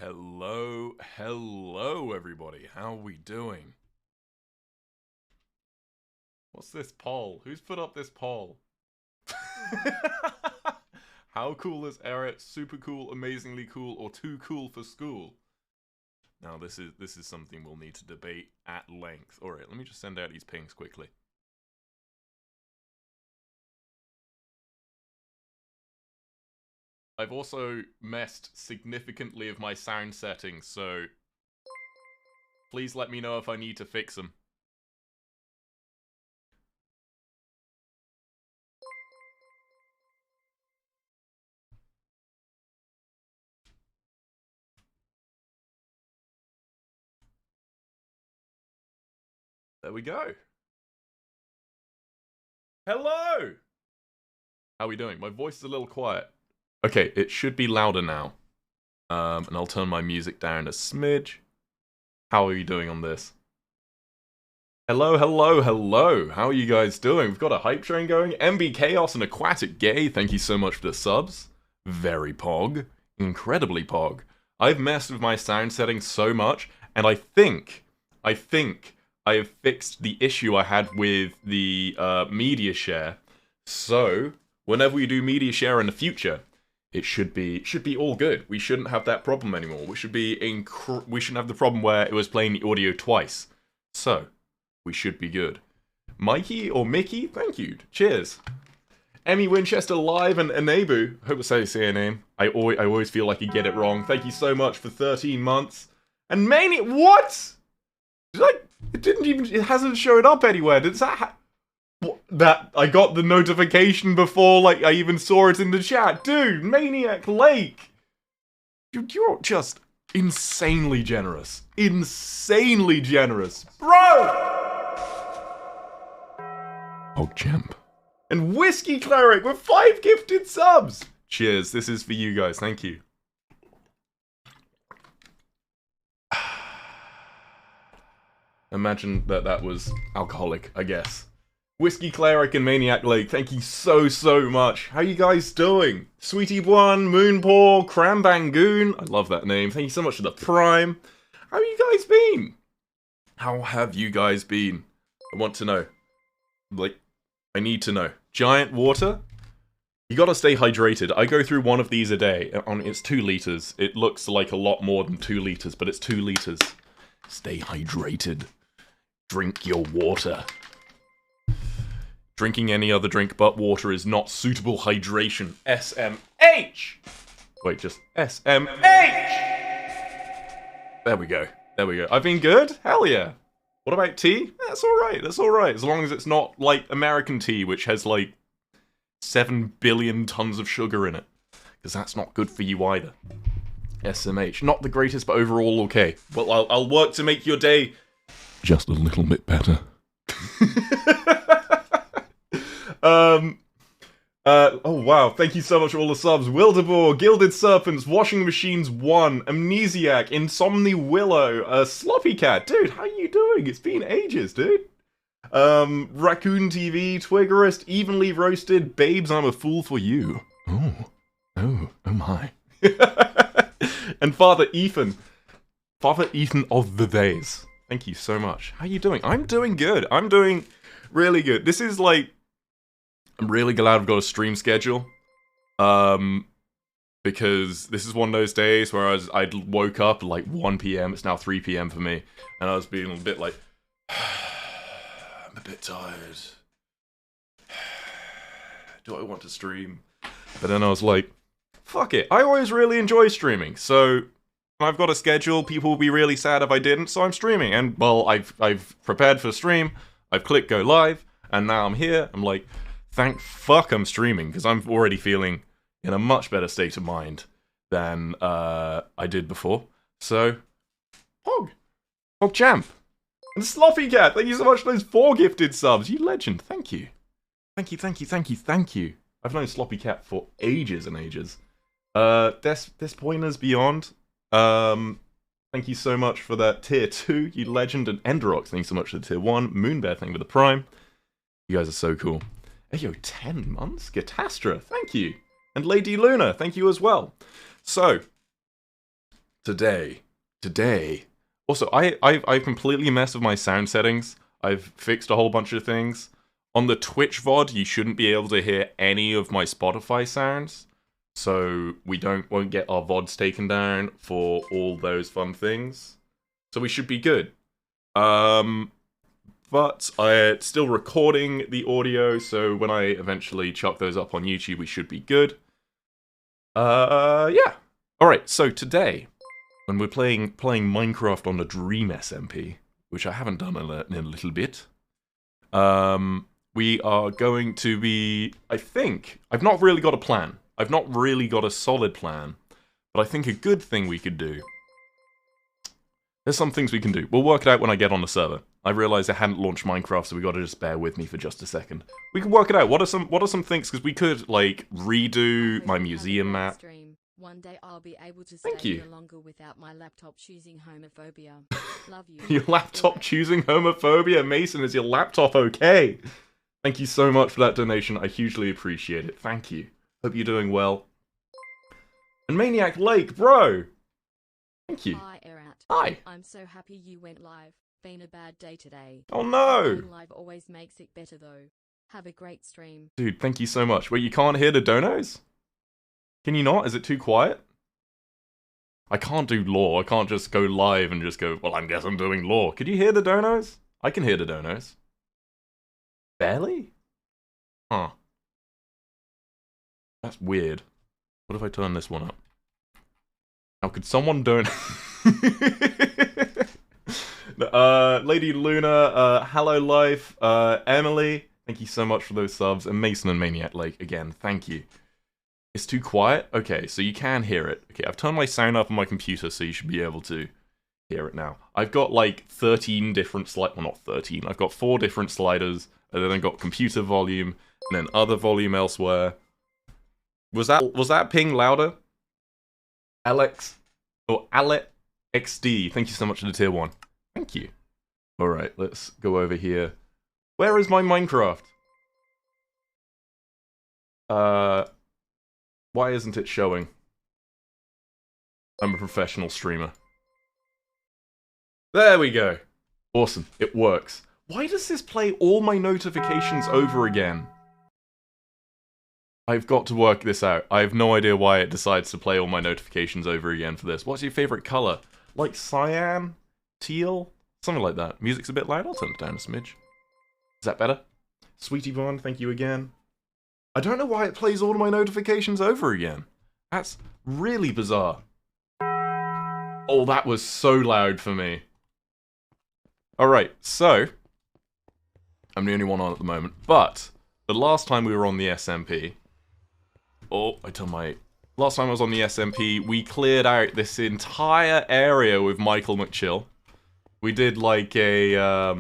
Hello everybody, how are we doing? What's this poll? Who's put up this poll? How cool is Eret? Super cool, amazingly cool, or too cool for school? Now this is something we'll need to debate at length. Alright, let me just send out these pings quickly. I've also messed significantly with my sound settings, so please let me know if I need to fix them. There we go. Hello! How are we doing? My voice is a little quiet. Okay, it should be louder now. And I'll turn my music down a smidge. How are you doing on this? Hello. How are you guys doing? We've got a hype train going. MB Chaos and Aquatic Gay, thank you so much for the subs. Very pog. Incredibly pog. I've messed with my sound settings so much, and I think I have fixed the issue I had with the media share. So, whenever we do media share in the future, it should be all good. We shouldn't have that problem anymore. We shouldn't have the problem where it was playing the audio twice. So, we should be good. Mikey or Mickey, thank you. Cheers. Emmy Winchester live and Enabu. Hope I say your name. I always feel like you get it wrong. Thank you so much for 13 months. And Mania, what? It hasn't showed up anywhere. Does that that I got the notification before, like, I even saw it in the chat. Dude, Maniac Lake! You're just insanely generous. Insanely generous. Bro! PogChamp. And Whiskey Cleric with 5 gifted subs! Cheers, this is for you guys, thank you. Imagine that was alcoholic, I guess. Whiskey Cleric and Maniac Lake, thank you so much. How you guys doing? Sweetie One, Moonpaw, Crambangoon, I love that name. Thank you so much for the Prime. How you guys been? How have you guys been? I want to know. Like, I need to know. Giant water? You gotta stay hydrated. I go through one of these a day. It's 2 liters. It looks like a lot more than 2 liters, but it's 2 liters. Stay hydrated. Drink your water. Drinking any other drink but water is not suitable hydration. SMH! Wait, just SMH! There we go. I've been good? Hell yeah. What about tea? That's alright. As long as it's not like American tea, which has like 7 billion tons of sugar in it. Because that's not good for you either. SMH. Not the greatest, but overall okay. Well, I'll work to make your day just a little bit better. Oh wow, thank you so much for all the subs. Wildebor, Gilded Serpents, Washing Machines 1, Amnesiac, Insomni Willow, Sloppy Cat. Dude, how you doing? It's been ages, dude. Raccoon TV, Twiggerist, Evenly Roasted, Babes, I'm a Fool for You. Oh my. And Father Ethan of the Days. Thank you so much. How you doing? I'm doing good. I'm doing really good. This is like, I'm really glad I've got a stream schedule. Because this is one of those days where I'd woke up at like 1 PM, it's now 3 PM for me, and I was being a bit like, I'm a bit tired. Do I want to stream? But then I was like, fuck it. I always really enjoy streaming, so I've got a schedule. People will be really sad if I didn't, so I'm streaming. And, well, I've prepared for the stream, I've clicked go live, and now I'm here. I'm like, thank fuck I'm streaming, because I'm already feeling in a much better state of mind than I did before. So, PogChamp. And Sloppy Cat, thank you so much for those 4 gifted subs. You legend, thank you. Thank you. I've known Sloppy Cat for ages and ages. Des Pointers Beyond, thank you so much for that tier 2, you legend. And Enderox, thank you so much for the tier 1. Moonbear, thank you for the Prime. You guys are so cool. Hey yo, 10 months? Gatastra, thank you. And Lady Luna, thank you as well. So, Today. Also, I've completely messed with my sound settings. I've fixed a whole bunch of things. On the Twitch VOD, you shouldn't be able to hear any of my Spotify sounds. So we won't get our VODs taken down for all those fun things. So we should be good. But I'm still recording the audio, so when I eventually chuck those up on YouTube, we should be good. Yeah. Alright, so today, when we're playing Minecraft on the Dream SMP, which I haven't done in a little bit, we are going to be, I think, I've not really got a plan. I've not really got a solid plan, but I think a good thing we could do, there's some things we can do. We'll work it out when I get on the server. I realized I hadn't launched Minecraft, so we got to just bear with me for just a second. We can work it out. What are some things? Because we could like redo my museum map. One day I'll be able to Thank stay you. no longer without my laptop choosing homophobia. Love you. Your laptop choosing homophobia, Mason. Is your laptop okay? Thank you so much for that donation. I hugely appreciate it. Thank you. Hope you're doing well. And Maniac Lake, bro. Thank you. Hi, Eret. Hi. I'm so happy you went live. Been a bad day today. Oh no. Going live always makes it better though. Have a great stream. Dude, thank you so much. Wait, you can't hear the donos? Can you not? Is it too quiet? I can't do lore. I can't just go live and just go, well, I guess I'm doing lore. Could you hear the donos? I can hear the donos. Barely? Huh. That's weird. What if I turn this one up? How could someone donate? Lady Luna, Hello Life, Emily, thank you so much for those subs, and Mason and Maniac Lake, again, thank you. It's too quiet? Okay, so you can hear it. Okay, I've turned my sound up on my computer, so you should be able to hear it now. I've got like 13 different well, not 13, I've got 4 different sliders, and then I've got computer volume, and then other volume elsewhere. Was that ping louder? Alex, or Alec XD, thank you so much for the tier 1. Thank you. Alright, let's go over here. Where is my Minecraft? Why isn't it showing? I'm a professional streamer. There we go. Awesome, it works. Why does this play all my notifications over again? I've got to work this out. I have no idea why it decides to play all my notifications over again for this. What's your favorite color? Like cyan? Teal? Something like that. Music's a bit loud. I'll turn it down a smidge. Is that better? Sweetie Vaughn, thank you again. I don't know why it plays all of my notifications over again. That's really bizarre. Oh, that was so loud for me. Alright, so I'm the only one on at the moment, but the last time we were on the SMP... Last time I was on the SMP, we cleared out this entire area with Michael McChill. We did like a,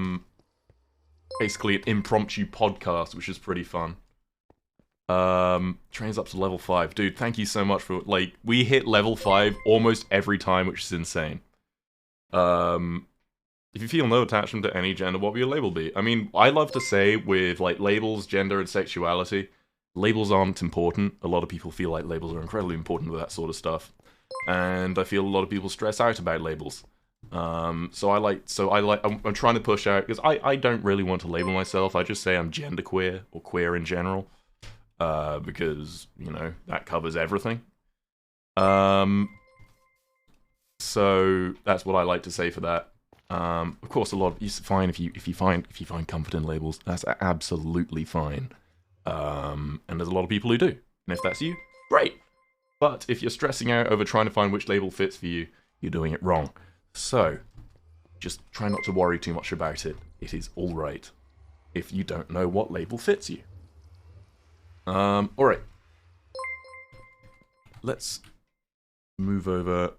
basically an impromptu podcast, which is pretty fun. Trains up to level 5. Dude, thank you so much for, like, we hit level 5 almost every time, which is insane. If you feel no attachment to any gender, what will your label be? I mean, I love to say with, like, labels, gender, and sexuality, labels aren't important. A lot of people feel like labels are incredibly important with that sort of stuff. And I feel a lot of people stress out about labels. I'm trying to push out, because I don't really want to label myself, I just say I'm genderqueer, or queer in general. Because, you know, that covers everything. So that's what I like to say for that. Of course, it's fine if you find comfort in labels. That's absolutely fine. And there's a lot of people who do. And if that's you, great. But if you're stressing out over trying to find which label fits for you, you're doing it wrong. So just try not to worry too much about it. It is all right if you don't know what label fits you. Alright. Let's move over.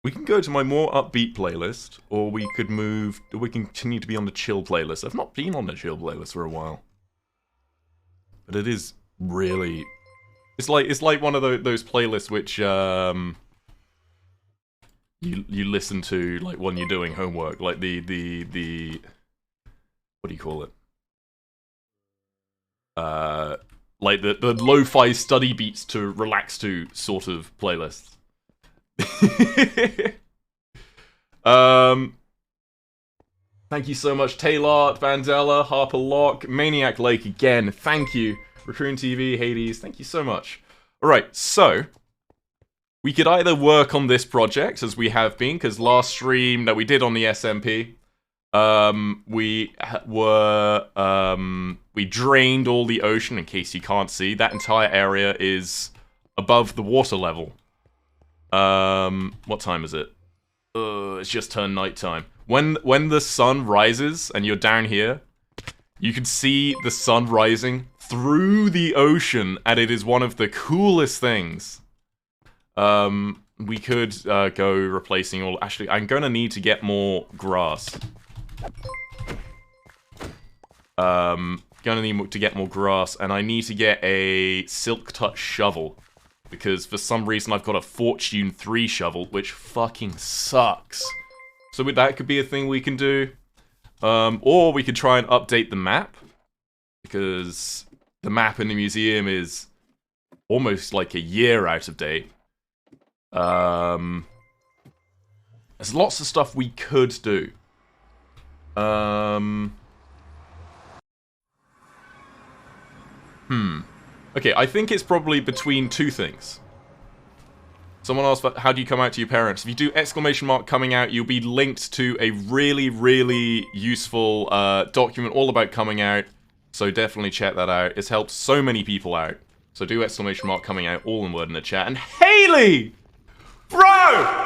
We can go to my more upbeat playlist, or we can continue to be on the chill playlist. I've not been on the chill playlist for a while. But it is really... It's like one of those playlists which, you listen to, like, when you're doing homework. Like, the... What do you call it? Like the lo-fi study beats to relax to sort of playlists. Thank you so much, Taylor, Vandella, Harper Locke, Maniac Lake again. Thank you. Raccoon TV, Hades, thank you so much. Alright, so we could either work on this project as we have been, because last stream that we did on the SMP, we drained all the ocean. In case you can't see, that entire area is above the water level. What time is it? It's just turned nighttime. When the sun rises and you're down here, you can see the sun rising through the ocean, and it is one of the coolest things. We could go replacing all... Actually, I'm gonna need to get more grass. Gonna need to get more grass, and I need to get a Silk Touch shovel. Because for some reason I've got a Fortune 3 shovel, which fucking sucks. So that could be a thing we can do. Or we could try and update the map. Because the map in the museum is almost like a year out of date. There's lots of stuff we could do. Okay, I think it's probably between two things. Someone asked, how do you come out to your parents? If you do !coming out, you'll be linked to a really, really useful document all about coming out. So definitely check that out. It's helped so many people out. So do !coming out, all in word in the chat. And Haley! Bro!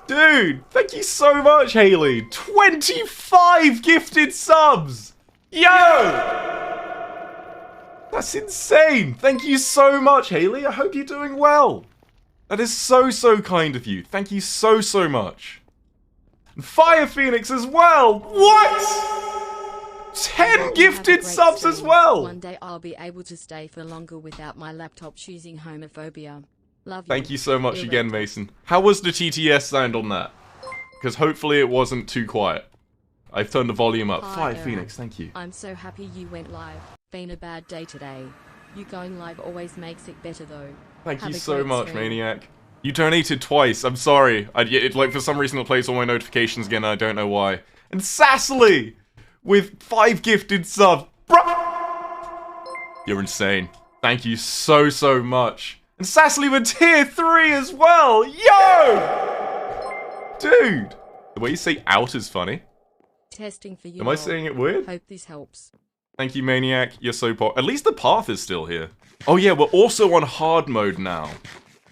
Dude, thank you so much, Haley. 25 gifted subs! Yo! That's insane! Thank you so much, Haley. I hope you're doing well. That is so, so kind of you. Thank you so, so much. And Fire Phoenix as well! What?! 10 gifted subs as well! One day I'll be able to stay for longer without my laptop choosing homophobia. Love you. Thank you so much again, Mason. How was the TTS sound on that? Because hopefully it wasn't too quiet. I've turned the volume up. Fire Phoenix, thank you. I'm so happy you went live. Been a bad day today. You going live always makes it better though. Thank you so much, Maniac. You donated twice. I'm sorry. Like, for some reason it plays all my notifications again, and I don't know why. And Sassily! With 5 gifted subs. Bruh! You're insane. Thank you so, so much. And Sassily with tier 3 as well! Yo! Dude! The way you say out is funny. Testing for you. Am I saying it weird? Hope this helps. Thank you, Maniac. You're so At least the path is still here. Oh yeah, we're also on hard mode now.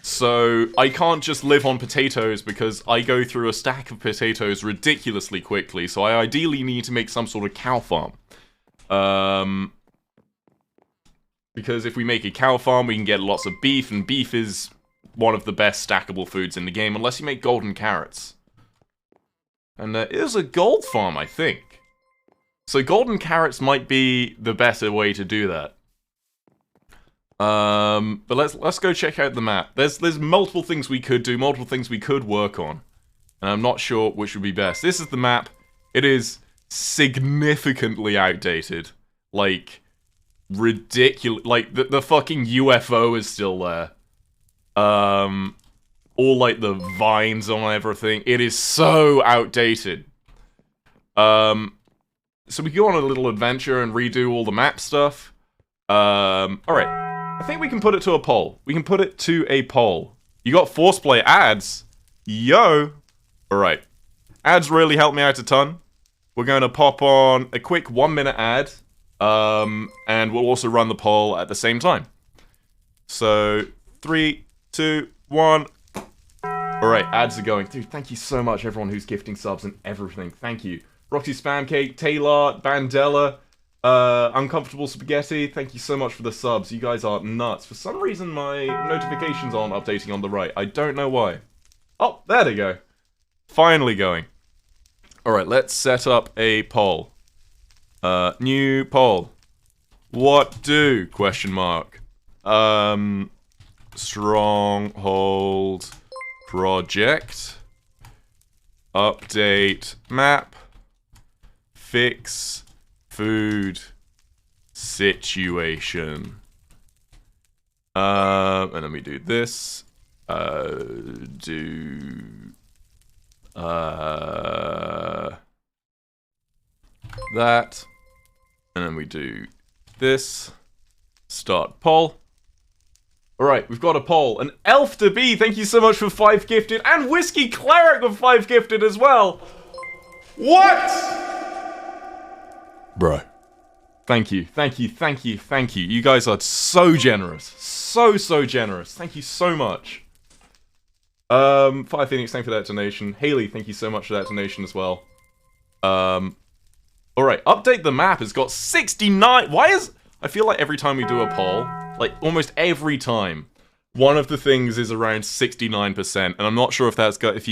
So, I can't just live on potatoes because I go through a stack of potatoes ridiculously quickly, so I ideally need to make some sort of cow farm. Because if we make a cow farm, we can get lots of beef, and beef is one of the best stackable foods in the game, unless you make golden carrots. And there is a gold farm, I think. So golden carrots might be the better way to do that. But let's go check out the map. There's multiple things we could do, multiple things we could work on. And I'm not sure which would be best. This is the map. It is significantly outdated. Like, ridiculous. Like, the fucking UFO is still there. All, like, the vines on everything. It is so outdated. So we go on a little adventure and redo all the map stuff. Alright. I think we can put it to a poll. We can put it to a poll. You got Force Play ads? Yo! Alright. Ads really help me out a ton. We're going to pop on a quick 1-minute ad. And we'll also run the poll at the same time. So, 3, 2, 1. Alright, ads are going. Dude, thank you so much, everyone who's gifting subs and everything. Thank you. Roxy Spamcake, Taylor, Bandella, Uncomfortable Spaghetti, thank you so much for the subs. You guys are nuts. For some reason, my notifications aren't updating on the right. I don't know why. Oh, there they go. Finally going. Alright, let's set up a poll. New poll. What do? Question mark. Stronghold project. Update map. Fix food situation. And let me do this. Do that, and then we do this. Start poll. Alright, we've got a poll. And Elf to Be, thank you so much for 5 gifted, and Whiskey Cleric with 5 gifted as well. What? Bro. Thank you, thank you, thank you, thank you. You guys are so generous. So generous. Thank you so much. Fire Phoenix, thank you for that donation. Haley, thank you so much for that donation as well. Alright, Update the Map has got 69. Why is... I feel like every time we do a poll, like almost every time, one of the things is around 69%, and I'm not sure if that's got... Let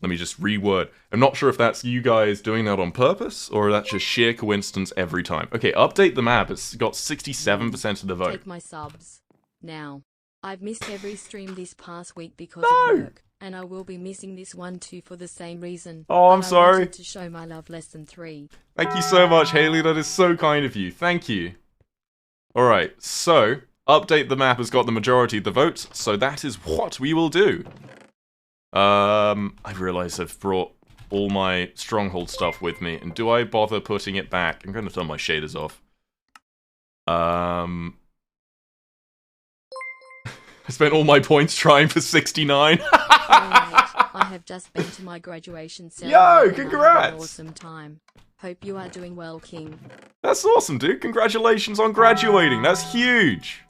me just reword. I'm not sure if that's you guys doing that on purpose, or that's just sheer coincidence every time. Okay, Update the Map, it's got 67% of the vote. Take my subs. Now. I've missed every stream this past week because of work, and I will be missing this one too for the same reason. Oh, I'm but sorry. I wanted to show my love less than 3. Thank you so much, Haley. That is so kind of you. Thank you. Alright, so, Update the Map has got the majority of the votes, so that is what we will do. I realise I've brought all my Stronghold stuff with me, and do I bother putting it back? I'm going to turn my shaders off. I spent all my points trying for 69. I have just been to my graduation ceremony. Yo, congrats! And I had an awesome time. Hope you are doing well, King. That's awesome, dude. Congratulations on graduating. That's huge.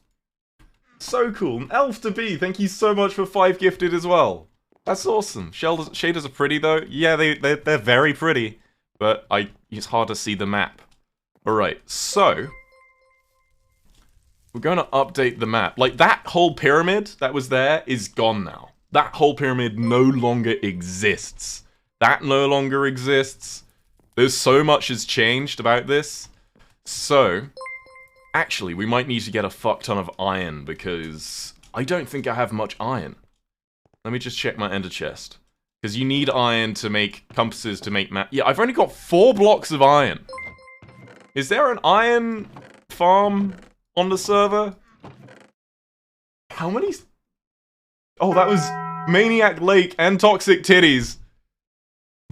So cool. And Elf to Be, thank you so much for 5 gifted as well. That's awesome. Shaders are pretty though. Yeah, they're very pretty, but it's hard to see the map. All right, so we're going to update the map. Like, that whole pyramid that was there is gone now. That whole pyramid no longer exists. That no longer exists. There's so much has changed about this. So, actually, we might need to get a fuck ton of iron, because I don't think I have much iron. Let me just check my ender chest. Because you need iron to make compasses to make map. Yeah, I've only got 4 blocks of iron. Is there an iron farm on the server? How many? Oh, that was Maniac Lake and Toxic Titties.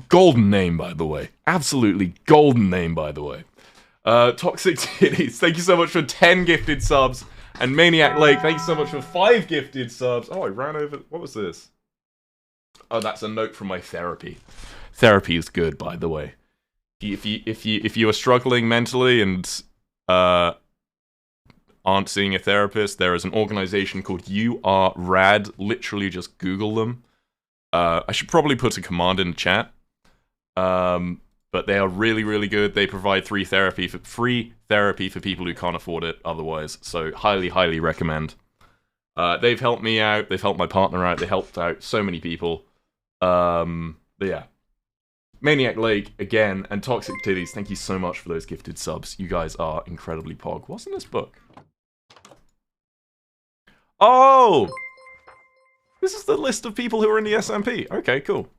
Golden name, by the way. Absolutely golden name, by the way. Toxic Titties, thank you so much for 10 gifted subs. And Maniac Lake, thank you so much for 5 gifted subs. Oh, I ran over... What was this? Oh, that's a note from my therapy. Therapy is good, by the way. If you are struggling mentally and aren't seeing a therapist, there is an organization called You Are Rad. Literally, just Google them. I should probably put a command in the chat. But they are really, really good. They provide free therapy for people who can't afford it otherwise. So highly, highly recommend. They've helped me out. They've helped my partner out. They helped out so many people. But yeah. Maniac Lake, again, and Toxic Titties, thank you so much for those gifted subs. You guys are incredibly pog. What's in this book? Oh! This is the list of people who are in the SMP. Okay, cool.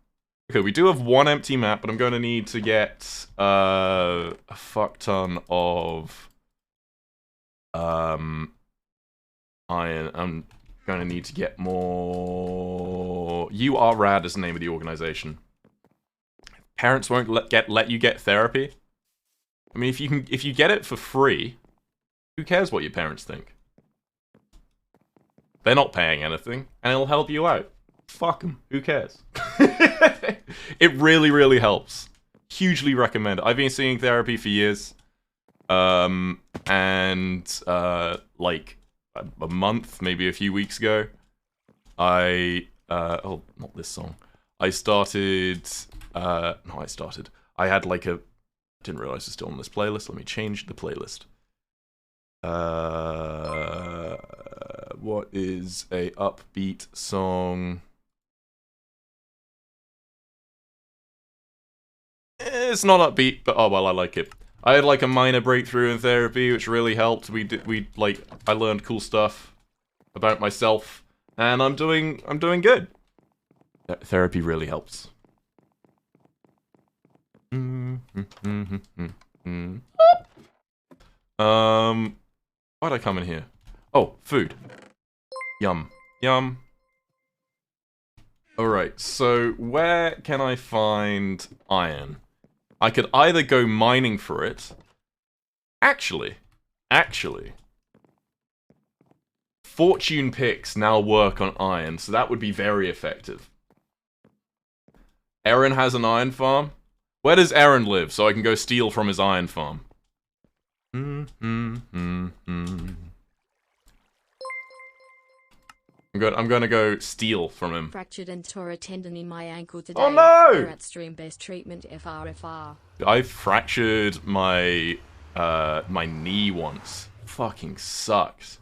Okay, we do have 1 empty map, but I'm going to need to get a fuck ton of iron. I'm going to need to get more. You Are Rad is the name of the organization. Parents won't let you get therapy. I mean, if you get it for free, who cares what your parents think? They're not paying anything, and it'll help you out. Fuck them. Who cares? It really, really helps. Hugely recommend it. I've been seeing therapy for years. Like a month, maybe a few weeks ago, oh, not this song. I had like a... I didn't realize it's still on this playlist. Let me change the playlist. What is a upbeat song? It's not upbeat, but oh well, I like it. I had like a minor breakthrough in therapy, which really helped. I learned cool stuff about myself, and I'm doing good. Therapy really helps. Why'd I come in here? Oh, food. Yum. Yum. Alright, so where can I find iron? I could either go mining for it. Actually. Fortune picks now work on iron, so that would be very effective. Eren has an iron farm. Where does Eren live, so I can go steal from his iron farm? I'm gonna go steal from him. Fractured and tore a tendon in my ankle today. Oh no! Eret stream best treatment FRFR. I fractured my my knee once. Fucking sucks.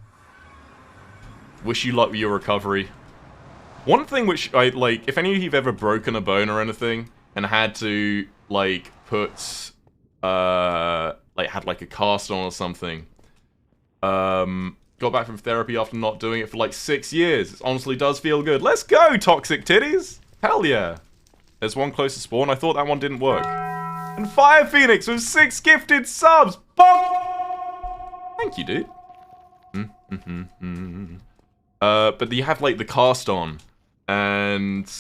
Wish you luck with your recovery. One thing which I like, if any of you've ever broken a bone or anything and had to like put like had like a cast on or something, got back from therapy after not doing it for like 6 years. It honestly does feel good. Let's go, toxic titties! Hell yeah. There's one close to spawn. I thought that one didn't work. And Fire Phoenix with 6 gifted subs! Bonk! Thank you, dude. But you have like the cast on, and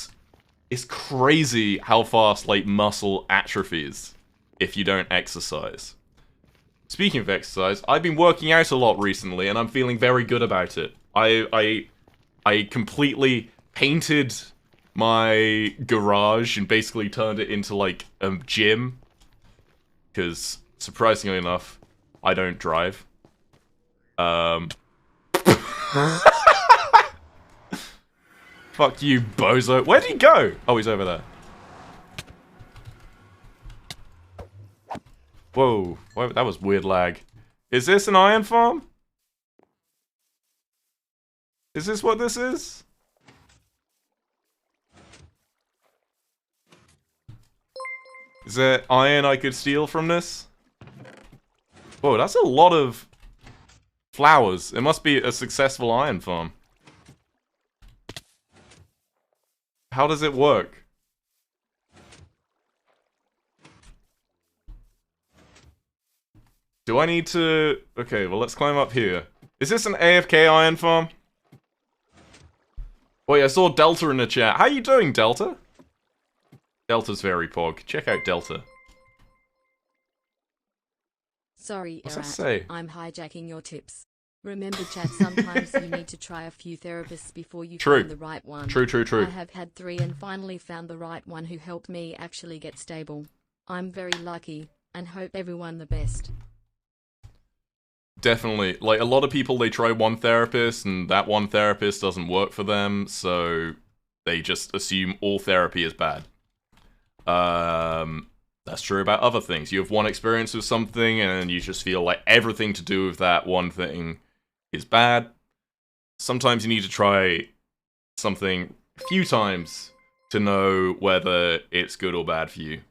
it's crazy how fast like muscle atrophies if you don't exercise. Speaking of exercise, I've been working out a lot recently, and I'm feeling very good about it. I completely painted my garage and basically turned it into like a gym. Because, surprisingly enough, I don't drive. Fuck you, bozo. Where'd he go? Oh, he's over there. Whoa, that was weird lag. Is this an iron farm? Is this what this is? Is there iron I could steal from this? Whoa, that's a lot of flowers. It must be a successful iron farm. How does it work? Do I need to... Okay, well, let's climb up here. Is this an AFK iron farm? Wait, I saw Delta in the chat. How you doing, Delta? Delta's very pog. Check out Delta. Sorry, What's that Eret. say? I'm hijacking your tips. Remember, chat, sometimes you need to try a few therapists before you True. find the right one. True. I have had 3 and finally found the right one who helped me actually get stable. I'm very lucky, and hope everyone the best. Definitely. Like, a lot of people, they try one therapist, and that one therapist doesn't work for them, so they just assume all therapy is bad. That's true about other things. You have one experience with something, and you just feel like everything to do with that one thing is bad. Sometimes you need to try something a few times to know whether it's good or bad for you.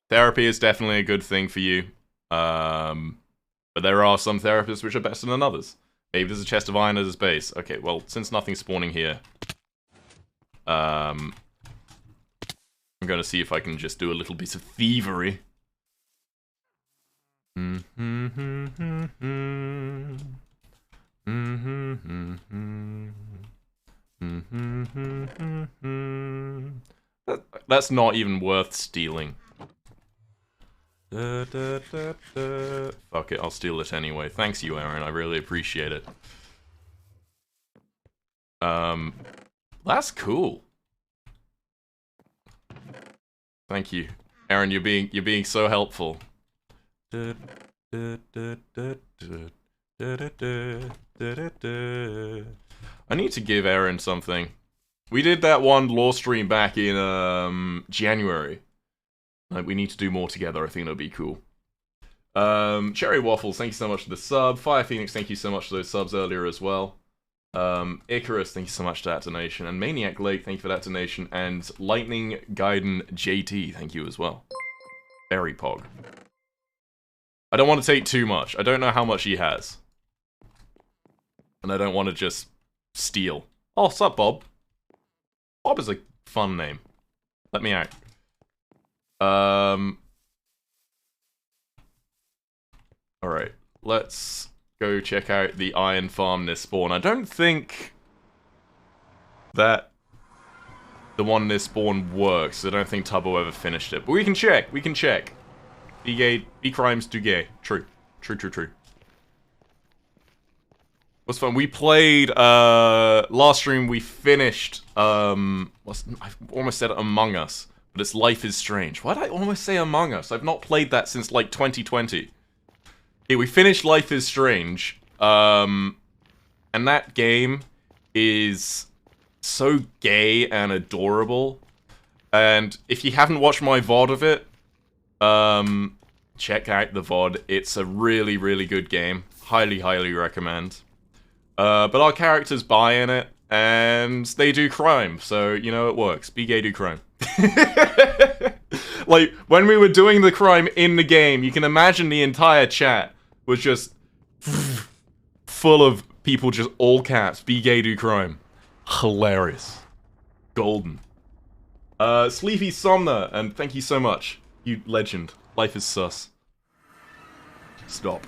Therapy is definitely a good thing for you. But there are some therapists which are better than others. Maybe there's a chest of iron as its base. Okay, well, since nothing's spawning here, I'm going to see if I can just do a little bit of thievery. That's not even worth stealing. Fuck it, I'll steal it anyway. Thanks you, Eren, I really appreciate it. That's cool. Thank you. Eren, you're being so helpful. I need to give Eren something. We did that one lore stream back in January. Like, we need to do more together. I think that'll be cool. Cherry Waffles, thank you so much for the sub. Fire Phoenix, thank you so much for those subs earlier as well. Icarus, thank you so much for that donation. And Maniac Lake, thank you for that donation. And Lightning Gaiden JT, thank you as well. Very pog. I don't want to take too much. I don't know how much he has. And I don't want to just steal. Oh, sup, Bob? Bob is a fun name. Let me out. Alright, let's go check out the iron farm this spawn. I don't think that the one near spawn works. I don't think Tubbo ever finished it. But we can check. We can check. Be gay. Be crimes. Do gay. True. True, true, true. Was fun. We played, last stream we finished, I almost said Among Us, but it's Life is Strange. Why did I almost say Among Us? I've not played that since, like, 2020. Yeah, we finished Life is Strange, and that game is so gay and adorable, and if you haven't watched my VOD of it, check out the VOD. It's a really, really good game. Highly, highly recommend. But our characters buy in it, and they do crime, so, you know, it works. Be gay, do crime. Like, when we were doing the crime in the game, you can imagine the entire chat was just full of people just all caps, be gay, do crime. Hilarious. Golden. Sleepy Somna, and thank you so much. You legend. Life is sus. Stop.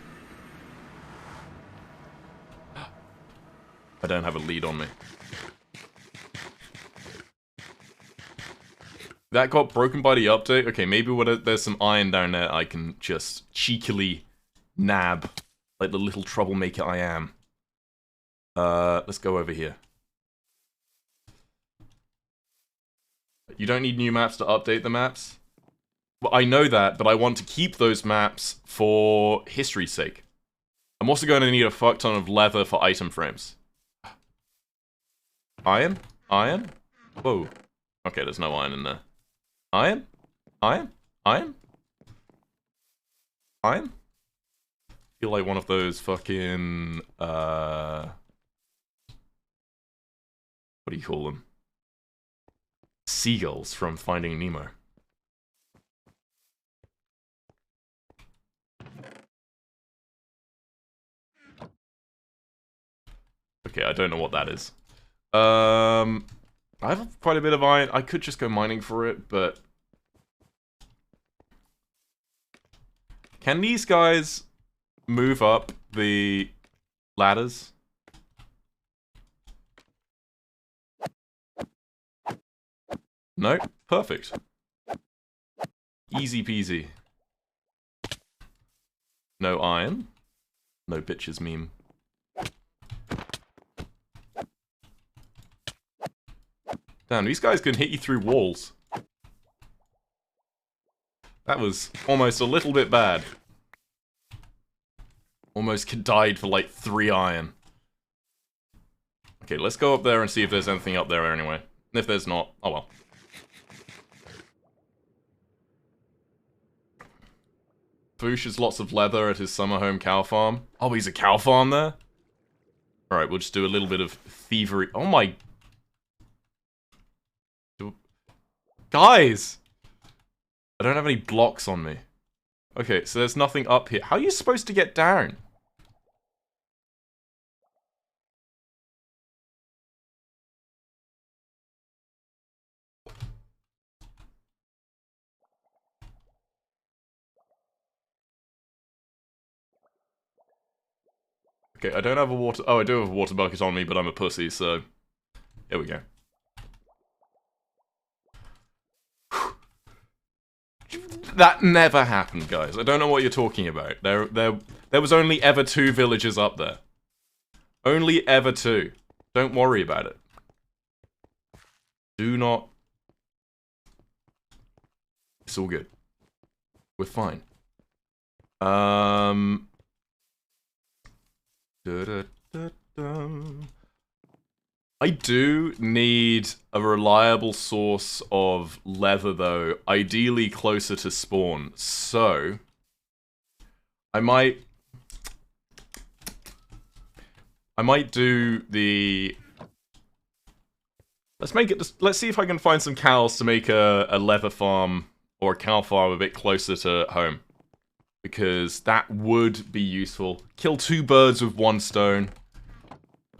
I don't have a lead on me. That got broken by the update? Okay, maybe there's some iron down there I can just cheekily nab. Like the little troublemaker I am. Let's go over here. You don't need new maps to update the maps? Well, I know that, but I want to keep those maps for history's sake. I'm also going to need a fuck ton of leather for item frames. Iron? Iron? Whoa. Okay, there's no iron in there. Iron? Iron? Iron? Iron? Feel like one of those fucking, what do you call them? Seagulls from Finding Nemo. Okay, I don't know what that is. I have quite a bit of iron. I could just go mining for it, but... Can these guys move up the ladders? No? Perfect. Easy peasy. No iron. No bitches meme. Damn, these guys can hit you through walls. That was almost a little bit bad. Almost died for like 3 iron. Okay, let's go up there and see if there's anything up there anyway. And if there's not, oh well. Boosh has lots of leather at his summer home cow farm. Oh, he's a cow farm there? Alright, we'll just do a little bit of thievery. Oh my... Guys! I don't have any blocks on me. Okay, so there's nothing up here. How are you supposed to get down? Okay, I don't have a water... Oh, I do have a water bucket on me, but I'm a pussy, so... Here we go. That never happened, guys. I don't know what you're talking about. There was only ever 2 villages up there. Only ever 2. Don't worry about it. Do not... It's all good. We're fine. I do need a reliable source of leather, though, ideally closer to spawn, so I might do the... Let's see if I can find some cows to make a leather farm or a cow farm a bit closer to home. Because that would be useful. Kill 2 birds with 1 stone.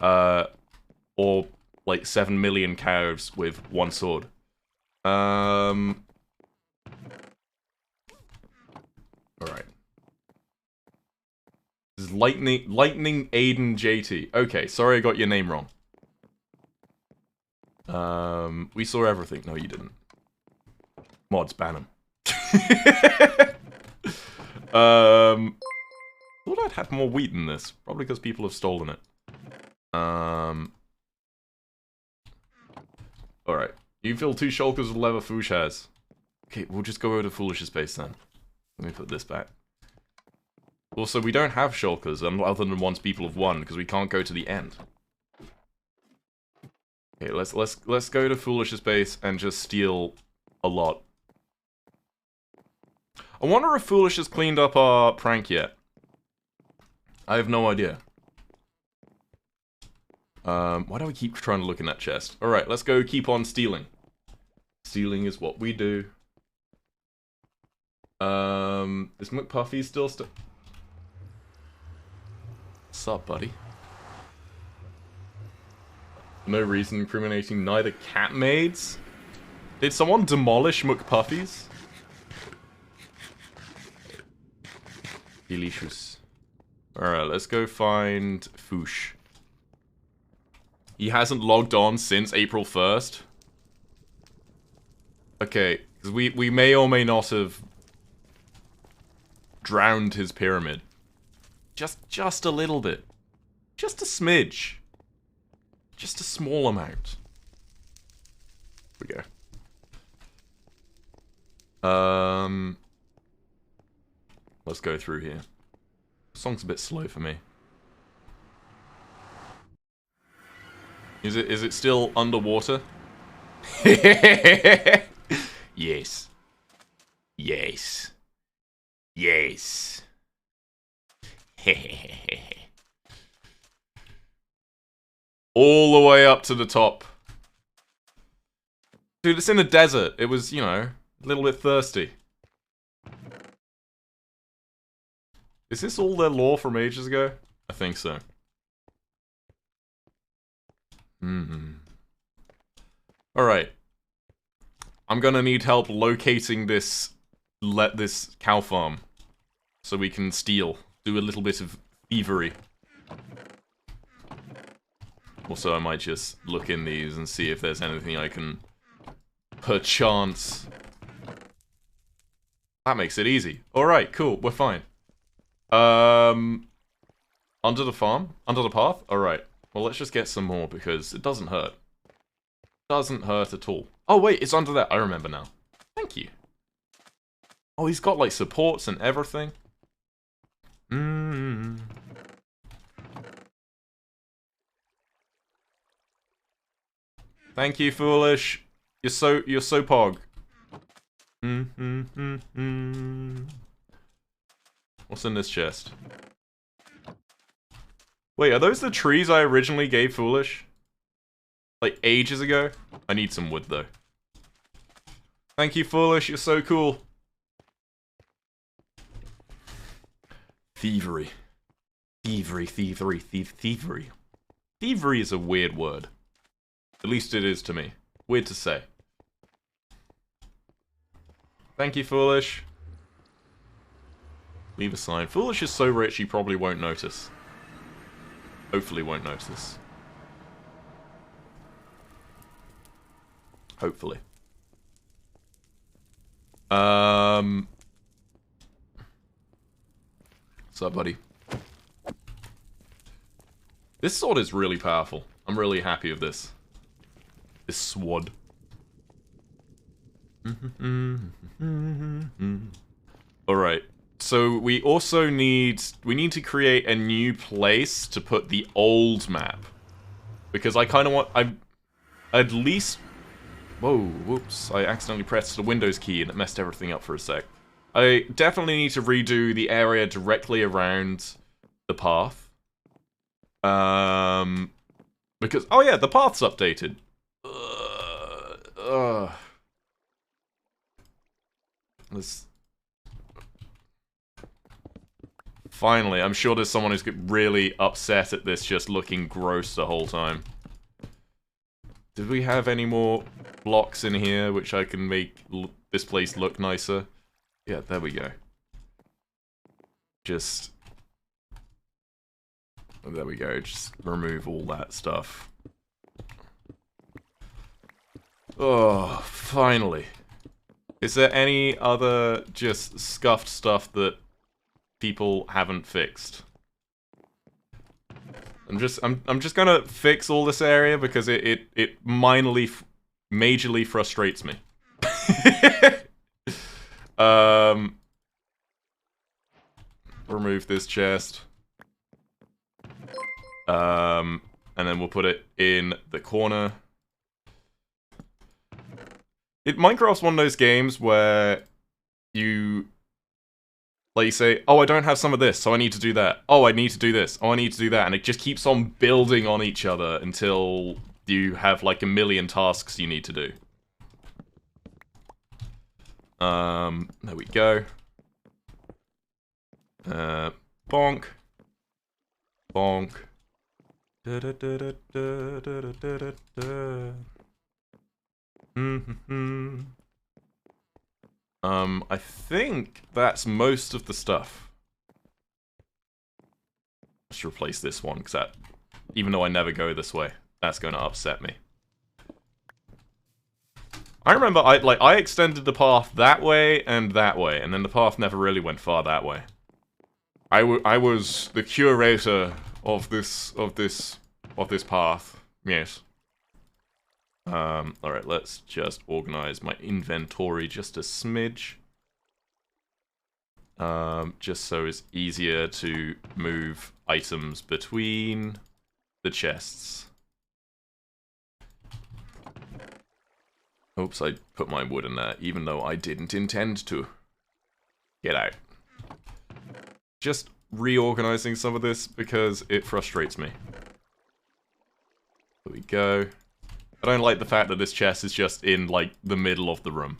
Or, like, 7 million cows with 1 sword. Alright. This is Lightning Aiden JT. Okay, sorry I got your name wrong. We saw everything. No, you didn't. Mods, ban them. Thought I'd had more wheat in this. Probably because people have stolen it. Alright. You fill 2 shulkers with leather Foosh has. Okay, we'll just go over to Foolish's base then. Let me put this back. Also, we don't have shulkers other than once people have won, because we can't go to the end. Okay, let's go to Foolish's base and just steal a lot. I wonder if Foolish has cleaned up our prank yet. I have no idea. Why do we keep trying to look in that chest? Alright, let's go keep on stealing. Stealing is what we do. Is McPuffy still What's up, buddy? No reason incriminating neither cat maids? Did someone demolish McPuffies? Delicious. Alright, let's go find Foosh. He hasn't logged on since April 1st. Okay, because we may or may not have drowned his pyramid. Just a little bit. Just a smidge. Just a small amount. Here we go. Let's go through here. The song's a bit slow for me. Is it still underwater? Yes. Yes. Yes. All the way up to the top. Dude, it's in the desert. It was, you know, a little bit thirsty. Is this all their lore from ages ago? I think so. Alright. I'm gonna need help locating this cow farm. So we can steal. Do a little bit of thievery. Also, I might just look in these and see if there's anything I can perchance. That makes it easy. Alright, cool, we're fine. Under the farm? Under the path? Alright. Well, let's just get some more, because it doesn't hurt. Doesn't hurt at all. Oh, wait, it's under there. I remember now. Thank you. Oh, he's got, like, supports and everything. Thank you, Foolish. You're so pog. What's in this chest? Wait, are those the trees I originally gave Foolish? Like, ages ago? I need some wood, though. Thank you, Foolish, you're so cool. Thievery. Thievery. Thievery is a weird word. At least it is to me. Weird to say. Thank you, Foolish. Leave a sign. Foolish is so rich he probably won't notice. Hopefully won't notice. Hopefully. What's up, buddy? This sword is really powerful. I'm really happy with this. This sword. Alright. So we also need to create a new place to put the old map. Because I kind of want, at least, whoa, whoops, I accidentally pressed the Windows key and it messed everything up for a sec. I definitely need to redo the area directly around the path. Because, oh yeah, the path's updated. Finally, I'm sure there's someone who's really upset at this just looking gross the whole time. Did we have any more blocks in here which I can make this place look nicer? Yeah, there we go. Just... there we go, just remove all that stuff. Oh, finally. Is there any other just scuffed stuff that people haven't fixed? I'm just gonna fix all this area because it majorly frustrates me. Remove this chest. And then we'll put it in the corner. Minecraft's one of those games where you say, oh, I don't have some of this, so I need to do that. Oh, I need to do this. Oh, I need to do that. And it just keeps on building on each other until you have like a million tasks you need to do. There we go. Bonk. Bonk. I think that's most of the stuff. Let's replace this one, because that, even though I never go this way, that's going to upset me. I remember I extended the path that way, and then the path never really went far that way. I was the curator of this path. Yes. Alright, let's just organize my inventory just a smidge. Just so it's easier to move items between the chests. Oops, I put my wood in there, even though I didn't intend to. Get out. Just reorganizing some of this because it frustrates me. There we go. I don't like the fact that this chest is just in, like, the middle of the room.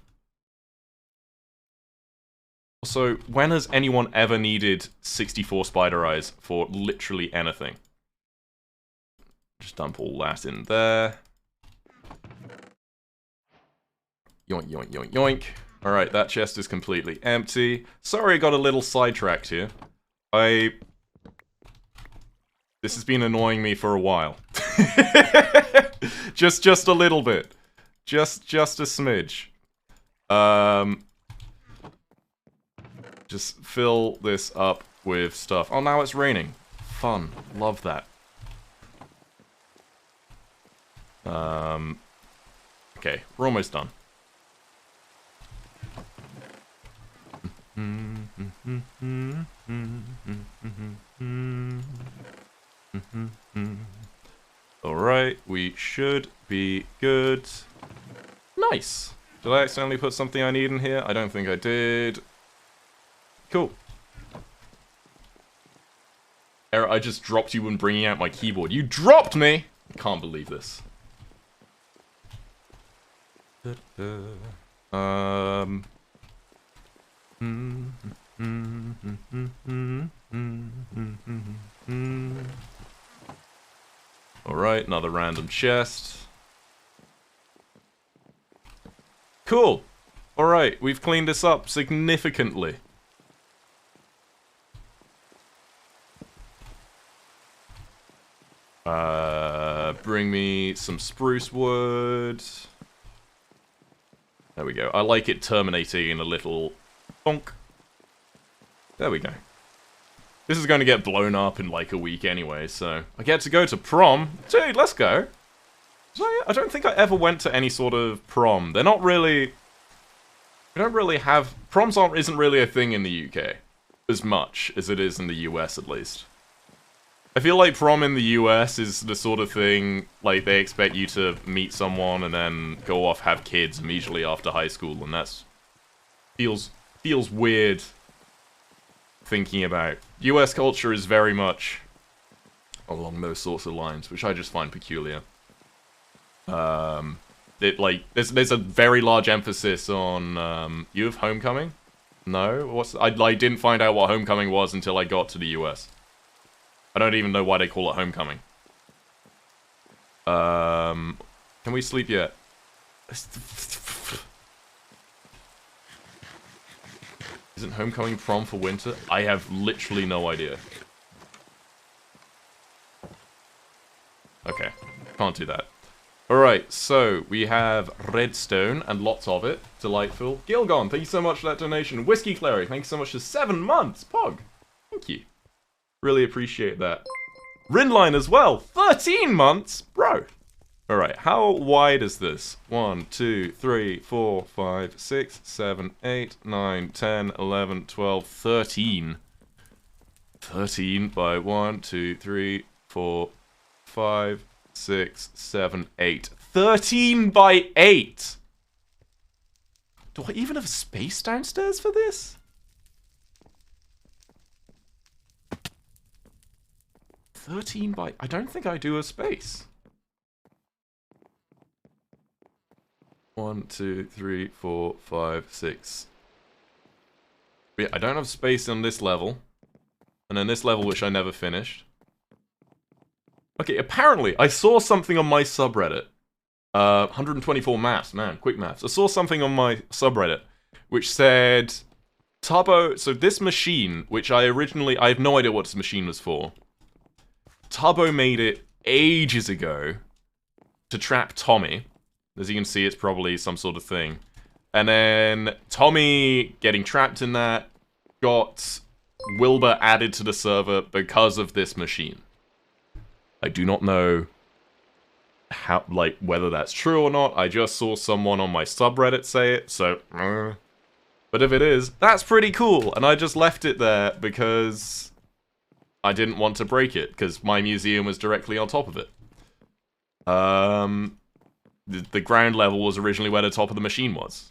Also, when has anyone ever needed 64 spider eyes for literally anything? Just dump all that in there. Yoink, yoink, yoink, yoink. Alright, that chest is completely empty. Sorry I got a little sidetracked here. This has been annoying me for a while. just a little bit. Just a smidge. Just fill this up with stuff. Oh, now it's raining. Fun. Love that. Okay, we're almost done. Alright, we should be good. Nice! Did I accidentally put something I need in here? I don't think I did. Cool. Eret, I just dropped you when bringing out my keyboard. You dropped me! I can't believe this. Alright, another random chest. Cool! Alright, we've cleaned this up significantly. Bring me some spruce wood. There we go. I like it terminating in a little bonk. There we go. This is going to get blown up in like a week anyway, so I get to go to prom. Dude, let's go. I don't think I ever went to any sort of prom. They're not really... We don't really have... Proms isn't really a thing in the UK. As much as it is in the US, at least. I feel like prom in the US is the sort of thing, like, they expect you to meet someone and then go off, have kids immediately after high school, and that's... Feels weird thinking about. US culture is very much along those sorts of lines, which I just find peculiar. There's a very large emphasis on, you have homecoming? No? I didn't find out what homecoming was until I got to the US. I don't even know why they call it homecoming. Can we sleep yet? Isn't homecoming prom for winter? I have literally no idea. Okay, can't do that. Alright, so we have redstone and lots of it. Delightful. Gilgon, thank you so much for that donation. Whiskey Cleric, thank you so much for 7 months. Pog, thank you. Really appreciate that. Rinline as well, 13 months? Bro. Alright, how wide is this? 1, 2, 3, 4, 5, 6, 7, 8, 9, 10, 11, 12, 13. 13 by 1, 2, 3, 4, 5, 6, 7, 8. 13 by 8! Do I even have space downstairs for this? 13 by... I don't think I do a space. 1, 2, 3, 4, 5, 6. Yeah, I don't have space on this level. And then this level, which I never finished. Okay, apparently, I saw something on my subreddit. 124 maths, man, quick maths. I saw something on my subreddit, which said... Tubbo, so this machine, which I have no idea what this machine was for. Tubbo made it ages ago to trap Tommy. As you can see, it's probably some sort of thing. And then Tommy getting trapped in that got Wilbur added to the server because of this machine. I do not know how, like, whether that's true or not. I just saw someone on my subreddit say it, so... But if it is, that's pretty cool, and I just left it there because I didn't want to break it, because my museum was directly on top of it. The ground level was originally where the top of the machine was.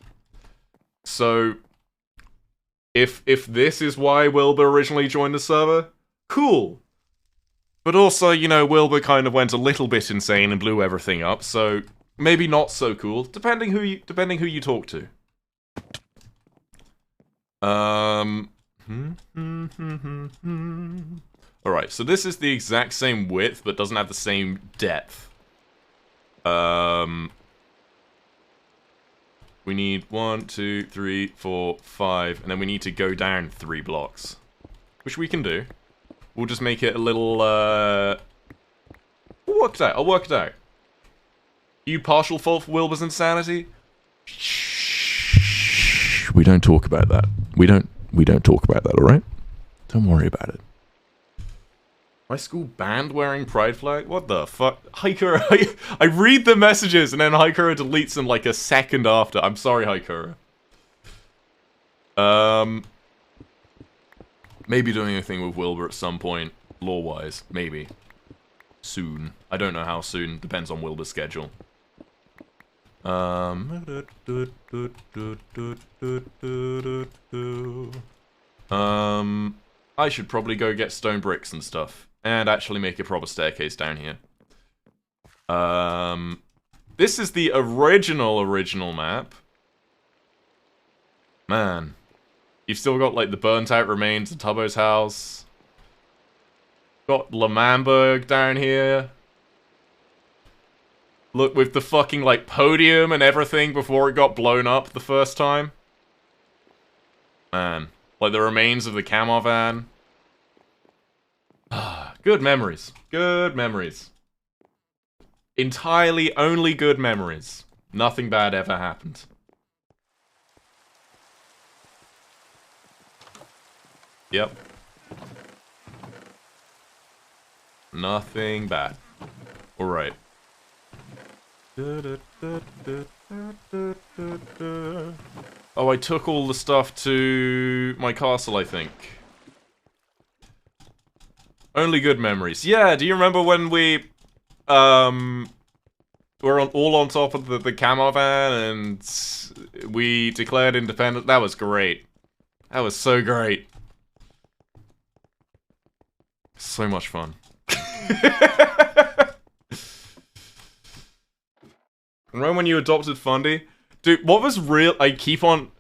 So... If this is why Wilbur originally joined the server, cool. But also, you know, Wilbur kind of went a little bit insane and blew everything up, so maybe not so cool, depending who you talk to. Alright, so this is the exact same width, but doesn't have the same depth. We need 1, 2, 3, 4, 5, and then we need to go down 3 blocks. Which we can do. We'll just make it a little, We'll work it out, I'll work it out. You partial fault for Wilbur's insanity? Shh, we don't talk about that. We don't talk about that, alright? Don't worry about it. My school banned wearing pride flag? What the fuck? Haikura, I read the messages and then Haikura deletes them like a second after. I'm sorry, Haikura. Maybe doing a thing with Wilbur at some point, lore-wise. Maybe. Soon. I don't know how soon. Depends on Wilbur's schedule. I should probably go get stone bricks and stuff. And actually make a proper staircase down here. This is the original map. Man. You've still got, like, the burnt-out remains of Tubbo's house. Got Lamamberg down here. Look, with the fucking, like, podium and everything before it got blown up the first time. Man. Like, the remains of the camo van. Good memories. Good memories. Entirely only good memories. Nothing bad ever happened. Yep. Nothing bad. Alright. Oh, I took all the stuff to my castle, I think. Only good memories. Yeah, do you remember when we, were all on top of the camo van and we declared independence? That was great. That was so great. So much fun. Remember when you adopted Fundy? Dude, what was real- I keep on-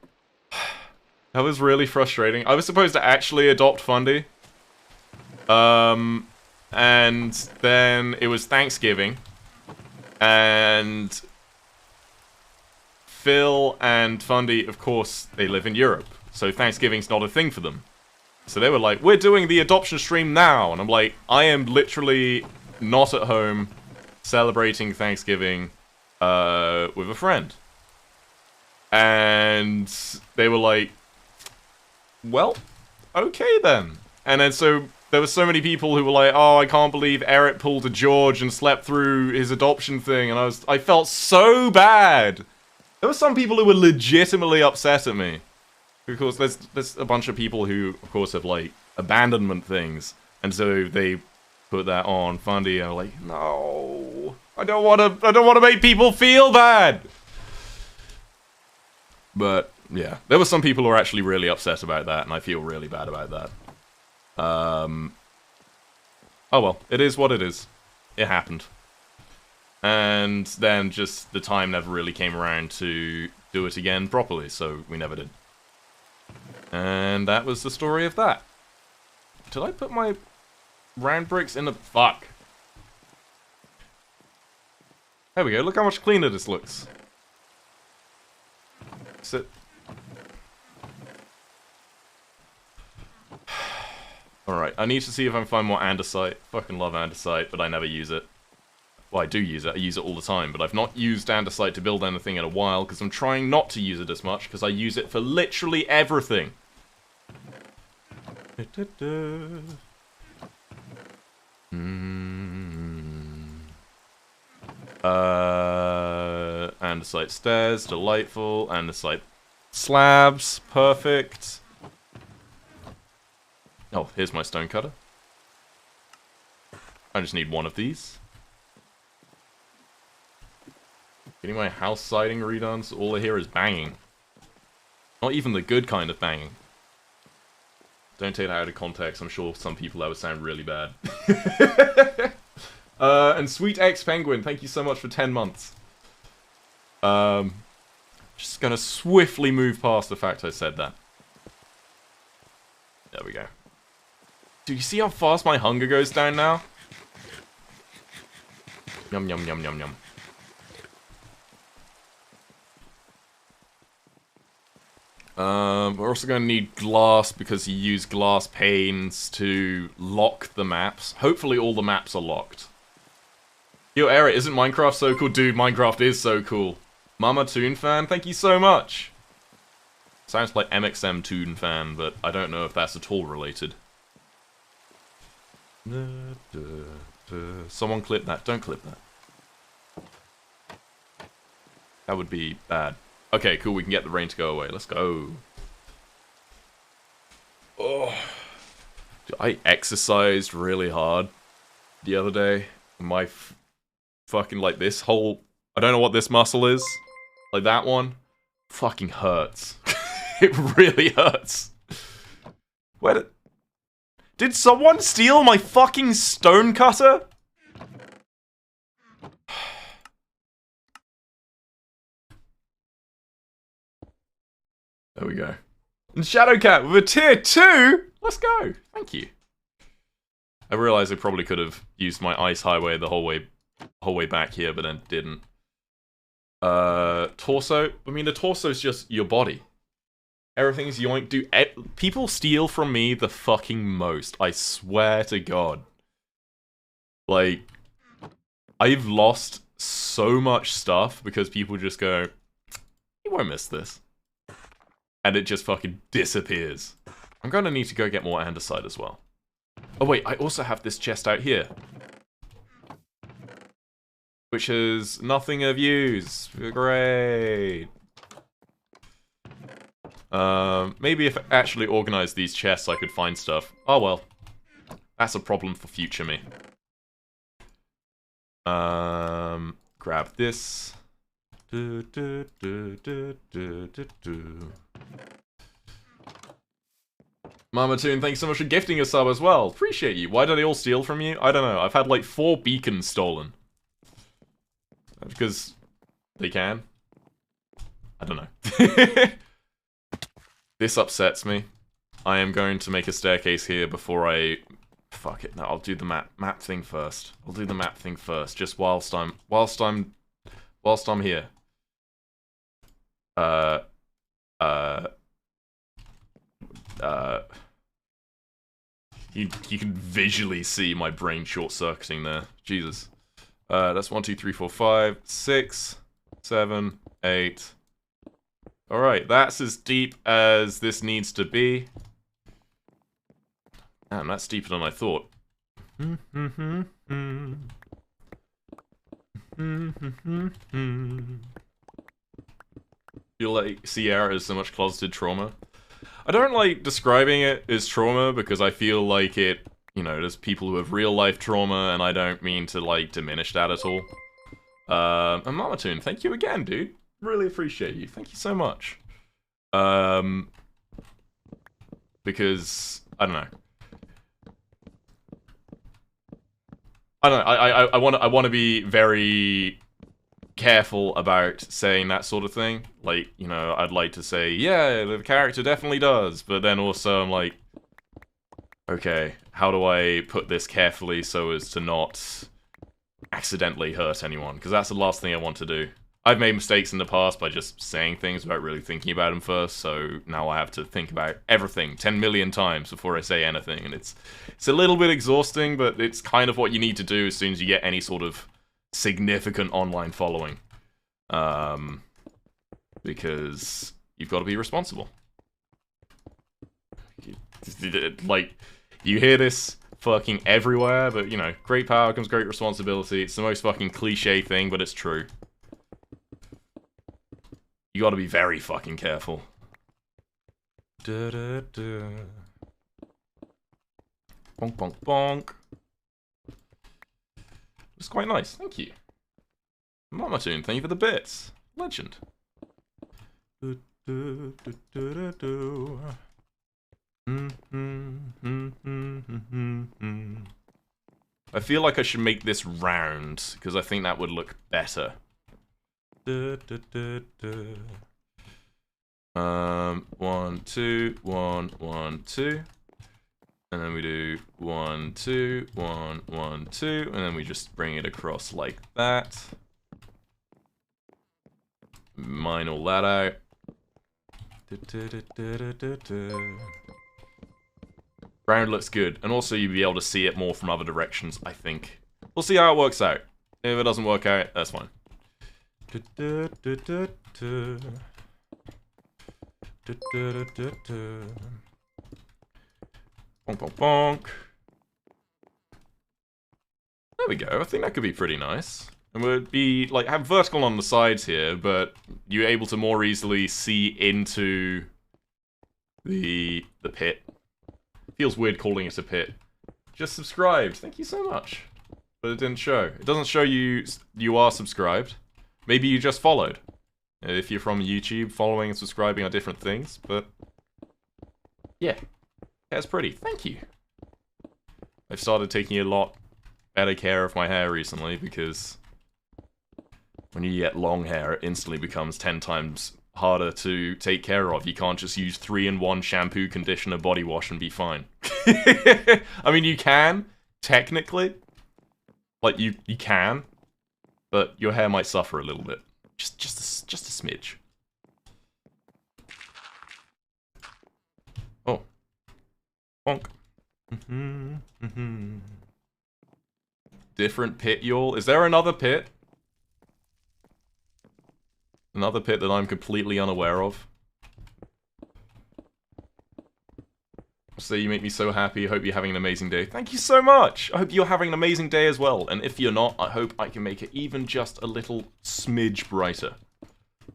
That was really frustrating. I was supposed to actually adopt Fundy. And then it was Thanksgiving. And Phil and Fundy, of course, they live in Europe. So Thanksgiving's not a thing for them. So they were like, we're doing the adoption stream now. And I'm like, I am literally not at home celebrating Thanksgiving with a friend. And they were like, well, okay then. And then so there were so many people who were like, oh, I can't believe Eret pulled a George and slept through his adoption thing. And I felt so bad. There were some people who were legitimately upset at me. Because there's a bunch of people who, of course, have, like, abandonment things. And so they put that on Fundy, and I'm like, no, I don't want to make people feel bad. But, yeah, there were some people who were actually really upset about that, and I feel really bad about that. Oh well, it is what it is. It happened. And then just the time never really came around to do it again properly, so we never did. And that was the story of that. Did I put my round bricks in the... Fuck. There we go, look how much cleaner this looks. Sit. Alright, I need to see if I can find more andesite. Fucking love andesite, but I never use it. Well, I do use it. I use it all the time, but I've not used andesite to build anything in a while, because I'm trying not to use it as much, because I use it for literally everything. Andesite stairs, delightful. Andesite slabs, perfect. Oh, here's my stone cutter. I just need one of these. Getting my house siding redone, so all I hear is banging. Not even the good kind of banging. Don't take that out of context, I'm sure some people that would sound really bad. And Sweet X Penguin, thank you so much for 10 months. Just gonna swiftly move past the fact I said that. There we go. Do you see how fast my hunger goes down now? Yum yum yum yum yum. We're also going to need glass because you use glass panes to lock the maps. Hopefully all the maps are locked. Yo, Eret, isn't Minecraft so cool? Dude, Minecraft is so cool. Mama Toon fan, thank you so much. Sounds like MXM Toon fan, but I don't know if that's at all related. Someone clip that. Don't clip that. That would be bad. Okay, cool, we can get the rain to go away. Let's go. Oh. I exercised really hard the other day. My fucking, like, this whole... I don't know what this muscle is. Like, that one. Fucking hurts. It really hurts. Where did someone steal my fucking stone cutter? There we go. And Shadowcat with a tier 2? Let's go. Thank you. I realized I probably could have used my ice highway the whole way back here, but then didn't. Torso? I mean, the torso's just your body. Everything's yoink. People steal from me the fucking most. I swear to God. Like, I've lost so much stuff because people just go, you won't miss this. And it just fucking disappears. I'm gonna need to go get more andesite as well. Oh wait, I also have this chest out here. Which is nothing of use. Great. Maybe if I actually organized these chests I could find stuff. Oh well. That's a problem for future me. Grab this. Mama Toon, thanks so much for gifting a sub as well. Appreciate you. Why do they all steal from you? I don't know. I've had like 4 beacons stolen. Because they can. I don't know. This upsets me. I am going to make a staircase here before I... Fuck it. No, I'll do the map thing first. I'll do the map thing first, just whilst I'm here. You can visually see my brain short-circuiting there. Jesus. That's 1, 2, 3, 4, 5, 6. 7, 8. Alright, that's as deep as this needs to be. Damn, that's deeper than I thought. Feel like Sierra has so much closeted trauma. I don't like describing it as trauma because I feel like it, you know, there's people who have real life trauma and I don't mean to like diminish that at all. And Mamatoon, thank you again, dude. Really appreciate you. Thank you so much. Because I don't know. I want to be very careful about saying that sort of thing. Like, you know, I'd like to say, yeah, the character definitely does, but then also I'm like, okay, how do I put this carefully so as to not accidentally hurt anyone? Because that's the last thing I want to do. I've made mistakes in the past by just saying things without really thinking about them first, so now I have to think about everything 10 million times before I say anything, and it's a little bit exhausting, but it's kind of what you need to do as soon as you get any sort of significant online following. Because you've got to be responsible. Like, you hear this fucking everywhere, but, you know, great power comes great responsibility. It's the most fucking cliche thing, but it's true. You gotta be very fucking careful. Bonk, bonk, bonk. It's quite nice, thank you. Mamatoon, thank you for the bits. Legend. I feel like I should make this round, because I think that would look better. 1, 2, 1, 1, 2. And then we do 1, 2, 1, 1, 2, and then we just bring it across like that. Mine all that out. Round looks good, and also you'll be able to see it more from other directions, I think. We'll see how it works out. If it doesn't work out, that's fine. Bonk, bonk, bonk. There we go. I think that could be pretty nice. And would be like have vertical on the sides here, but you're able to more easily see into the pit. Feels weird calling it a pit. Just subscribed. Thank you so much. But it didn't show. It doesn't show you are subscribed. Maybe you just followed. If you're from YouTube, following and subscribing are different things, but yeah, hair's pretty. Thank you. I've started taking a lot better care of my hair recently because when you get long hair, it instantly becomes 10 times harder to take care of. You can't just use 3-in-1 shampoo, conditioner, body wash and be fine. I mean, you can, technically. Like, you can. But your hair might suffer a little bit. Just a smidge. Oh. Bonk. Different pit, y'all. Is there another pit? Another pit that I'm completely unaware of? So you make me so happy. I hope you're having an amazing day. Thank you so much. I hope you're having an amazing day as well. And if you're not, I hope I can make it even just a little smidge brighter.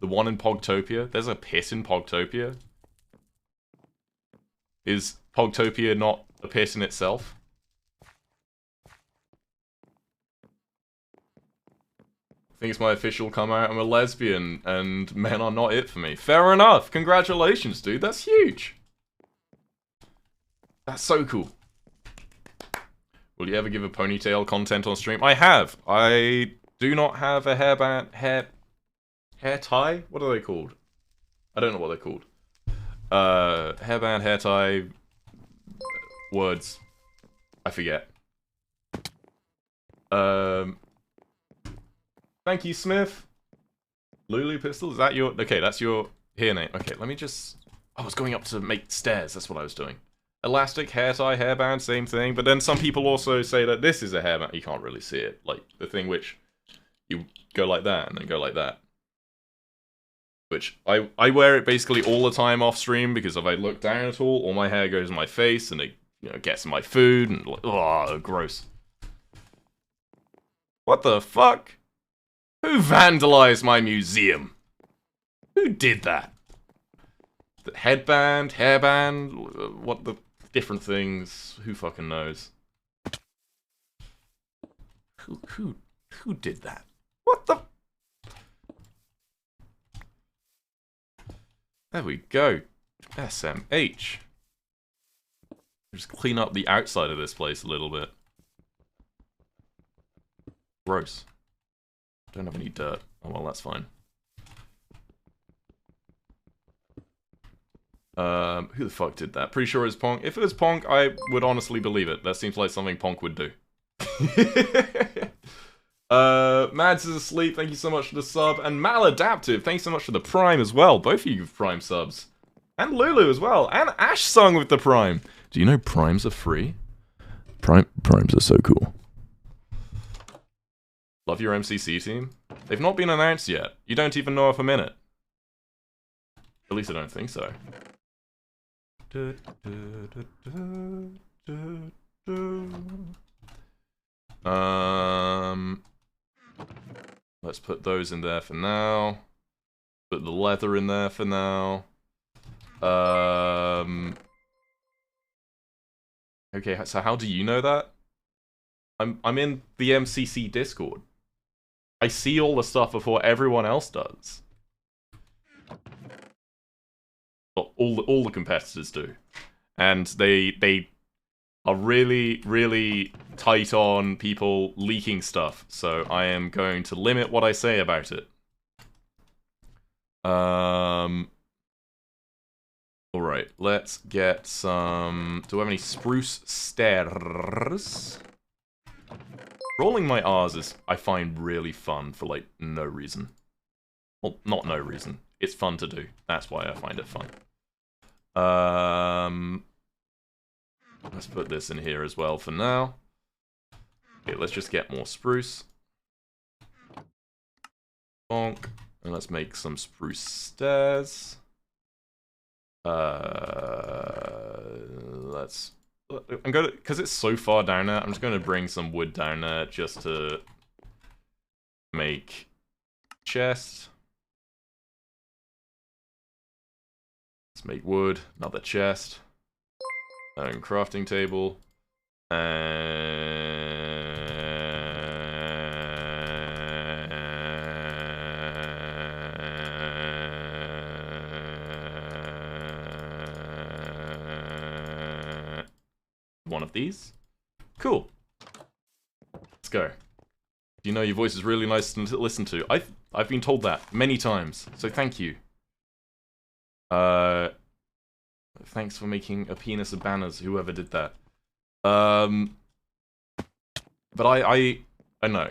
The one in Pogtopia. There's a pit in Pogtopia. Is Pogtopia not a pit in itself? I think it's my official come out. I'm a lesbian and men are not it for me. Fair enough. Congratulations, dude. That's huge. That's so cool. Will you ever give a ponytail content on stream? I have. I do not have a hairband, hair tie? What are they called? I don't know what they're called. Hairband, hair tie, words. I forget. Thank you, Smith. Lulu Pistol, is that your... Okay, that's your hair name. Okay, let me just... I was going up to make stairs, that's what I was doing. Elastic, hair tie, hairband, same thing. But then some people also say that this is a hairband. You can't really see it. Like, the thing which you go like that and then go like that. which I wear it basically all the time off stream because if I look down at all my hair goes in my face and it gets in my food and like, oh, gross. What the fuck? Who vandalized my museum? Who did that? The headband, hairband, what the different things? Who fucking knows? Who did that? What the? There we go. SMH. Just clean up the outside of this place a little bit. Gross. Don't have any dirt. Oh well, that's fine. Who the fuck did that? Pretty sure it was Ponk. If it was Ponk, I would honestly believe it. That seems like something Ponk would do. Mads is asleep, thank you so much for the sub. And Maladaptive, thanks so much for the Prime as well. Both of you with Prime subs. And Lulu as well. And Ash Sung with the Prime. Do you know Primes are free? Primes are so cool. Love your MCC team. They've not been announced yet. You don't even know if I'm in it. At least I don't think so. Let's put those in there for now. Put the leather in there for now. Okay, so how do you know that? I'm in the MCC Discord. I see all the stuff before everyone else does. Well, all the competitors do, and they are really, really tight on people leaking stuff. So I am going to limit what I say about it. Alright, let's get some... Do I have any spruce stairs? Rolling my R's is, I find, really fun for, like, no reason. Well, not no reason. It's fun to do. That's why I find it fun. Let's put this in here as well for now. Okay, let's just get more spruce. Bonk. And let's make some spruce stairs. I'm gonna, because it's so far down there, I'm just gonna bring some wood down there just to make chest. Let's make wood, another chest, and crafting table, one of these. Cool. Let's go. You know your voice is really nice to listen to. I've been told that many times, so thank you. Thanks for making a penis of banners, whoever did that. But I know.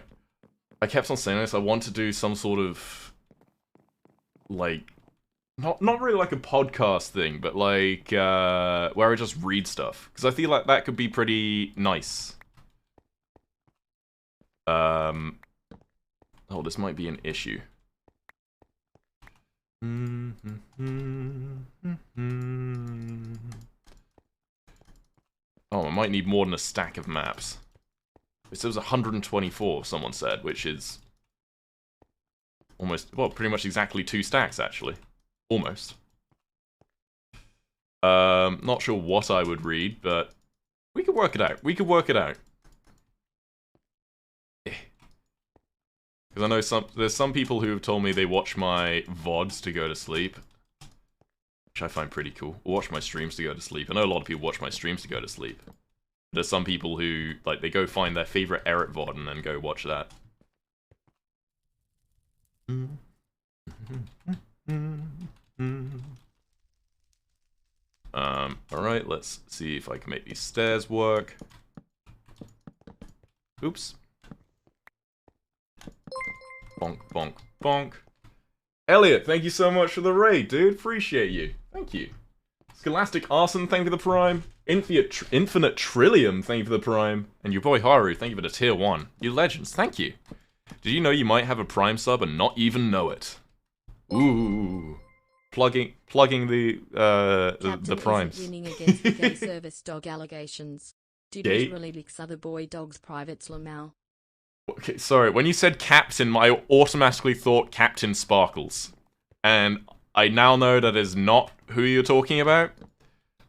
I kept on saying this, I want to do some sort of, like, not really like a podcast thing, but like, where I just read stuff. Because I feel like that could be pretty nice. Oh, this might be an issue. Oh, I might need more than a stack of maps. It says 124, someone said, which is almost, well, pretty much exactly 2 stacks, actually. Almost. Not sure what I would read, but we could work it out. We could work it out. Because I know there's some people who have told me they watch my VODs to go to sleep. Which I find pretty cool. Or watch my streams to go to sleep. I know a lot of people watch my streams to go to sleep. There's some people who, like, they go find their favorite Eret VOD and then go watch that. Alright, let's see if I can make these stairs work. Oops. Bonk, bonk, bonk. Elliot, thank you so much for the raid, dude. Appreciate you. Thank you. Scholastic Arson, thank you for the Prime. Infinite Trillium, thank you for the Prime. And your boy Haru, thank you for the tier 1. You legends, thank you. Did you know you might have a Prime sub and not even know it? Ooh. Plugging the primes. Isn't winning against the gay service dog allegations. Did Gay? literally licks other boy dog's privates Lamau. Okay, sorry. When you said Captain, I automatically thought Captain Sparkles. And I now know that is not who you're talking about.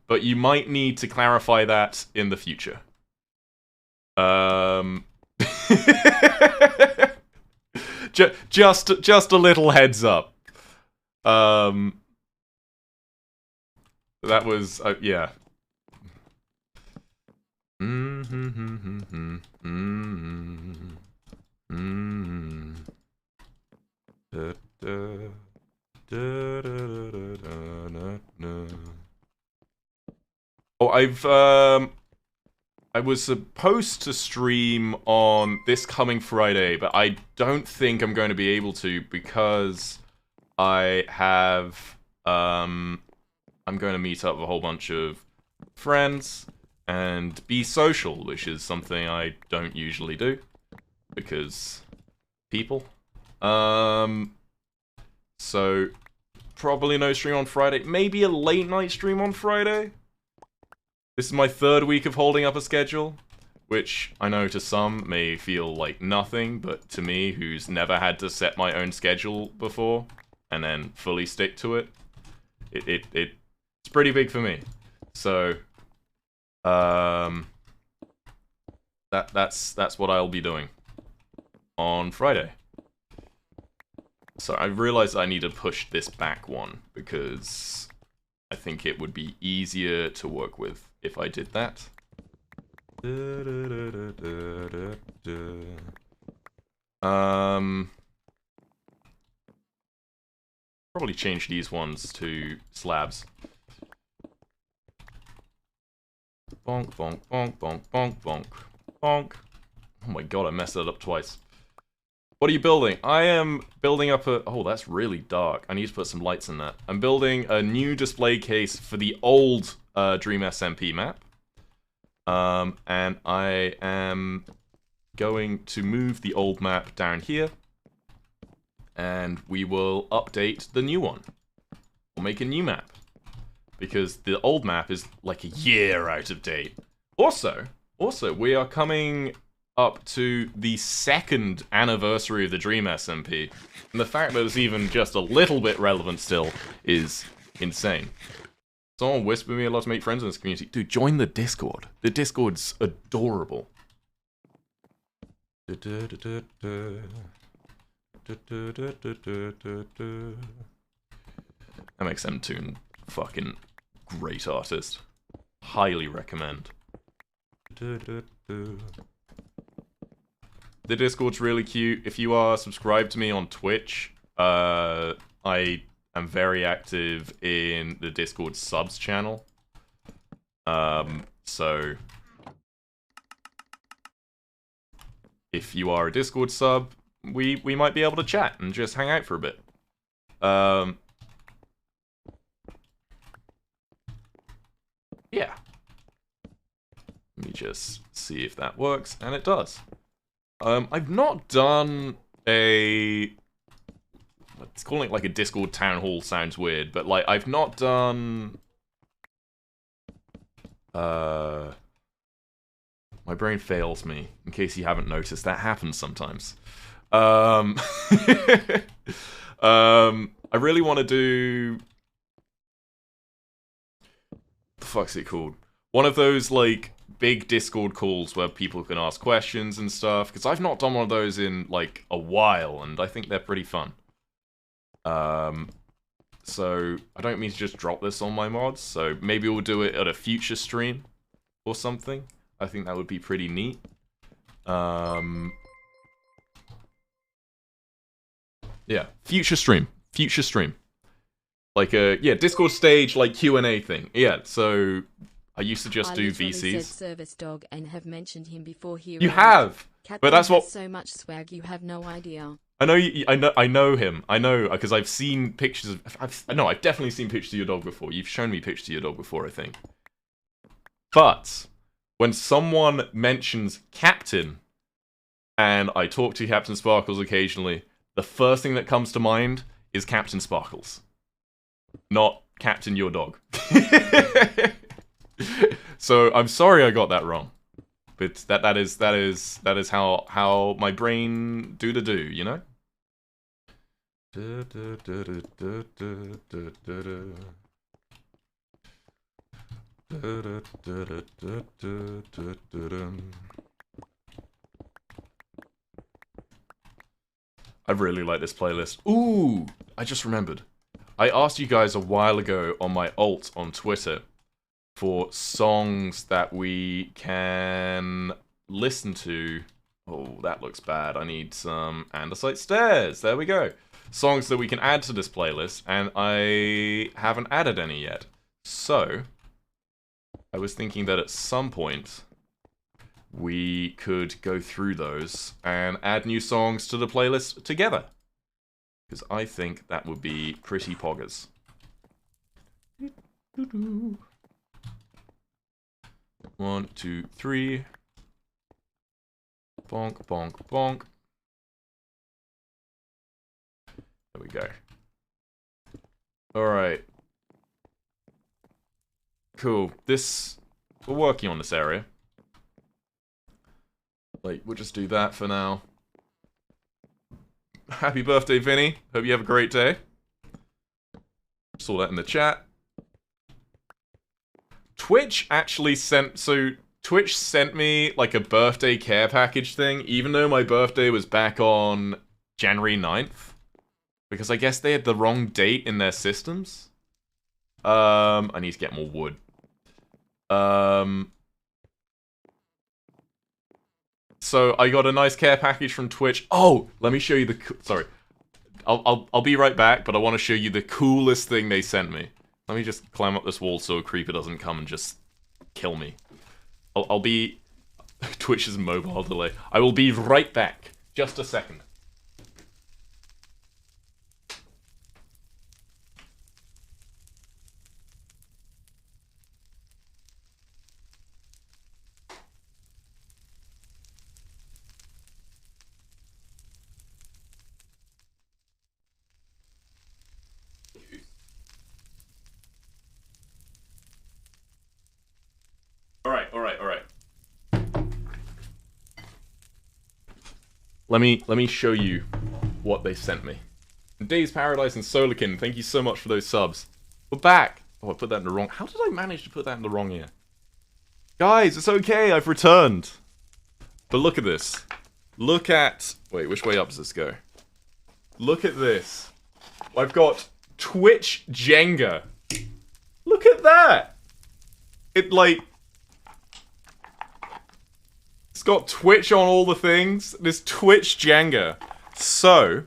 But you might need to clarify that in the future. Just a little heads up. That was yeah. Oh, I was supposed to stream on this coming Friday, but I don't think I'm going to be able to because I have I'm going to meet up with a whole bunch of friends and be social, which is something I don't usually do because people. So probably no stream on Friday. Maybe a late night stream on Friday. This is my third week of holding up a schedule, which I know to some may feel like nothing, but to me, who's never had to set my own schedule before and then fully stick to it, it's pretty big for me. So, that's what I'll be doing on Friday. So I realized I need to push this back one because I think it would be easier to work with if I did that. Probably change these ones to slabs. Bonk, bonk, bonk, bonk, bonk, bonk, bonk. Oh my god, I messed that up twice. What are you building? I am building up a... Oh, that's really dark. I need to put some lights in that. I'm building a new display case for the old Dream SMP map. And I am going to move the old map down here. And we will update the new one. We'll make a new map. Because the old map is like a year out of date. Also, we are coming up to the 2nd anniversary of the Dream SMP. And the fact that it's even just a little bit relevant still is insane. Someone whispered me a lot to make friends in this community. Dude, join the Discord. The Discord's adorable. MXM Toon, fucking great artist. Highly recommend. The Discord's really cute. If you are subscribed to me on Twitch, I am very active in the Discord subs channel. So if you are a Discord sub, we might be able to chat and just hang out for a bit. Yeah. Let me just see if that works, and it does. I've not done a... It's calling it like a Discord town hall sounds weird, but like, I've not done... My brain fails me, in case you haven't noticed. That happens sometimes. I really want to do... What the fuck's it called? One of those, like, big Discord calls where people can ask questions and stuff, because I've not done one of those in, like, a while, and I think they're pretty fun. So, I don't mean to just drop this on my mods, so maybe we'll do it at a future stream or something. I think that would be pretty neat. Yeah, future stream. Future stream. Like a, yeah, Discord stage, like Q&A thing. Yeah, so I used to just do VCs. Said service dog and have mentioned him before here. You have! But that's what... so much swag, you have no idea. I know, I know him. I know, because I've seen pictures of... I've definitely seen pictures of your dog before. You've shown me pictures of your dog before, I think. But, when someone mentions Captain, and I talk to Captain Sparkles occasionally, the first thing that comes to mind is Captain Sparkles, not Captain Your Dog. So I'm sorry I got that wrong, but that is how my brain do, you know. I really like this playlist. Ooh, I just remembered. I asked you guys a while ago on my alt on Twitter for songs that we can listen to. Oh, that looks bad. I need some andesite stairs. There we go. Songs that we can add to this playlist, and I haven't added any yet. So, I was thinking that at some point, we could go through those and add new songs to the playlist together. Because I think that would be pretty poggers. 1, 2, 3. Bonk, bonk, bonk. There we go. Alright. Cool. We're working on this area. Like, we'll just do that for now. Happy birthday, Vinny. Hope you have a great day. Saw that in the chat. Twitch actually Twitch sent me, like, a birthday care package thing, even though my birthday was back on January 9th. Because I guess they had the wrong date in their systems. I need to get more wood. So I got a nice care package from Twitch. Oh, let me show you sorry. I'll be right back, but I want to show you the coolest thing they sent me. Let me just climb up this wall so a creeper doesn't come and just kill me. I'll be... Twitch's mobile delay. I will be right back. Just a second. Alright. Let me show you what they sent me. Days Paradise and Solarkin, thank you so much for those subs. We're back! Oh, I put that in the wrong... How did I manage to put that in the wrong ear? Guys, it's okay, I've returned! But look at this. Look at... Wait, which way up does this go? Look at this. I've got Twitch Jenga. Look at that! It, like... It's got Twitch on all the things. This Twitch Jenga. So,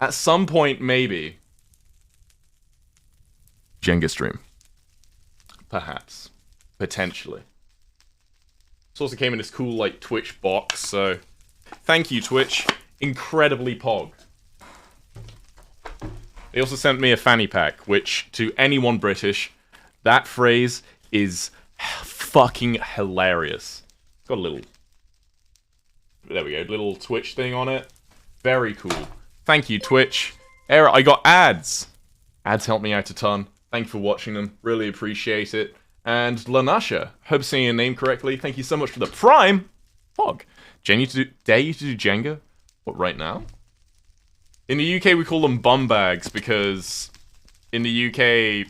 at some point, maybe, Jenga stream. Perhaps. Potentially. This also came in this cool, like, Twitch box, so... Thank you, Twitch. Incredibly pog. They also sent me a fanny pack, which, to anyone British, that phrase is fucking hilarious. It's got a little... There we go, little Twitch thing on it. Very cool. Thank you, Twitch. Eret, I got ads. Ads help me out a ton. Thank you for watching them. Really appreciate it. And Lanasha, hope saying your name correctly. Thank you so much for the Prime. Pog. Dare you to do Jenga? What, right now? In the UK, we call them bum bags because in the UK...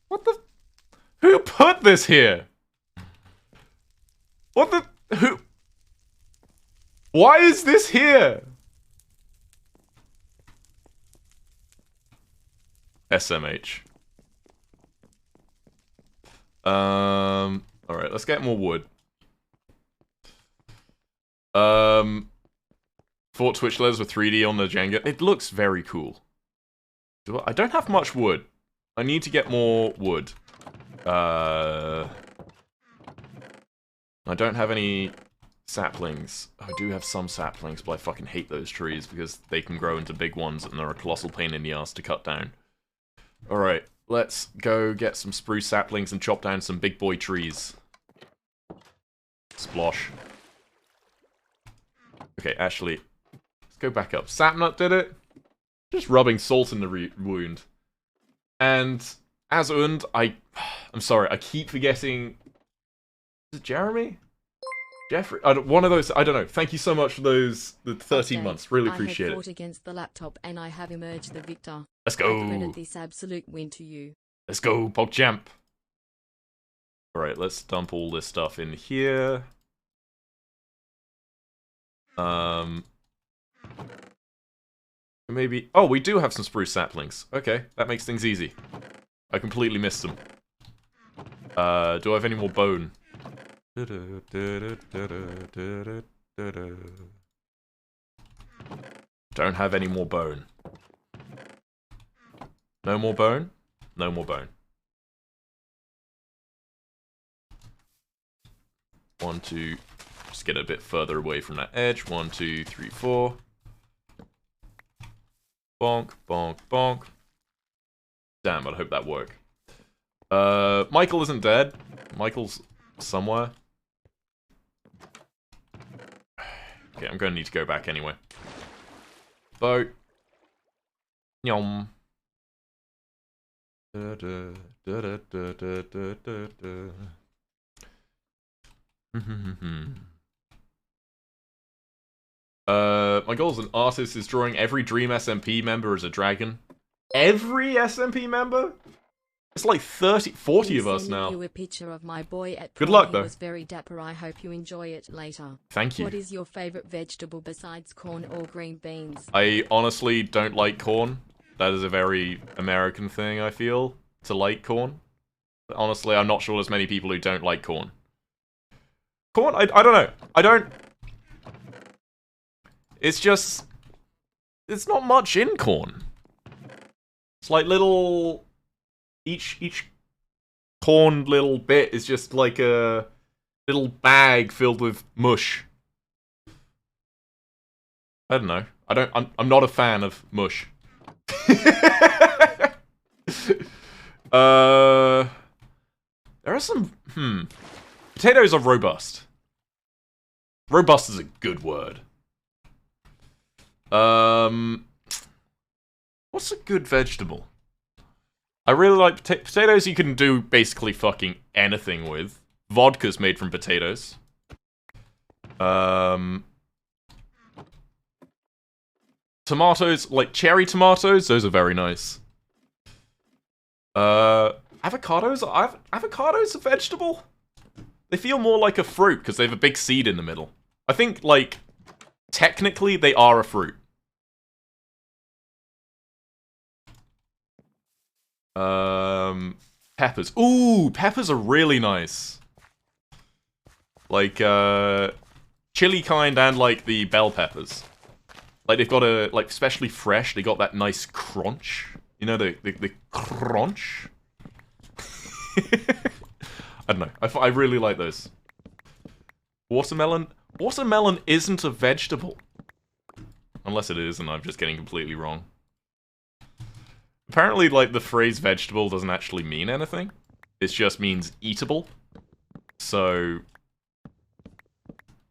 What the... Who put this here? What the... Who... Why is this here? SMH. Alright, let's get more wood. Fort Twitch layers with 3D on the Jenga. It looks very cool. I don't have much wood. I need to get more wood. I don't have any saplings. Oh, I do have some saplings, but I fucking hate those trees because they can grow into big ones and they're a colossal pain in the ass to cut down. Alright, let's go get some spruce saplings and chop down some big boy trees. Splosh. Okay, actually, let's go back up. Sapnut did it. Just rubbing salt in the wound. And as Und, I'm sorry, I keep forgetting. Is it Jeremy? Jeffrey? One of those, I don't know. Thank you so much for the 13 months. Really appreciate it. I have fought against the laptop and I have emerged the victor. Let's go. I credit this absolute win to you. Let's go, PogChamp. Alright, let's dump all this stuff in here. Maybe... Oh, we do have some spruce saplings. Okay, that makes things easy. I completely missed them. Do I have any more bone? Don't have any more bone. No more bone? No more bone. 1, 2... Just get a bit further away from that edge. 1, 2, 3, 4. Bonk, bonk, bonk. Damn, I hope that worked. Michael isn't dead. Michael's somewhere. Okay, I'm going to need to go back anyway. Boat. Yum. My goal as an artist is drawing every Dream SMP member as a dragon. Every SMP member? It's like 40 of us now. You a picture of my boy at Good luck, though. He was very dapper. I hope you enjoy it later. Thank you. What is your favorite vegetable besides corn or green beans? I honestly don't like corn. That is a very American thing, I feel, to like corn. But honestly, I'm not sure there's many people who don't like corn. Corn? I don't know. I don't... It's just... There's not much in corn. It's like little... Each corn little bit is just like a little bag filled with mush. I don't know. I'm not a fan of mush. There are some... Potatoes are robust. Robust is a good word. What's a good vegetable? I really like potatoes. You can do basically fucking anything with. Vodka's made from potatoes. Tomatoes, like cherry tomatoes, those are very nice. Avocados? Avocados a vegetable? They feel more like a fruit because they have a big seed in the middle. I think, like, technically they are a fruit. Peppers. Ooh, peppers are really nice. Like, chili kind and, like, the bell peppers. Like, they've got a, like, especially fresh, they got that nice crunch. You know, the crunch? I don't know. I really like those. Watermelon? Watermelon isn't a vegetable. Unless it is, and I'm just getting completely wrong. Apparently, like, the phrase vegetable doesn't actually mean anything. It just means eatable. So,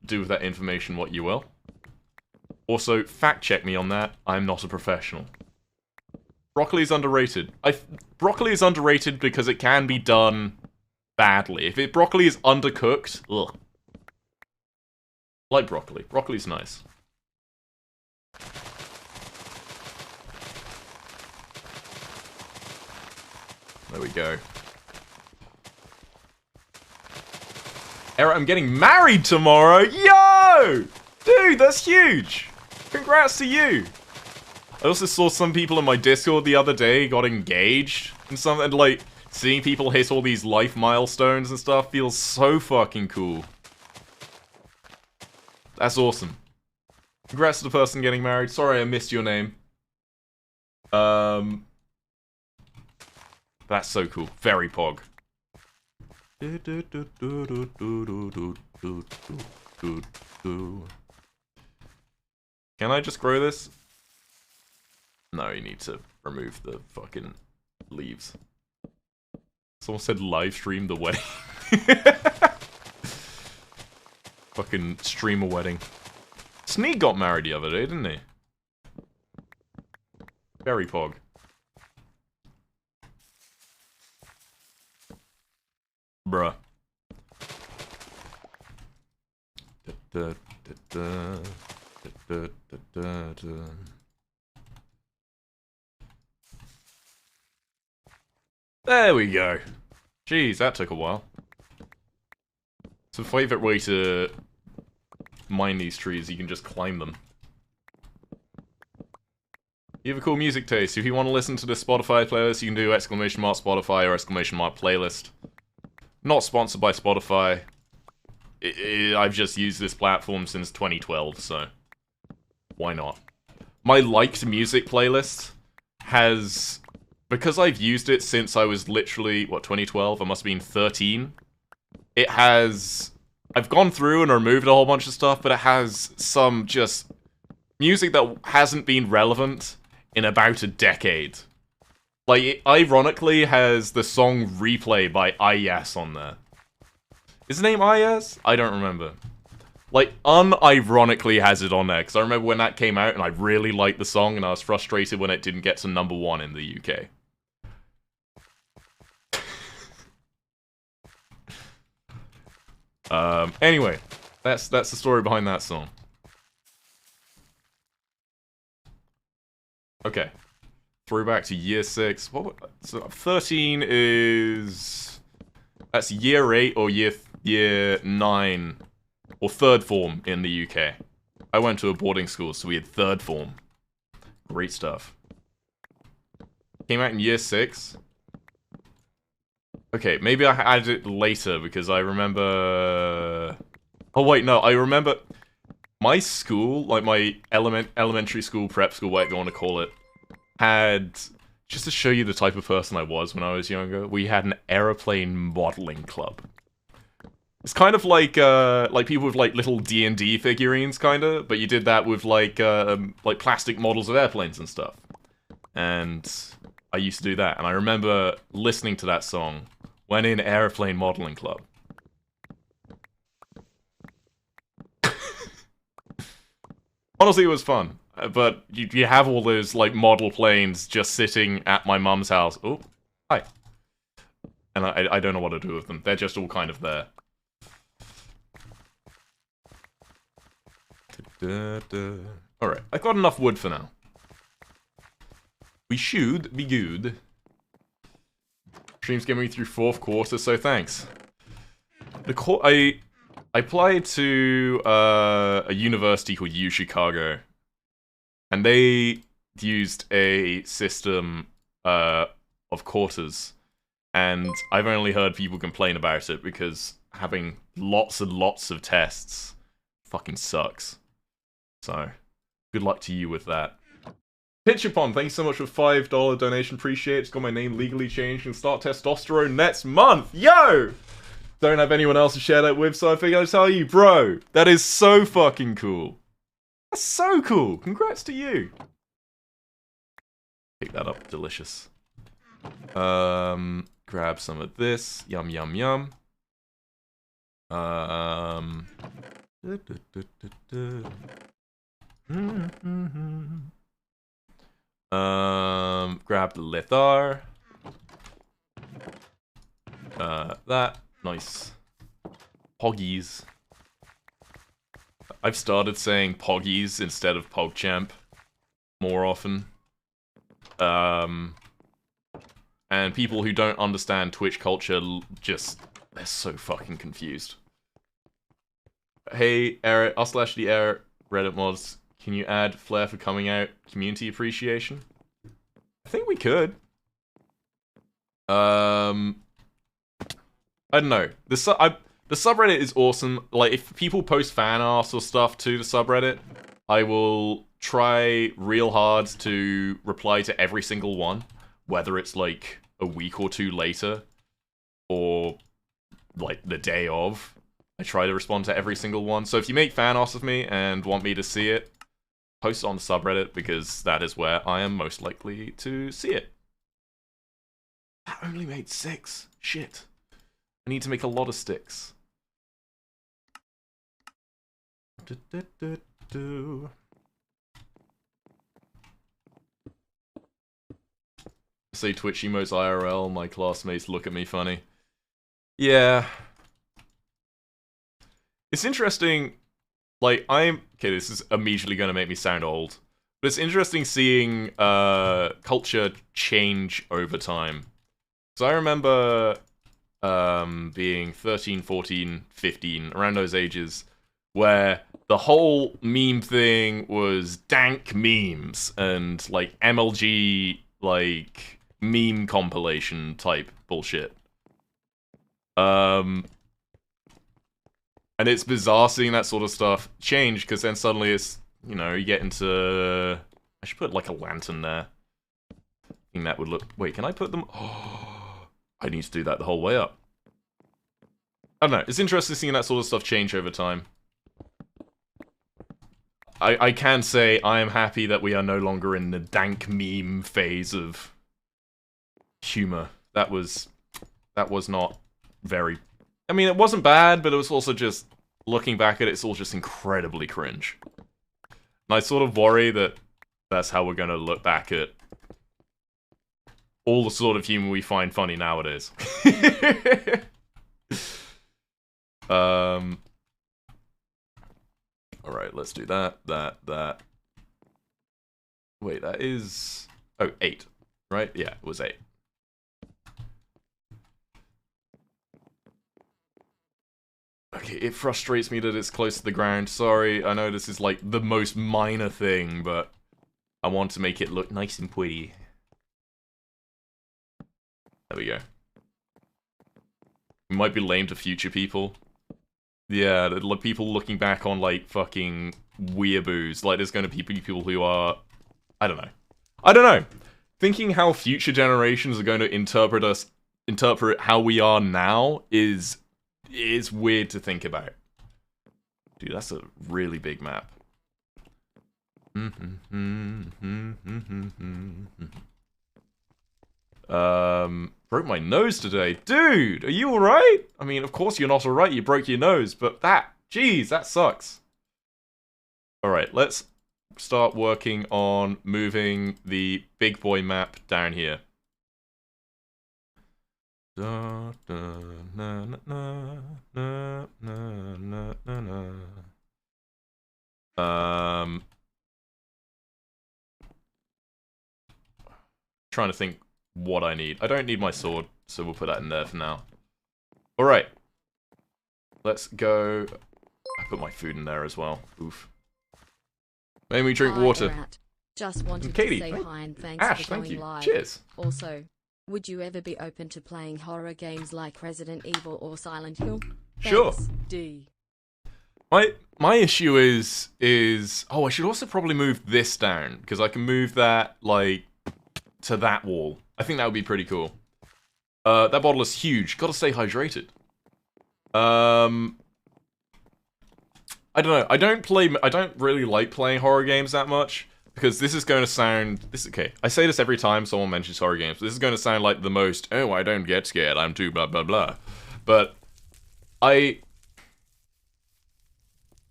do with that information what you will. Also, fact check me on that. I'm not a professional. Broccoli is underrated. Broccoli is underrated because it can be done badly. If broccoli is undercooked, ugh. Like broccoli. Broccoli's nice. There we go. Eret, I'm getting married tomorrow! Yo! Dude, that's huge! Congrats to you! I also saw some people in my Discord the other day got engaged and something, like, seeing people hit all these life milestones and stuff feels so fucking cool. That's awesome. Congrats to the person getting married. Sorry I missed your name. That's so cool. Very pog. Can I just grow this? No, you need to remove the fucking leaves. Someone said live stream the wedding. Fucking stream a wedding. It's Sneak got married the other day, didn't he? Very pog. Bruh. There we go. Jeez, that took a while. It's a favorite way to mine these trees, you can just climb them. You have a cool music taste. If you want to listen to the Spotify playlist, you can do ! Spotify or ! Playlist. Not sponsored by Spotify. I've just used this platform since 2012, so why not? My liked music playlist has, because I've used it since I was literally, what, 2012? I must have been 13. It has, I've gone through and removed a whole bunch of stuff, but it has some just music that hasn't been relevant in about a decade. Like, it ironically has the song Replay by IS on there. Is his name IS? I don't remember. Like, unironically has it on there, because I remember when that came out and I really liked the song and I was frustrated when it didn't get to #1 in the UK. Anyway, that's the story behind that song. Okay. Throwback to year 6. So 13 is... That's year 8 or year 9. Or 3rd form in the UK. I went to a boarding school, so we had 3rd form. Great stuff. Came out in year 6. Okay, maybe I added it later because I remember... Oh wait, no, I remember... My school, like my elementary school, prep school, whatever you want to call it, had... Just to show you the type of person I was when I was younger, we had an aeroplane modeling club. It's kind of like people with like little D&D figurines, kinda, but you did that with like plastic models of airplanes and stuff. And I used to do that, and I remember listening to that song when in airplane modeling club. Honestly, it was fun, but you have all those like model planes just sitting at my mum's house. Oh, hi. And I don't know what to do with them. They're just all kind of there. Alright, I've got enough wood for now. We should be good. Stream's getting me through 4th quarter, so thanks. I applied to a university called U Chicago, and they used a system of quarters, and I've only heard people complain about it because having lots and lots of tests fucking sucks. So, good luck to you with that. Pitchupon, thank you so much for $5 donation, appreciate it. It's got my name legally changed and start testosterone next month. Yo! Don't have anyone else to share that with, so I figured I'd tell you, bro, that is so fucking cool. That's so cool. Congrats to you. Pick that up, delicious. Grab some of this. Yum, yum, yum. Grab the Lithar. That. Nice. Poggies. I've started saying Poggies instead of PogChamp more often. And people who don't understand Twitch culture just... They're so fucking confused. Hey, Eret, r/the Eret Reddit mods, can you add flair for coming out community appreciation? I think we could. I don't know. The subreddit is awesome. Like, if people post fan art or stuff to the subreddit, I will try real hard to reply to every single one, whether it's like a week or 2 later, or like the day of. I try to respond to every single one. So if you make fan art of me and want me to see it, post it on the subreddit, because that is where I am most likely to see it. That only made 6. Shit. I need to make a lot of sticks. do. Say Twitch emotes IRL, my classmates look at me funny. Yeah. It's interesting, like, okay, this is immediately gonna make me sound old. But it's interesting seeing, culture change over time. So I remember, being 13, 14, 15, around those ages, where the whole meme thing was dank memes, and, like, MLG, like, meme compilation type bullshit. And it's bizarre seeing that sort of stuff change, because then suddenly it's, you know, you get into... I should put, like, a lantern there. I think that would look... Wait, can I put them... Oh, I need to do that the whole way up. I don't know, it's interesting seeing that sort of stuff change over time. I can say I am happy that we are no longer in the dank meme phase of humor. That was not very... I mean, it wasn't bad, but it was also just... Looking back at it, it's all just incredibly cringe. And I sort of worry that that's how we're gonna look back at all the sort of humor we find funny nowadays. Alright, let's do that. Wait, that is... Oh, 8. Right? Yeah, it was 8. Okay, it frustrates me that it's close to the ground. Sorry, I know this is like the most minor thing, but I want to make it look nice and pretty. There we go. It might be lame to future people. Yeah, people looking back on, like, fucking weeaboos. Like, there's going to be people who are... I don't know. Thinking how future generations are going to interpret how we are now is weird to think about. Dude, that's a really big map. Broke my nose today. Dude, are you alright? I mean, of course you're not alright, you broke your nose, but jeez, that sucks. Alright, let's start working on moving the big boy map down here. Trying to think what I need. I don't need my sword, so we'll put that in there for now. Alright. Let's go... I put my food in there as well. Oof. Made me drink water. Eret. Just wanted Katie, to say hi and thanks Ash, for going thank you. live. Cheers. Also, would you ever be open to playing horror games like Resident Evil or Silent Hill? Sure. Thanks, D. My issue is... Oh, I should also probably move this down, because I can move that, like, to that wall. I think that would be pretty cool. That bottle is huge. Gotta stay hydrated. I don't know. I don't really like playing horror games that much, because this is going to sound... Okay, I say this every time someone mentions horror games, but this is going to sound like the most, oh, I don't get scared, I'm too blah blah blah. But I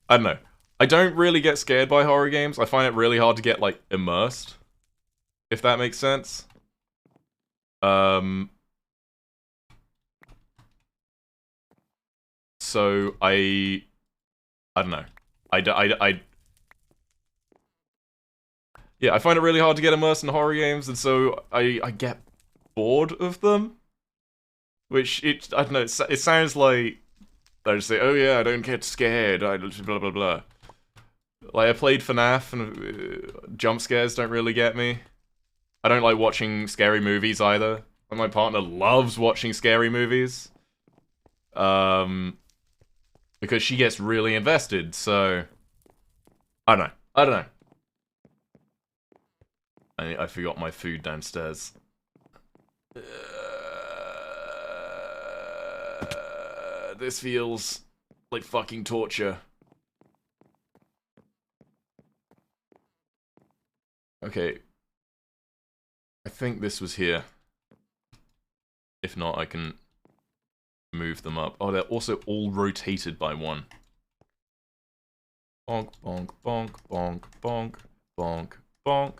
don't know. I don't really get scared by horror games. I find it really hard to get, like, immersed. If that makes sense. So I don't know. Yeah, I find it really hard to get immersed in horror games, and so I get bored of them. Which, I don't know, it sounds like I just say, oh yeah, I don't get scared, blah blah blah. Like, I played FNAF, and jump scares don't really get me. I don't like watching scary movies either. And my partner loves watching scary movies. Because she gets really invested, so... I don't know. I forgot my food downstairs. This feels like fucking torture. Okay. I think this was here. If not, I can move them up. Oh, they're also all rotated by one. Bonk, bonk, bonk, bonk, bonk, bonk, bonk.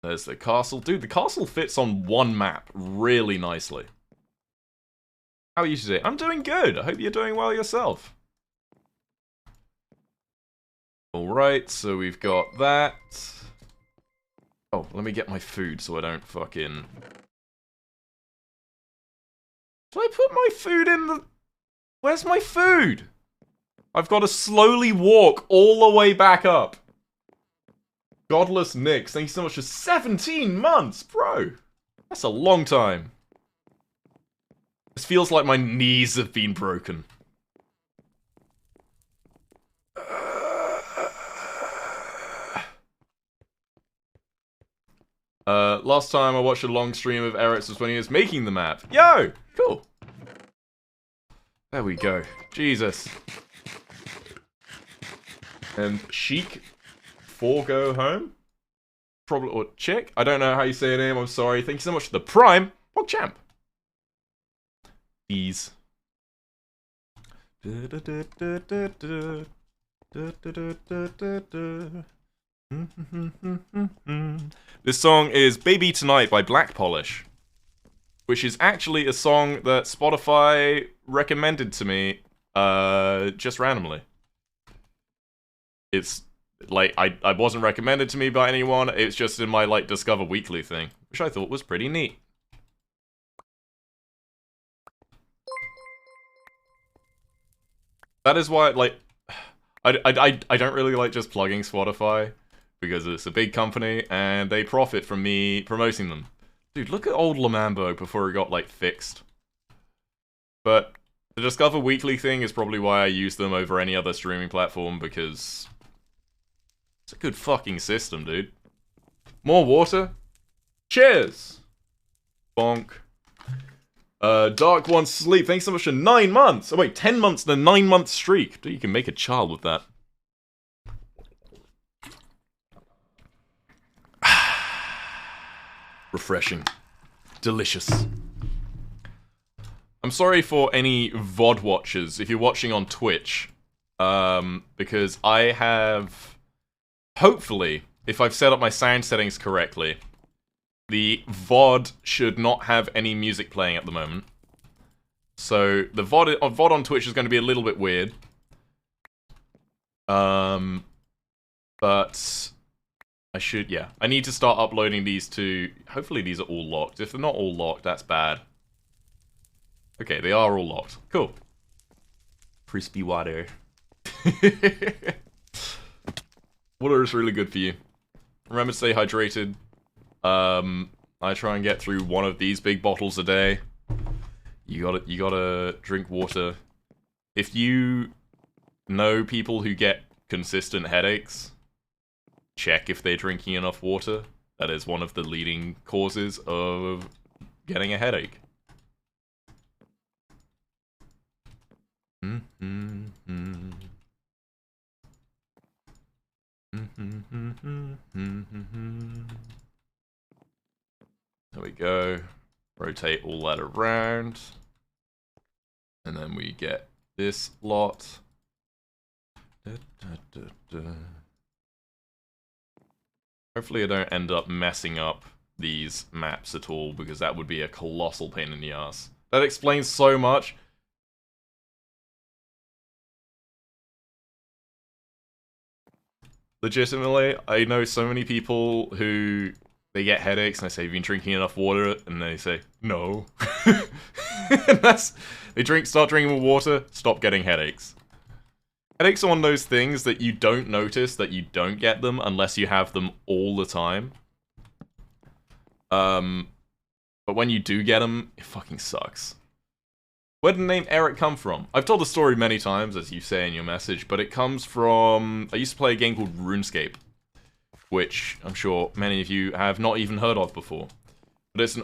There's the castle. Dude, the castle fits on one map really nicely. How are you today? I'm doing good. I hope you're doing well yourself. Alright, so we've got that. Oh, let me get my food so I don't fucking... Did I put my food in the... Where's my food? I've got to slowly walk all the way back up. Godless Nix, thank you so much for 17 months, bro. That's a long time. This feels like my knees have been broken. Last time I watched a long stream of Eret's was when he was making the map. Yo! Cool. There we go. Jesus. And Chic, go home? Probably, or Chick? I don't know how you say your name, I'm sorry. Thank you so much for the Prime. What champ? Ease. This song is Baby Tonight by Black Polish, which is actually a song that Spotify recommended to me just randomly. It's like I wasn't recommended to me by anyone, it's just in my like Discover Weekly thing, which I thought was pretty neat. That is why, like, I don't really like just plugging Spotify, because it's a big company, and they profit from me promoting them. Dude, look at old Lamambo before it got, like, fixed. But the Discover Weekly thing is probably why I use them over any other streaming platform, because it's a good fucking system, dude. More water? Cheers! Bonk. Dark One Sleep, thanks so much for 9 months! Oh wait, 10 months and a 9-month streak. Dude, you can make a child with that. Refreshing. Delicious. I'm sorry for any VOD watchers, if you're watching on Twitch. Because I have... Hopefully, if I've set up my sound settings correctly, the VOD should not have any music playing at the moment. So, the VOD on Twitch is going to be a little bit weird. But... I need to start uploading these to... Hopefully these are all locked. If they're not all locked, that's bad. Okay, they are all locked. Cool. Crispy water. Water is really good for you. Remember to stay hydrated. I try and get through one of these big bottles a day. You gotta drink water. If you know people who get consistent headaches, check if they're drinking enough water. That is one of the leading causes of getting a headache. There we go. Rotate all that around. And then we get this lot. Hopefully I don't end up messing up these maps at all, because that would be a colossal pain in the ass. That explains so much. Legitimately, I know so many people who they get headaches and I say, have you been drinking enough water? And they say, no. And they start drinking more water, stop getting headaches. Headaches are one of those things that you don't notice that you don't get them unless you have them all the time. But when you do get them, it fucking sucks. Where did the name Eret come from? I've told the story many times, as you say in your message, but it comes from... I used to play a game called RuneScape, which I'm sure many of you have not even heard of before. But it's a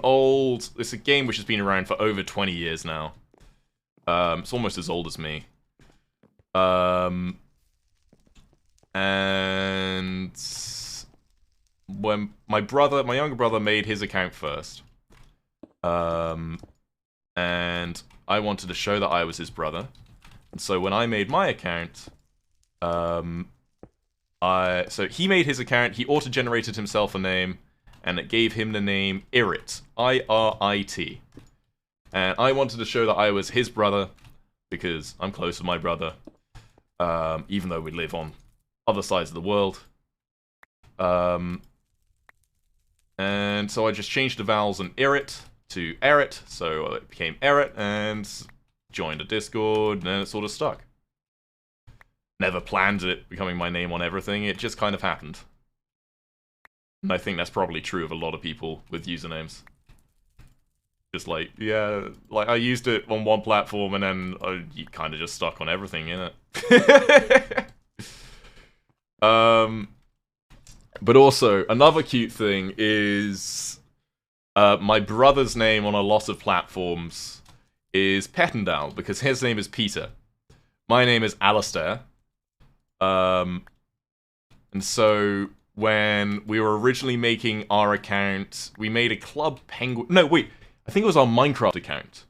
game which has been around for over 20 years now. It's almost as old as me. And when my younger brother made his account first, and I wanted to show that I was his brother. And so when I made my account, so he made his account, he auto-generated himself a name, and it gave him the name Eret, I-R-I-T. And I wanted to show that I was his brother, because I'm close to my brother, even though we live on other sides of the world. And so I just changed the vowels in Eret to Eret, so it became Eret, and joined a Discord, and then it sort of stuck. Never planned it becoming my name on everything, it just kind of happened. And I think that's probably true of a lot of people with usernames. Just like, yeah, like I used it on one platform and then you kind of just stuck on everything, innit? But also, another cute thing is my brother's name on a lot of platforms is Petendal, because his name is Peter. My name is Alistair. And so when we were originally making our account, we made a Club Penguin... No, wait. I think it was our Minecraft account.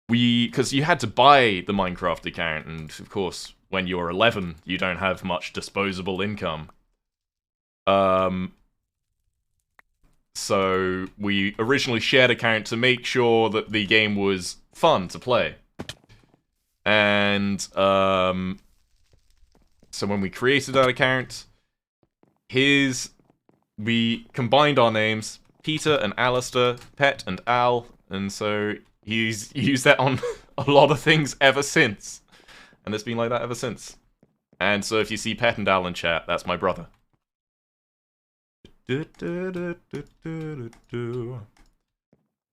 Because you had to buy the Minecraft account, and of course, when you're 11, you don't have much disposable income. So we originally shared an account to make sure that the game was fun to play. And, so when we created that account, we combined our names, Peter and Alistair, Pet and Al, and so he's used that on a lot of things ever since. And it's been like that ever since. And so if you see Pet and Al in chat, that's my brother.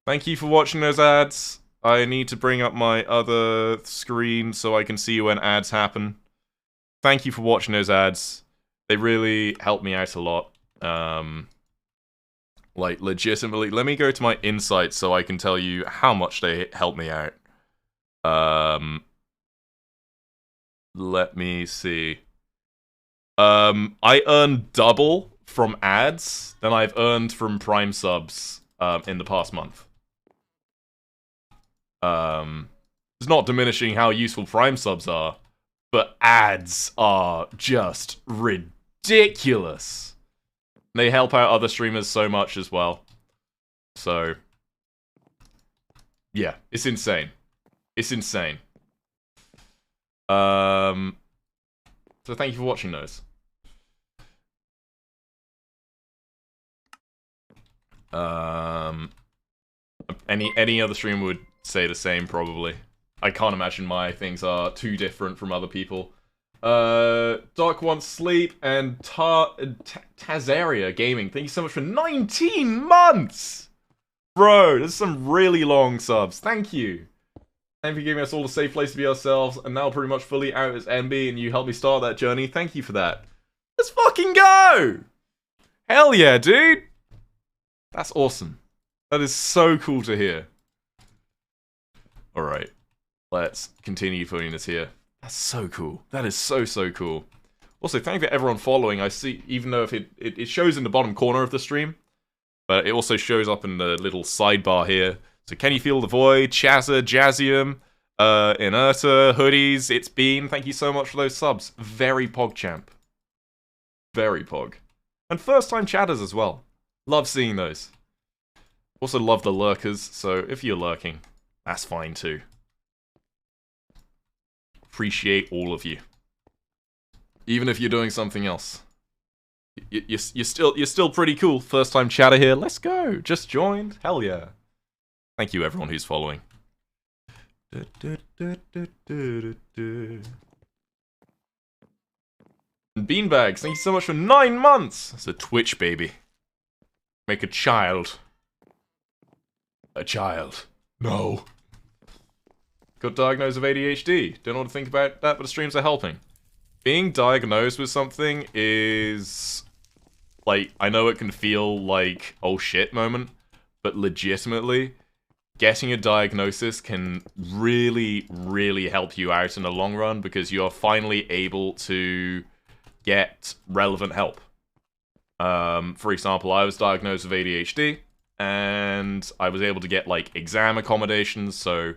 Thank you for watching those ads. I need to bring up my other screen so I can see when ads happen. Thank you for watching those ads. They really help me out a lot. Like, legitimately. Let me go to my insights so I can tell you how much they help me out. Let me see. I earn double from ads than I've earned from Prime subs in the past month. It's not diminishing how useful Prime subs are, but ads are just ridiculous. They help out other streamers so much as well. So, yeah, it's insane. It's insane. So thank you for watching those. Any other streamer would say the same, probably. I can't imagine my things are too different from other people. Dark Wants Sleep and Tazaria Gaming, thank you so much for 19 months! Bro, there's some really long subs. Thank you. Thank you for giving us all a safe place to be ourselves, and now pretty much fully out as MB, and you helped me start that journey. Thank you for that. Let's fucking go! Hell yeah, dude! That's awesome. That is so cool to hear. Alright. Let's continue putting this here. That's so cool. That is so, so cool. Also, thank you for everyone following. I see, even though if it shows in the bottom corner of the stream, but it also shows up in the little sidebar here. So, Can You Feel the Void, Chazza, Jazzium, Inerta, Hoodies, It's Been. Thank you so much for those subs. Very PogChamp. Very Pog. And first-time chatters as well. Love seeing those. Also love the lurkers, so if you're lurking, that's fine too. Appreciate all of you. Even if you're doing something else. You're still pretty cool. First time chatter here. Let's go. Just joined. Hell yeah. Thank you everyone who's following. And Beanbags, thank you so much for 9 months. It's a Twitch baby. Make a child. A child. No. Got diagnosed with ADHD. Don't know what to think about that, but the streams are helping. Being diagnosed with something is... like, I know it can feel like, oh shit moment, but legitimately, getting a diagnosis can really, really help you out in the long run because you're finally able to get relevant help. For example, I was diagnosed with ADHD, and I was able to get, like, exam accommodations, so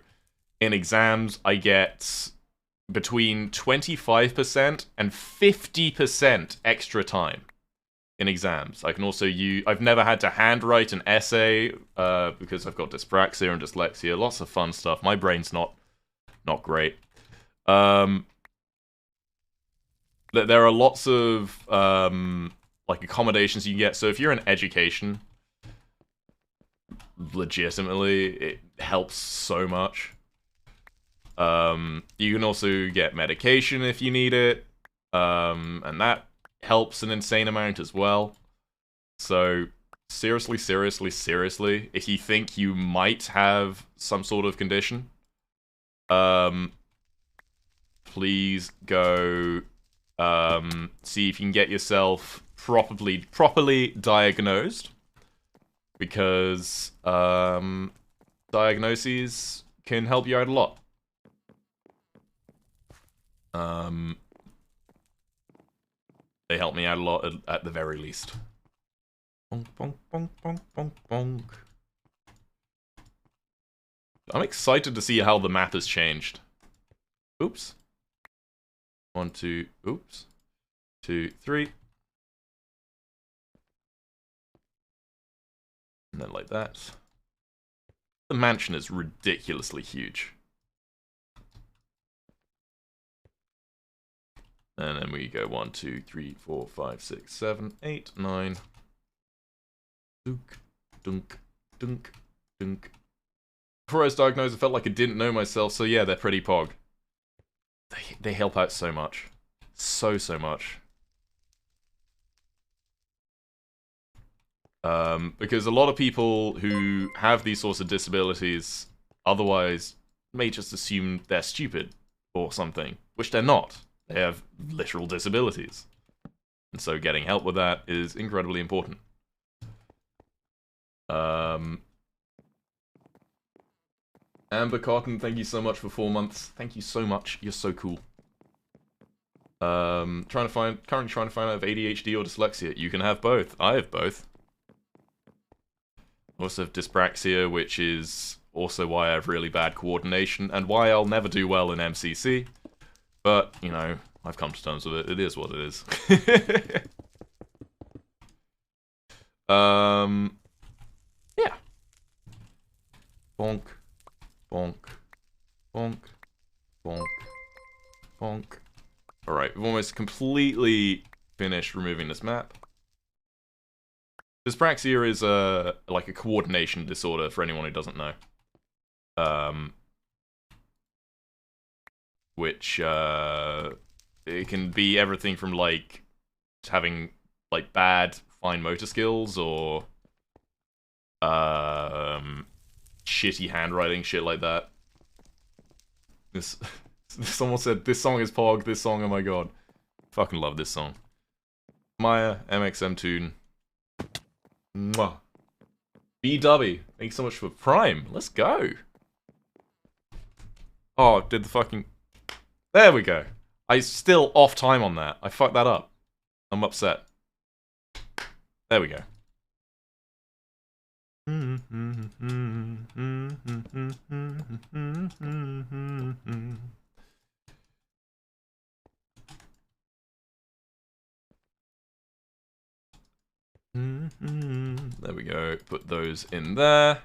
in exams, I get between 25% and 50% extra time in exams. I can also use... I've never had to handwrite an essay, because I've got dyspraxia and dyslexia. Lots of fun stuff. My brain's not great. There are lots of, like, accommodations you can get. So if you're in education, legitimately, it helps so much. You can also get medication if you need it, and that helps an insane amount as well. So, seriously, if you think you might have some sort of condition, please go, see if you can get yourself properly diagnosed, because, diagnoses can help you out a lot. They help me out a lot at the very least. Bonk, bonk, bonk, bonk, bonk, bonk. I'm excited to see how the map has changed. Oops. 1, 2, oops. 2, 3. And then like that. The mansion is ridiculously huge. And then we go 1, 2, 3, 4, 5, 6, 7, 8, 9. Dunk, dunk, dunk, dunk. Before I was diagnosed, I felt like I didn't know myself, so yeah, they're pretty pog. They help out so much. So much. Because a lot of people who have these sorts of disabilities otherwise may just assume they're stupid or something, which they're not. They have literal disabilities. And so getting help with that is incredibly important. Amber Cotton, thank you so much for 4 months. Thank you so much. You're so cool. Currently trying to find out if ADHD or dyslexia. You can have both. I have both. I also have dyspraxia, which is also why I have really bad coordination and why I'll never do well in MCC. But, you know, I've come to terms with it. It is what it is. Yeah. Bonk. Bonk. Bonk. Bonk. Bonk. Alright, we've almost completely finished removing this map. Dyspraxia is like a coordination disorder for anyone who doesn't know. Which, it can be everything from, like, having, like, bad fine motor skills, or, shitty handwriting, shit like that. Someone said, this song is Pog, this song, oh my god. Fucking love this song. Maya, MXM Tune. Mwah. BW, thanks so much for Prime. Let's go. Oh, did the fucking... There we go. I still off time on that. I fucked that up. I'm upset. There we go. There we go. Put those in there.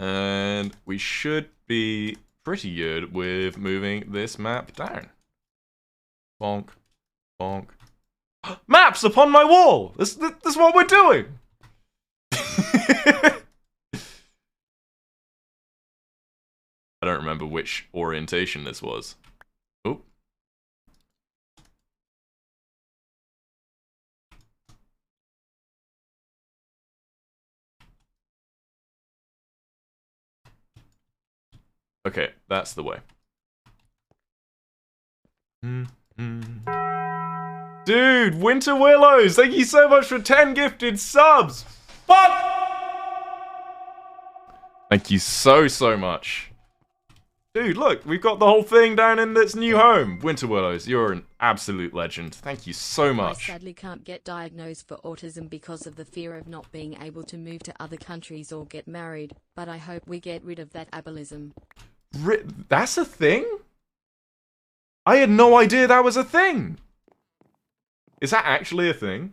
And we should be pretty good with moving this map down. Bonk. Bonk. Maps upon my wall! This is what we're doing! I don't remember which orientation this was. Oh. Okay, that's the way. Dude, Winter Willows, thank you so much for 10 gifted subs! Fuck! Thank you so much. Dude, look, we've got the whole thing down in this new home. Winter Willows, you're an absolute legend. Thank you so I much. sadly can't get diagnosed for autism because of the fear of not being able to move to other countries or get married, but I hope we get rid of that ableism. That's a thing? I had no idea that was a thing. Is that actually a thing?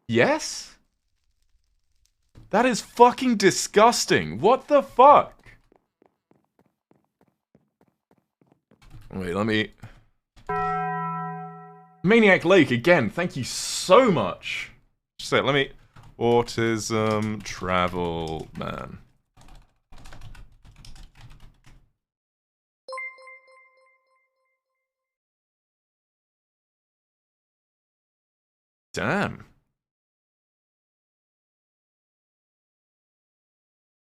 Yes? That is fucking disgusting. What the fuck? Wait, let me... Maniac Lake, again, thank you so much. Just let me... Autism travel man. Damn.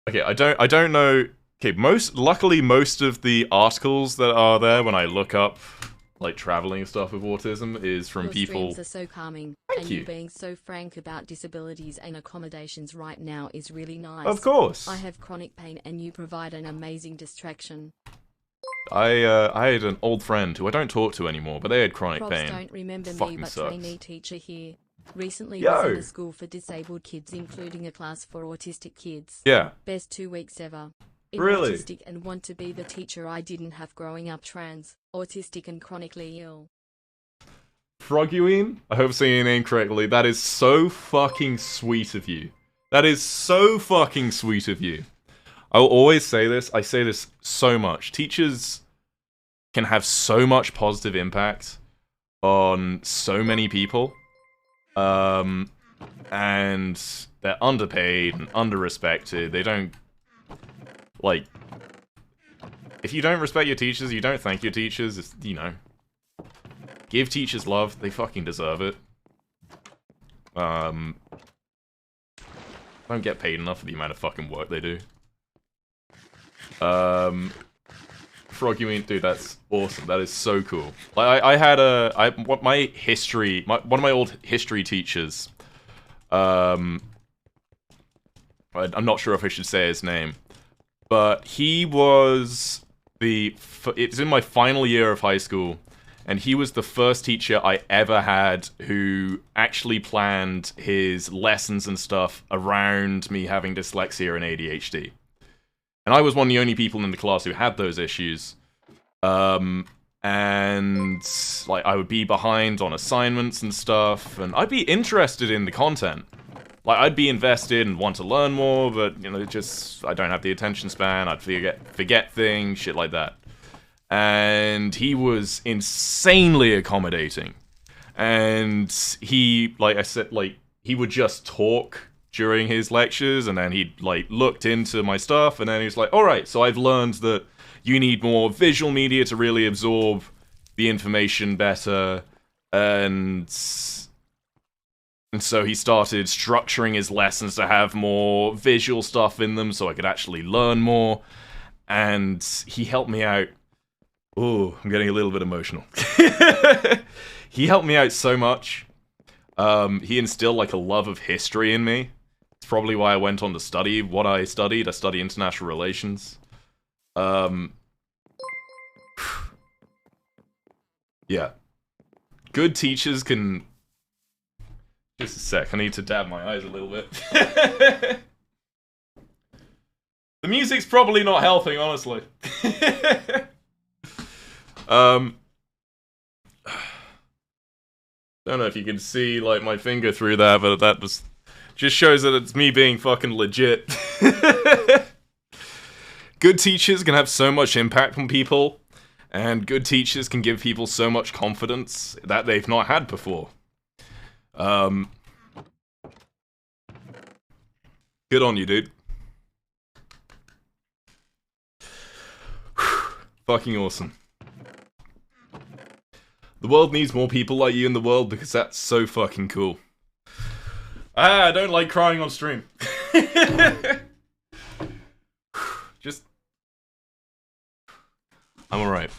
Okay, I don't know. Okay, luckily most of the articles that are there when I look up like traveling stuff with autism is from Your people. streams are so calming, Thank you. you being so frank about disabilities and accommodations right now is really nice. Of course. I have chronic pain and you provide an amazing distraction. I had an old friend who I don't talk to anymore, but they had chronic Probs pain. don't remember me, Fucking but sucks. trainee teacher here. Recently Yo. was in a school for disabled kids, including a class for autistic kids. Yeah. Best 2 weeks ever. Really? Autistic and want to be the teacher I didn't have growing up. Trans, autistic and chronically ill. Froguine? I hope I'm saying your name correctly. That is so fucking sweet of you. That is so fucking sweet of you. I'll always say this. I say this so much. Teachers can have so much positive impact on so many people. And they're underpaid and underrespected. They don't... Like... If you don't respect your teachers, you don't thank your teachers, it's, you know... Give teachers love, they fucking deserve it. Don't get paid enough for the amount of fucking work they do. Froguine, dude, that's awesome. That is so cool. Like, I had my history, one of my old history teachers, I'm not sure if I should say his name, but he was it's in my final year of high school, and he was the first teacher I ever had who actually planned his lessons and stuff around me having dyslexia and ADHD. And I was one of the only people in the class who had those issues. And, like, I would be behind on assignments and stuff, and I'd be interested in the content. Like, I'd be invested and want to learn more, but, you know, just, I don't have the attention span, I'd forget things, shit like that. And he was insanely accommodating. And he, like I said, like, he would just talk during his lectures, and then he'd, like, looked into my stuff, and then he was like, alright, so I've learned that you need more visual media to really absorb the information better, and so he started structuring his lessons to have more visual stuff in them so I could actually learn more, and he helped me out. Ooh, I'm getting a little bit emotional. He helped me out so much. He instilled, like, a love of history in me. It's probably why I went on to study what I studied. I studied international relations. Yeah. Good teachers can... Just a sec, I need to dab my eyes a little bit. The music's probably not helping, honestly. Don't know if you can see, like, my finger through there, but that just shows that it's me being fucking legit. Good teachers can have so much impact on people, and good teachers can give people so much confidence that they've not had before. Good on you, dude. Fucking awesome. The world needs more people like you in the world because that's so fucking cool. I don't like crying on stream. Just... I'm alright.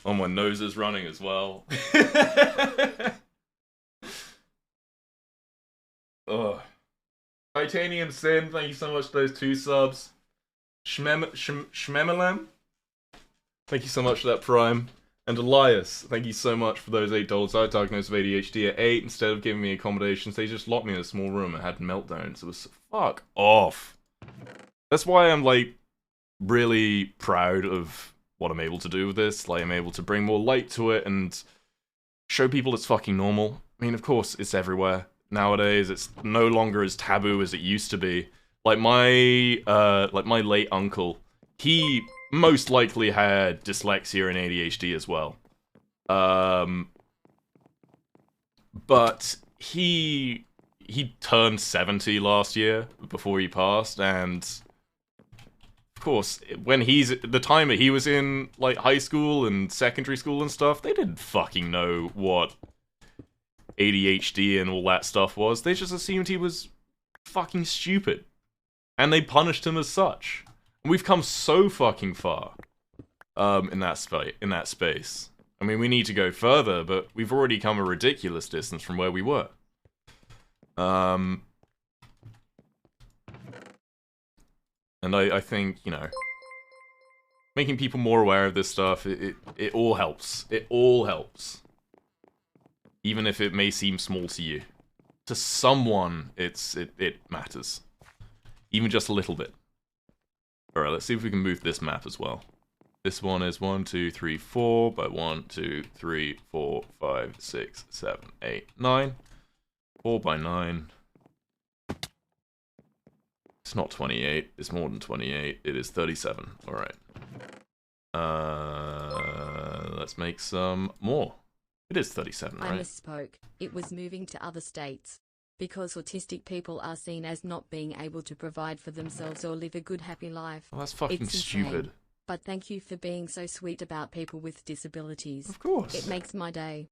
Oh, my nose is running as well. Ugh. Titanium Sin, thank you so much for those 2 subs. Shmemelem, thank you so much for that Prime. And Elias, thank you so much for those $8. I was diagnosed with ADHD at 8. Instead of giving me accommodations, they just locked me in a small room and had meltdowns. It was fuck off. That's why I'm, like, really proud of what I'm able to do with this. Like, I'm able to bring more light to it and show people it's fucking normal. I mean, of course, it's everywhere. Nowadays, it's no longer as taboo as it used to be. Like my late uncle, he most likely had dyslexia and ADHD as well. But he turned 70 last year before he passed, and of course, when the time that he was in like high school and secondary school and stuff, they didn't fucking know what ADHD and all that stuff was. They just assumed he was fucking stupid. And they punished him as such. And we've come so fucking far in that space. I mean, we need to go further, but we've already come a ridiculous distance from where we were. And I think, you know, making people more aware of this stuff, it all helps. It all helps. Even if it may seem small to you. To someone, it matters. Even just a little bit. Alright, let's see if we can move this map as well. This one is 1, 2, 3, 4 by 1, 2, 3, 4, 5, 6, 7, 8, 9. 4 by 9. It's not 28, it's more than 28, it is 37. Alright. Let's make some more. It is 37, right? I misspoke. It was moving to other states. Because autistic people are seen as not being able to provide for themselves or live a good happy life. Well, that's fucking stupid. But thank you for being so sweet about people with disabilities. Of course. It makes my day.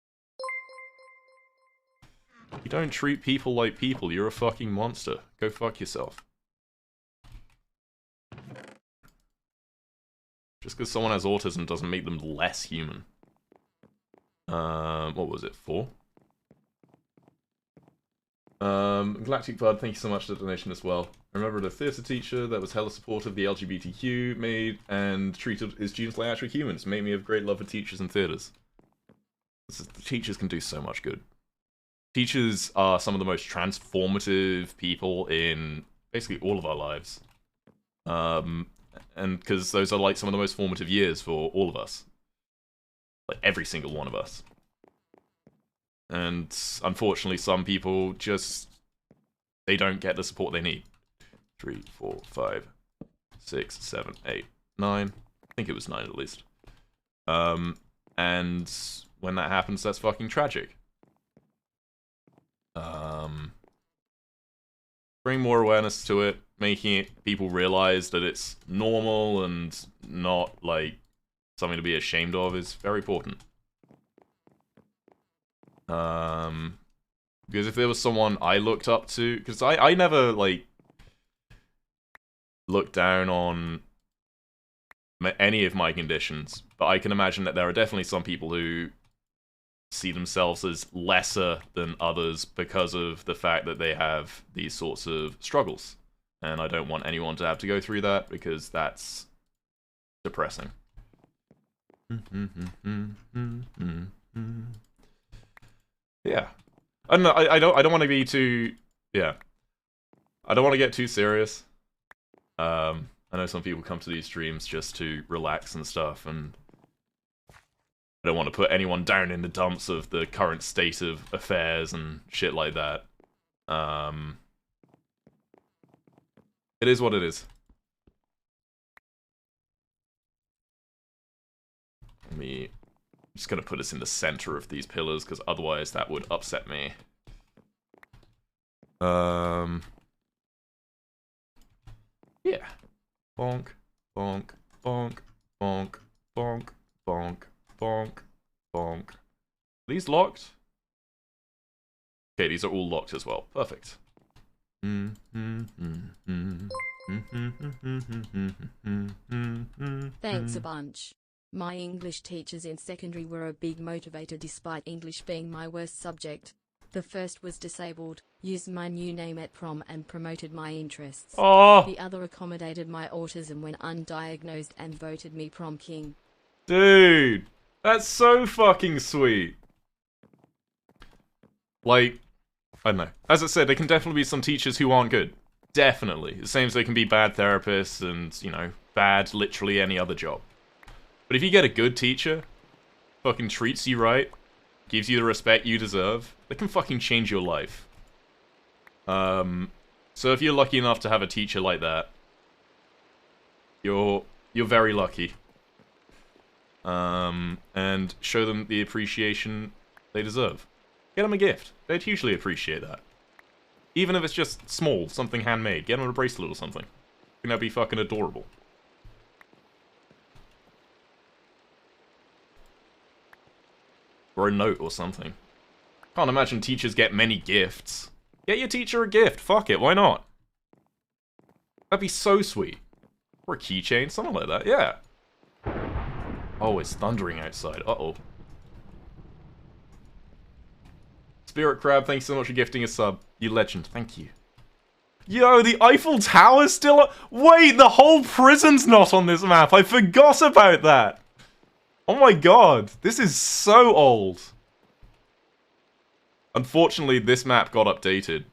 You don't treat people like people, you're a fucking monster. Go fuck yourself. Just because someone has autism doesn't make them less human. What was it, 4? Galactic Bud, thank you so much for the donation as well. I remember a theatre teacher that was hella supportive of the LGBTQ, made and treated his students like actual humans. Made me have great love for teachers and theatres. Teachers can do so much good. Teachers are some of the most transformative people in basically all of our lives. And because those are like some of the most formative years for all of us. Like every single one of us. And unfortunately, some people just, they don't get the support they need. 3, 4, 5, 6, 7, 8, 9. I think it was 9 at least. And when that happens, that's fucking tragic. Bring more awareness to it, making it people realize that it's normal and not like something to be ashamed of is very important. Because if there was someone I looked up to, because I never, like, looked down on any of my conditions, but I can imagine that there are definitely some people who see themselves as lesser than others because of the fact that they have these sorts of struggles. And I don't want anyone to have to go through that, because that's depressing. Yeah. I don't know, I don't want to be too, yeah. I don't want to get too serious. I know some people come to these streams just to relax and stuff, and I don't want to put anyone down in the dumps of the current state of affairs and shit like that. It is what it is. I'm just gonna put us in the center of these pillars, because otherwise that would upset me. Yeah. Bonk, bonk, bonk, bonk, bonk, bonk, bonk, bonk. These locked? Okay, these are all locked as well. Perfect. Thanks a bunch. My English teachers in secondary were a big motivator despite English being my worst subject. The first was disabled, used my new name at prom and promoted my interests. Oh, The other accommodated my autism when undiagnosed and voted me prom king. dude, that's so fucking sweet. Like, I don't know. As I said, there can definitely be some teachers who aren't good. Definitely. The same as there can be bad therapists and, you know, bad literally any other job. But if you get a good teacher, fucking treats you right, gives you the respect you deserve, they can fucking change your life. So if you're lucky enough to have a teacher like that, you're very lucky. And show them the appreciation they deserve. Get them a gift. They'd hugely appreciate that. Even if it's just small, something handmade. Get them a bracelet or something. I think that'd be fucking adorable. Or a note or something. Can't imagine teachers get many gifts. Get your teacher a gift. Fuck it, why not? That'd be so sweet. Or a keychain, something like that, yeah. Oh, it's thundering outside. Uh-oh. Spirit Crab, thanks so much for gifting a sub. You legend, thank you. Yo, the Eiffel Tower's still wait, the whole prison's not on this map. I forgot about that. Oh my god, this is so old. Unfortunately, this map got updated.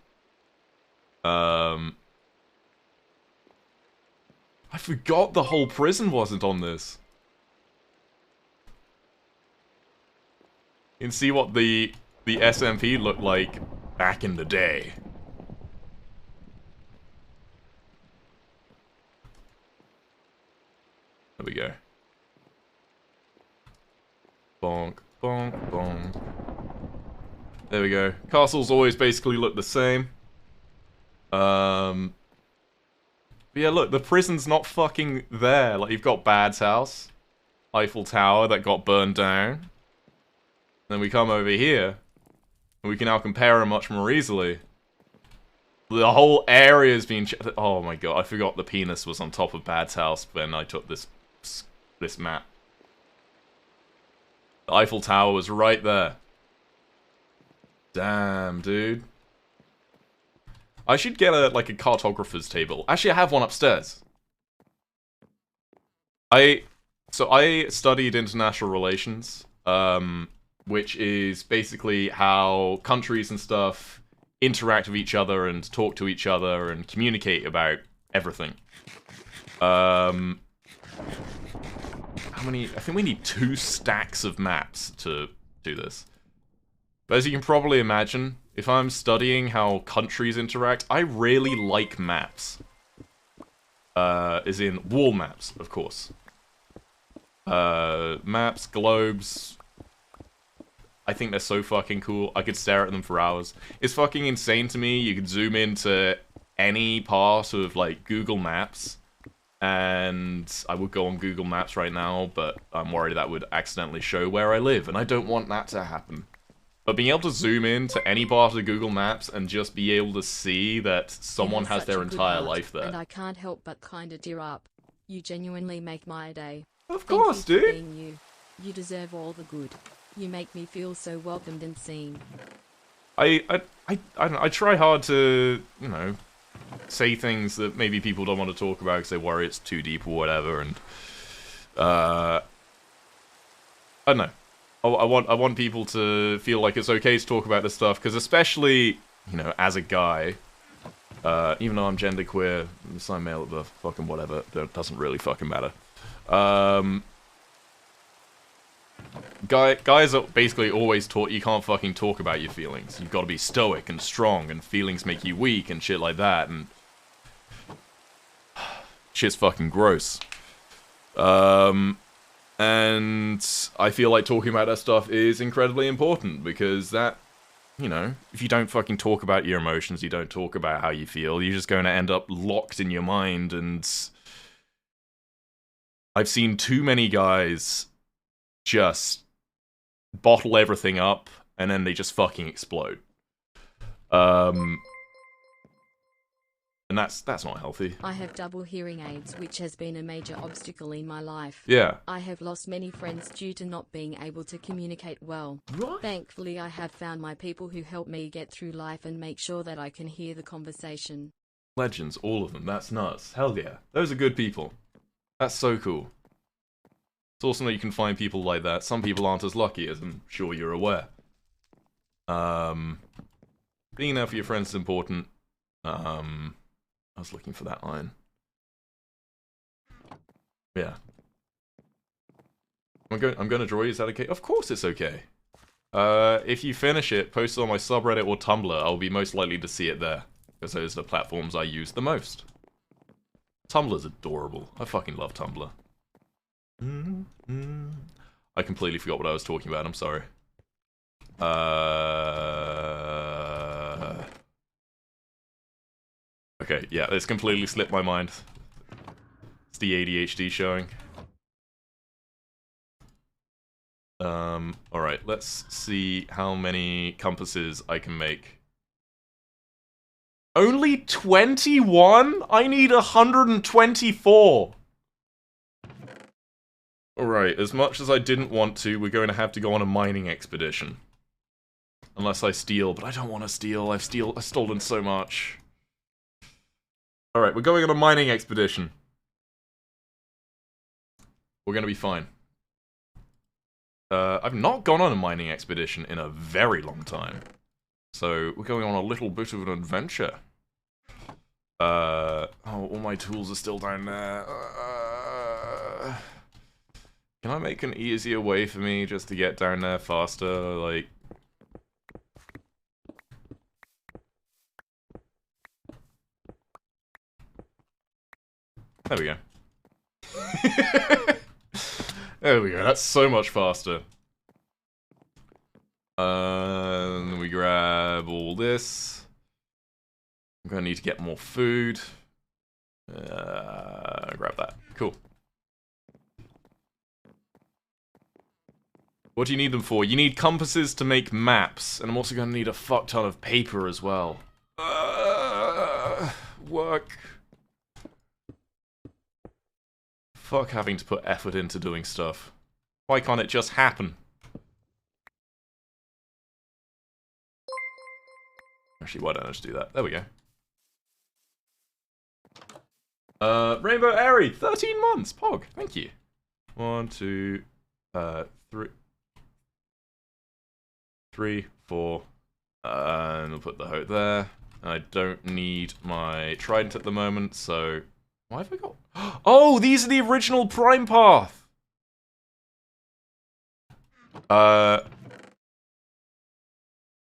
I forgot the whole prison wasn't on this. You can see what the SMP looked like back in the day. There we go. Bonk, bonk, bonk. There we go. Castles always basically look the same. But yeah, look, the prison's not fucking there. Like, you've got Bad's house, Eiffel Tower that got burned down. Then we come over here, and we can now compare them much more easily. The whole area's been... Oh my god, I forgot the penis was on top of Bad's house when I took this map. The Eiffel Tower was right there. Damn, dude. I should get a cartographer's table. Actually, I have one upstairs. So I studied international relations, which is basically how countries and stuff interact with each other and talk to each other and communicate about everything. How many? I think we need 2 stacks of maps to do this. But as you can probably imagine, if I'm studying how countries interact, I really like maps. As in wall maps, of course. Maps, globes. I think they're so fucking cool. I could stare at them for hours. It's fucking insane to me. You could zoom into any part of, like, Google Maps. And I would go on Google Maps right now, but I'm worried that would accidentally show where I live. And I don't want that to happen. But being able to zoom in to any part of Google Maps and just be able to see that someone has their entire life there. And I can't help but kinda tear up. You genuinely make my day. Of course, dude. Thank you for being you. You deserve all the good. You make me feel so welcomed and seen. I don't know, I try hard to, you know, say things that maybe people don't want to talk about because they worry it's too deep or whatever, and I don't know. I want people to feel like it's okay to talk about this stuff, because especially, you know, as a guy, even though I'm genderqueer, I'm male at birth, fucking whatever, that doesn't really fucking matter. Guys are basically always taught you can't fucking talk about your feelings. You've got to be stoic and strong, and feelings make you weak and shit like that, and shit's fucking gross. And I feel like talking about that stuff is incredibly important, because that, you know, if you don't fucking talk about your emotions, you don't talk about how you feel, you're just going to end up locked in your mind. And I've seen too many guys just bottle everything up and then they just fucking explode. And that's not healthy. I have double hearing aids, which has been a major obstacle in my life. Yeah. I have lost many friends due to not being able to communicate well. Right. Thankfully, I have found my people who help me get through life and make sure that I can hear the conversation. Legends, all of them. That's nuts. Hell yeah. Those are good people. That's so cool. It's awesome that you can find people like that. Some people aren't as lucky, as I'm sure you're aware. Being there for your friends is important. I was looking for that line. Yeah. I'm going to draw you. Is that okay? Of course it's okay. If you finish it, post it on my subreddit or Tumblr. I'll be most likely to see it there. Because those are the platforms I use the most. Tumblr's adorable. I fucking love Tumblr. I completely forgot what I was talking about. I'm sorry. Okay, yeah, it's completely slipped my mind. It's the ADHD showing. Alright, let's see how many compasses I can make. Only 21? I need 124! Alright, as much as I didn't want to, we're going to have to go on a mining expedition. Unless I steal, but I don't want to steal. I've stolen so much. Alright, we're going on a mining expedition. We're gonna be fine. I've not gone on a mining expedition in a very long time. So, we're going on a little bit of an adventure. Oh, all my tools are still down there. Can I make an easier way for me just to get down there faster? Like... There we go. There we go, that's so much faster. Then we grab all this. I'm gonna need to get more food. Grab that. Cool. What do you need them for? You need compasses to make maps, and I'm also gonna need a fuck ton of paper as well. Work. Fuck having to put effort into doing stuff. Why can't it just happen? Actually, why don't I just do that? There we go. Rainbow Airy, 13 months! Pog, thank you. 1, 2, 3, 4. And we'll put the hoe there. I don't need my trident at the moment, so... Why have I got... Oh, these are the original Prime Path!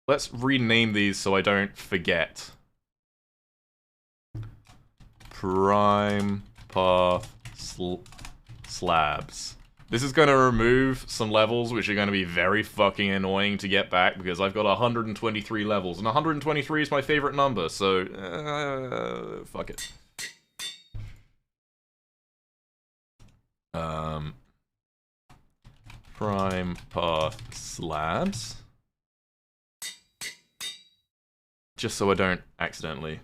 Let's rename these so I don't forget. Prime Path slabs. This is going to remove some levels which are going to be very fucking annoying to get back because I've got 123 levels, and 123 is my favorite number, so... fuck it. Prime Path slabs. Just so I don't accidentally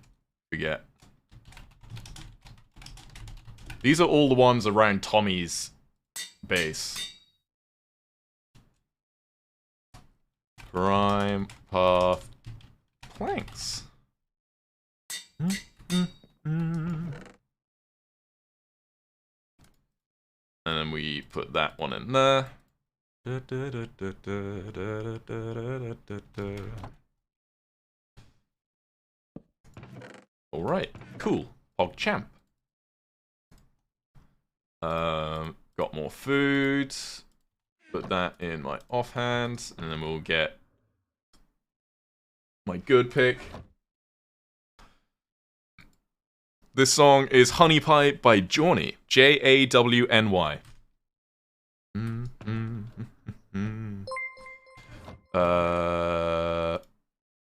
forget. These are all the ones around Tommy's base. Prime Path planks. And then we put that one in there. Alright, cool. PogChamp. Got more food. Put that in my offhand, and then we'll get my good pick. This song is Honey Pie by Jawny. Jawny.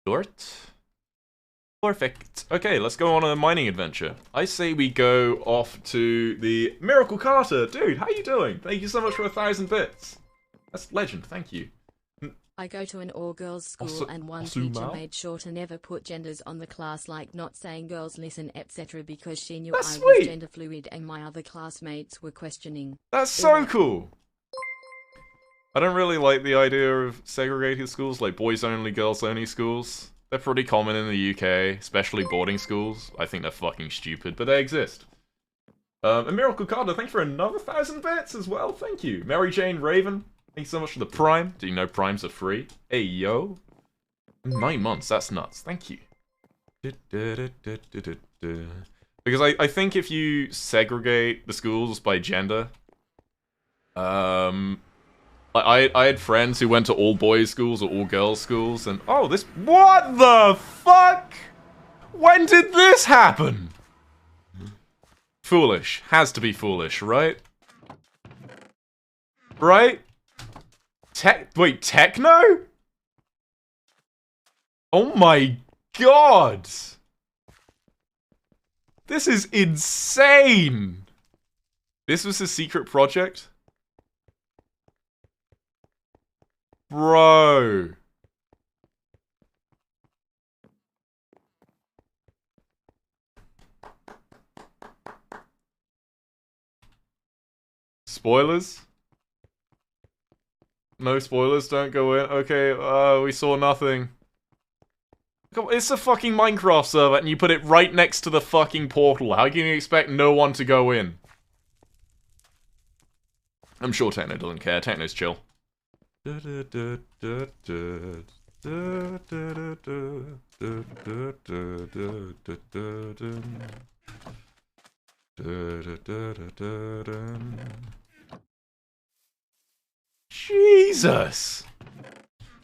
Dort? Perfect. Okay, let's go on a mining adventure. I say we go off to the Miracle Carter. Dude, how you doing? Thank you so much for 1,000 bits. That's legend, thank you. I go to an all-girls school and one teacher made sure to never put genders on the class, like not saying girls listen etc., because she knew I was gender fluid and my other classmates were questioning. That's so cool! I don't really like the idea of segregated schools, like boys only, girls only schools. They're pretty common in the UK, especially boarding schools. I think they're fucking stupid, but they exist. And Miracle Carter, thank you for another 1,000 bits as well, thank you. Mary Jane Raven, thank you so much for the Prime. Do you know Primes are free? Hey, yo. 9 months, that's nuts, thank you. Because I think if you segregate the schools by gender, I had friends who went to all boys schools or all girls schools, and oh, this, what the fuck? When did this happen? Foolish. Has to be foolish, right? Right? Wait, techno? Oh my god! This is insane! This was a secret project? Bro. Spoilers? No spoilers, don't go in. Okay, we saw nothing. Come on, it's a fucking Minecraft server and you put it right next to the fucking portal. How can you expect no one to go in? I'm sure Techno doesn't care. Techno's chill. Jesus!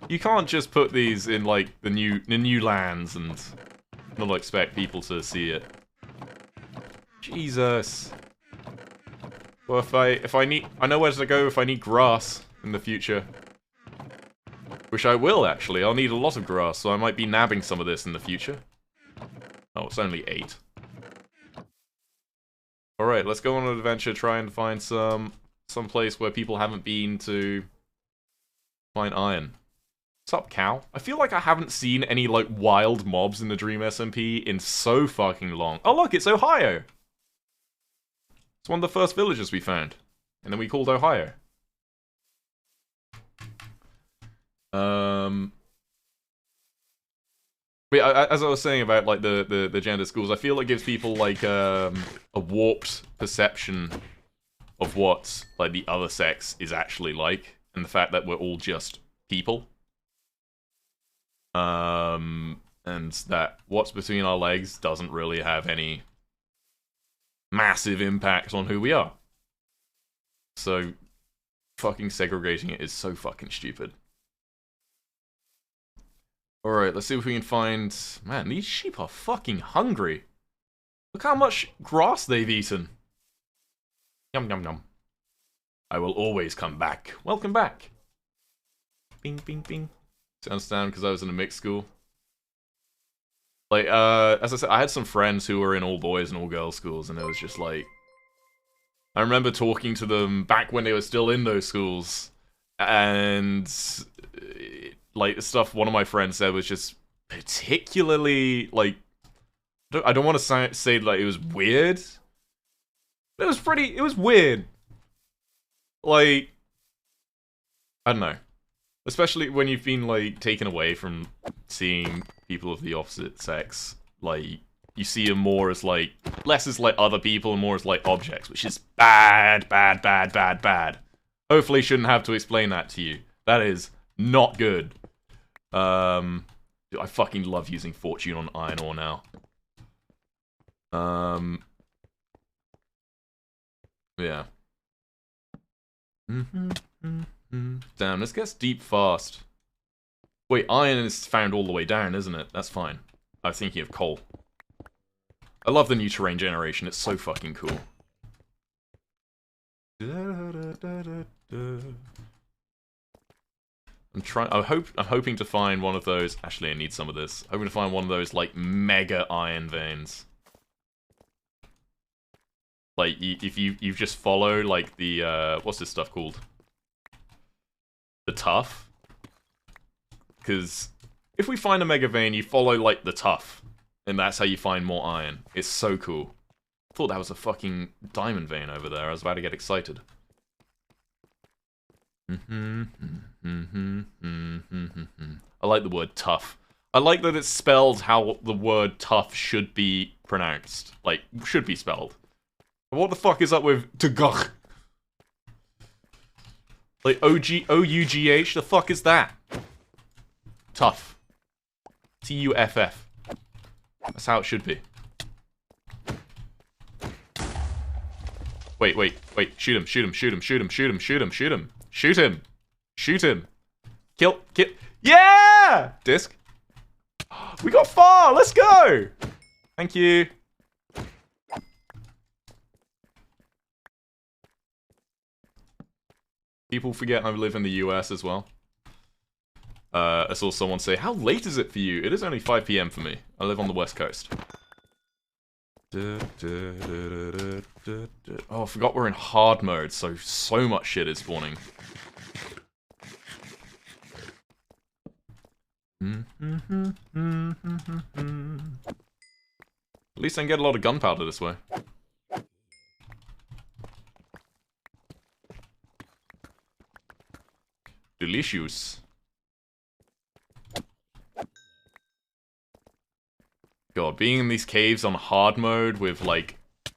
You can't just put these in like the new lands and not expect people to see it. Jesus. Well, if I need, I know where to go if I need grass in the future. Which I will actually. I'll need a lot of grass, so I might be nabbing some of this in the future. Oh, it's only 8. Alright, let's go on an adventure, try and find some place where people haven't been to find iron. What's up, cow? I feel like I haven't seen any, like, wild mobs in the Dream SMP in so fucking long. Oh look, it's Ohio! It's one of the first villages we found. And then we called Ohio. As I was saying about, like, the gender schools, I feel it gives people, like, a warped perception of what, like, the other sex is actually like, and the fact that we're all just people. And that what's between our legs doesn't really have any massive impact on who we are. So, fucking segregating it is so fucking stupid. Alright, let's see if we can find... Man, these sheep are fucking hungry. Look how much grass they've eaten. Yum yum yum. I will always come back. Welcome back. Bing bing bing. Do you understand? Because I was in a mixed school. Like, as I said, I had some friends who were in all boys and all girls schools, and it was just like... I remember talking to them back when they were still in those schools, and... like, the stuff one of my friends said was just particularly, like... I don't want to say, like, it was weird. But it was weird. Like... I don't know. Especially when you've been, like, taken away from seeing people of the opposite sex. Like, you see them more as, like, less as, like, other people and more as, like, objects, which is bad, bad, bad, bad, bad. Hopefully shouldn't have to explain that to you. That is not good. I fucking love using Fortune on iron ore now. Yeah. Damn, this gets deep fast. Wait, iron is found all the way down, isn't it? That's fine. I was thinking of coal. I love the new terrain generation, it's so fucking cool. I'm hoping to find one of those. Actually, I need some of this. I'm hoping to find one of those, like, mega iron veins. Like, if you just follow, like, the, what's this stuff called? The tuff? because if we find a mega vein, you follow, like, the tough. And that's how you find more iron. It's so cool. I thought that was a fucking diamond vein over there. I was about to get excited. I like the word tough. I like that it's spelled how the word tough should be pronounced. Like, should be spelled. What the fuck is up with Tugach? Like, O-U-G-H? The fuck is that? Tough. T-U-F-F. That's how it should be. Wait. Shoot him. Shoot him. Kill. Yeah! Disc. We got far! Let's go! Thank you. People forget I live in the US as well. I saw someone say, how late is it for you? It is only 5 PM for me. I live on the West Coast. Oh, I forgot we're in hard mode, so much shit is spawning. At least I can get a lot of gunpowder this way. Delicious. God, being in these caves on hard mode with, like,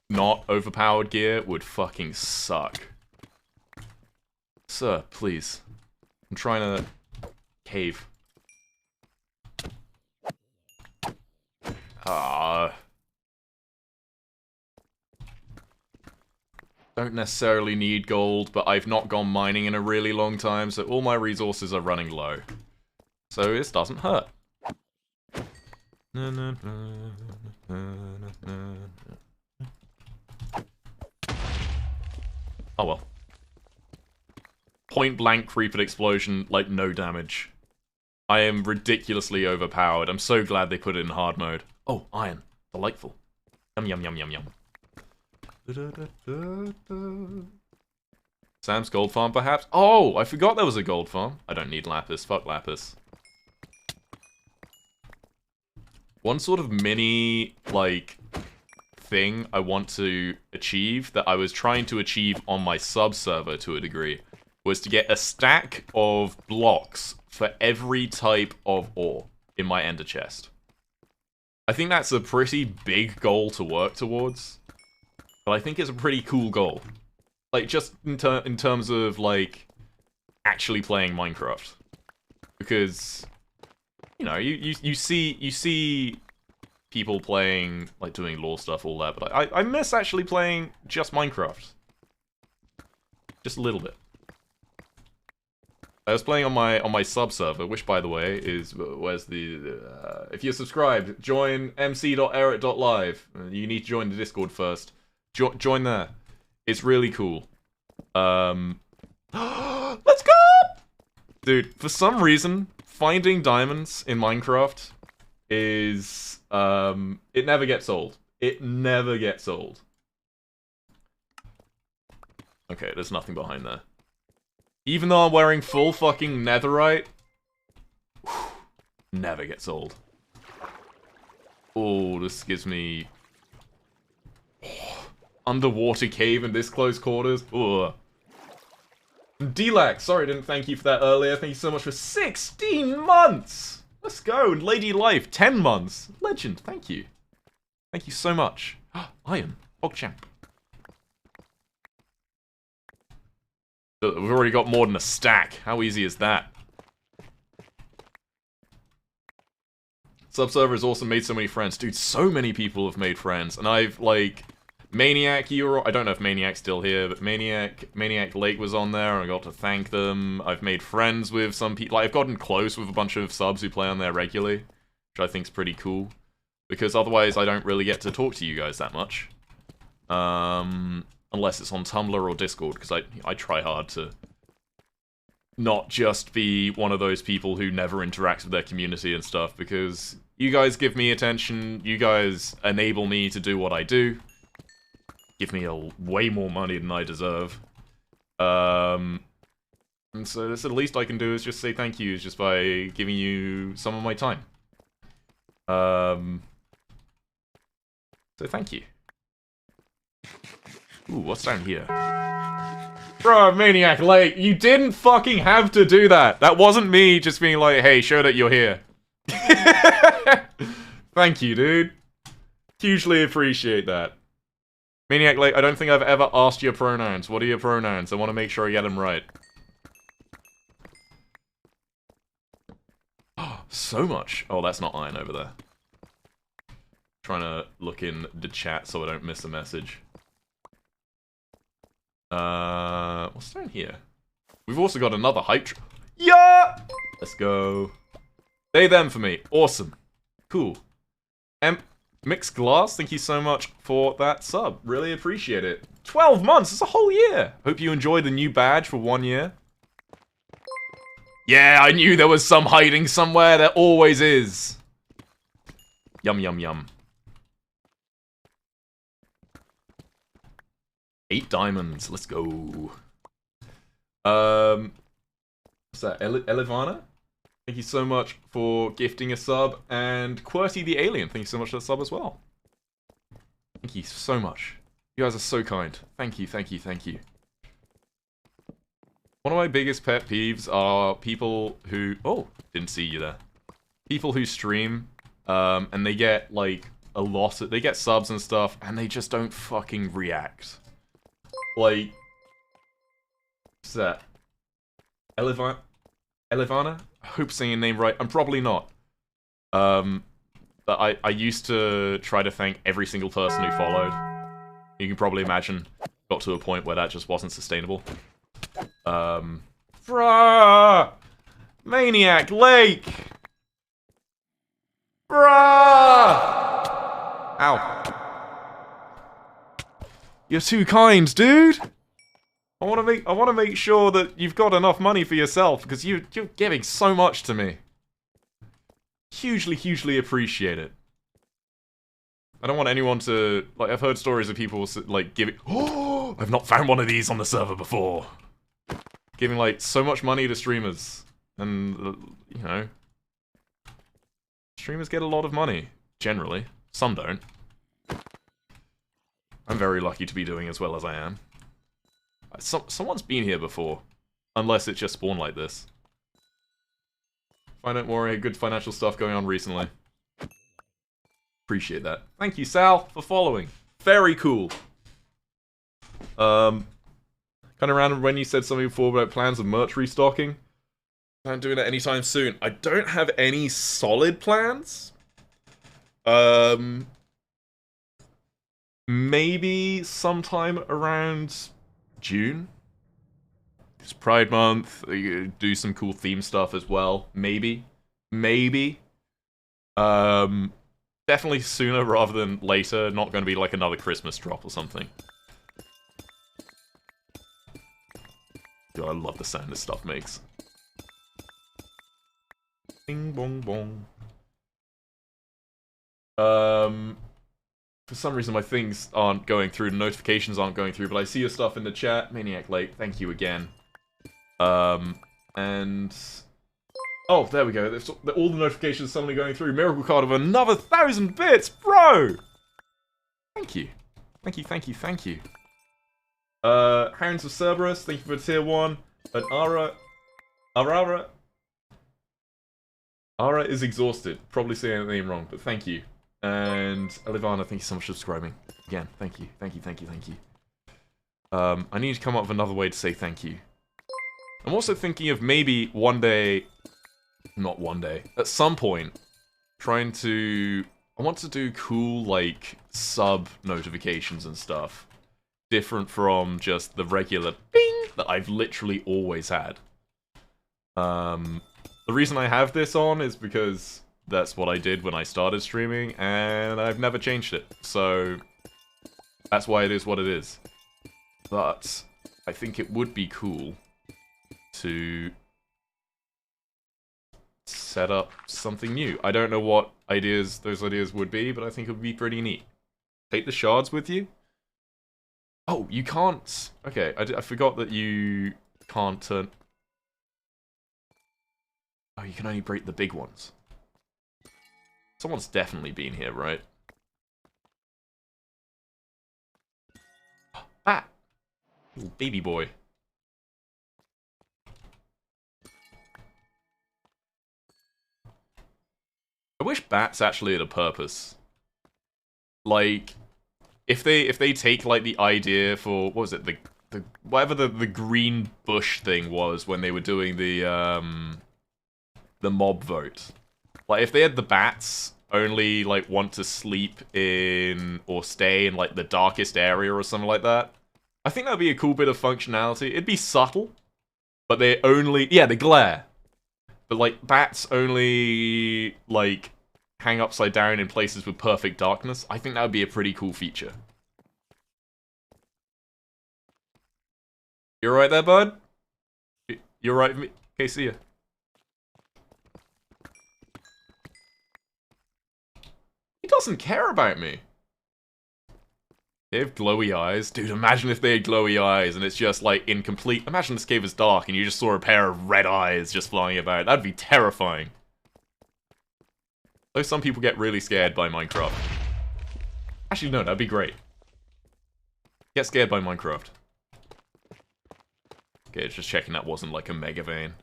not overpowered gear would fucking suck. Sir, please. I'm trying to cave. Don't necessarily need gold, but I've not gone mining in a really long time, so all my resources are running low. So this doesn't hurt. Oh well. Point blank creeper explosion, like no damage. I am ridiculously overpowered. I'm so glad they put it in hard mode. Oh, iron. Delightful. Yum. Sam's gold farm, perhaps? Oh, I forgot there was a gold farm. I don't need lapis. Fuck lapis. One sort of mini, like, thing I want to achieve, that I was trying to achieve on my sub-server to a degree, was to get a stack of blocks for every type of ore in my ender chest. I think that's a pretty big goal to work towards, but I think it's a pretty cool goal. Like, just in terms of, like, actually playing Minecraft. Because, you know, you see people playing, like, doing lore stuff, all that, but I miss actually playing just Minecraft. Just a little bit. I was playing on my sub server, which, by the way, is, where's the, if you're subscribed, join mc.eret.live. You need to join the Discord first. Join there. It's really cool. Let's go! Dude, for some reason, finding diamonds in Minecraft is, it never gets old. It never gets old. Okay, there's nothing behind there. Even though I'm wearing full fucking netherite, never gets old. Oh, this gives me... underwater cave in this close quarters. Ugh. D-Lac, sorry I didn't thank you for that earlier. Thank you so much for 16 months! Let's go! And Lady Life, 10 months. Legend, thank you. Thank you so much. Iron, PogChamp. We've already got more than a stack. How easy is that? Subserver has also made so many friends. Dude, so many people have made friends. And I've, like... Maniac, I don't know if Maniac's still here, but Maniac Lake was on there, and I got to thank them. I've made friends with some people. Like, I've gotten close with a bunch of subs who play on there regularly, which I think's pretty cool. Because otherwise, I don't really get to talk to you guys that much. Unless it's on Tumblr or Discord, because I try hard to not just be one of those people who never interacts with their community and stuff, because you guys give me attention, you guys enable me to do what I do, give me way more money than I deserve. And And so that's the least I can do is just say thank you, just by giving you some of my time. So thank you. Ooh, what's down here? Bro, Maniac Lake, you didn't fucking have to do that. That wasn't me just being like, hey, show that you're here. Thank you, dude. Hugely appreciate that. Maniac Lake, I don't think I've ever asked your pronouns. What are your pronouns? I want to make sure I get them right. Oh, so much. Oh, that's not iron over there. Trying to look in the chat so I don't miss a message. What's down here? We've also got another hype train. Yeah! Let's go. They, them for me. Awesome. Cool. Mixed Glass, thank you so much for that sub. Really appreciate it. 12 months, it's a whole year. Hope you enjoyed the new badge for 1 year. Yeah, I knew there was some hiding somewhere. There always is. Yum, yum, yum. 8 diamonds, let's go. What's that, Elivana? Thank you so much for gifting a sub, and QWERTY the Alien, thank you so much for that sub as well. Thank you so much. You guys are so kind. Thank you, thank you, thank you. One of my biggest pet peeves are people who... Oh, didn't see you there. People who stream, and they get, like, a lot of... They get subs and stuff, and they just don't fucking react. Like... What's that? Elivana? I hope saying your name right. I'm probably not. But I used to try to thank every single person who followed. You can probably imagine, got to a point where that just wasn't sustainable. Bruh! Maniac Lake! Bruh! Ow. You're too kind, dude! I want to make sure that you've got enough money for yourself, because you're giving so much to me. Hugely, hugely appreciate it. I don't want anyone to... Like, I've heard stories of people, like, giving... Oh! I've not found one of these on the server before. Giving, like, so much money to streamers. And, you know... Streamers get a lot of money. Generally. Some don't. I'm very lucky to be doing as well as I am. Someone's been here before. Unless it just spawned like this. If I don't worry, good financial stuff going on recently. Appreciate that. Thank you, Sal, for following. Very cool. Kind of random when you said something before about plans of merch restocking. I'm doing that anytime soon. I don't have any solid plans. Maybe sometime around June. It's Pride Month. Do some cool theme stuff as well. Maybe. Maybe. Definitely sooner rather than later. Not going to be like another Christmas drop or something. God, I love the sound this stuff makes. Bing bong bong. For some reason my things aren't going through, the notifications aren't going through, but I see your stuff in the chat. Maniac Lake, thank you again. And... Oh, there we go. All the notifications suddenly going through. Miracle card of another 1,000 bits, bro! Thank you. Thank you, thank you, thank you. Hounds of Cerberus, thank you for tier 1. And Ara is exhausted. Probably saying the name wrong, but thank you. And Elivana, thank you so much for subscribing. Again, thank you, thank you, thank you, thank you. I need to come up with another way to say thank you. I'm also thinking of maybe one day... Not one day. At some point, trying to... I want to do cool, like, sub notifications and stuff. Different from just the regular bing that I've literally always had. The reason I have this on is because that's what I did when I started streaming, and I've never changed it. So, that's why it is what it is. But, I think it would be cool to set up something new. I don't know what those ideas would be, but I think it would be pretty neat. Take the shards with you? Oh, you can't... Okay, I forgot that you can't turn... Oh, you can only break the big ones. Someone's definitely been here, right? Ah! Little baby boy. I wish bats actually had a purpose. Like, if they take like the idea for what was it, the whatever the green bush thing was when they were doing the mob vote. Like if they had the bats only like want to sleep in or stay in like the darkest area or something like that, I think that'd be a cool bit of functionality. It'd be subtle, but they only they glare. But like bats only like hang upside down in places with perfect darkness. I think that would be a pretty cool feature. You alright there, bud? You alright with me? Okay, see ya. He doesn't care about me. They have glowy eyes. Dude, imagine if they had glowy eyes and it's just like incomplete. Imagine this cave is dark and you just saw a pair of red eyes just flying about. That'd be terrifying. Though some people get really scared by Minecraft. Actually, no, that'd be great. Get scared by Minecraft. Okay, just checking that wasn't like a mega vein.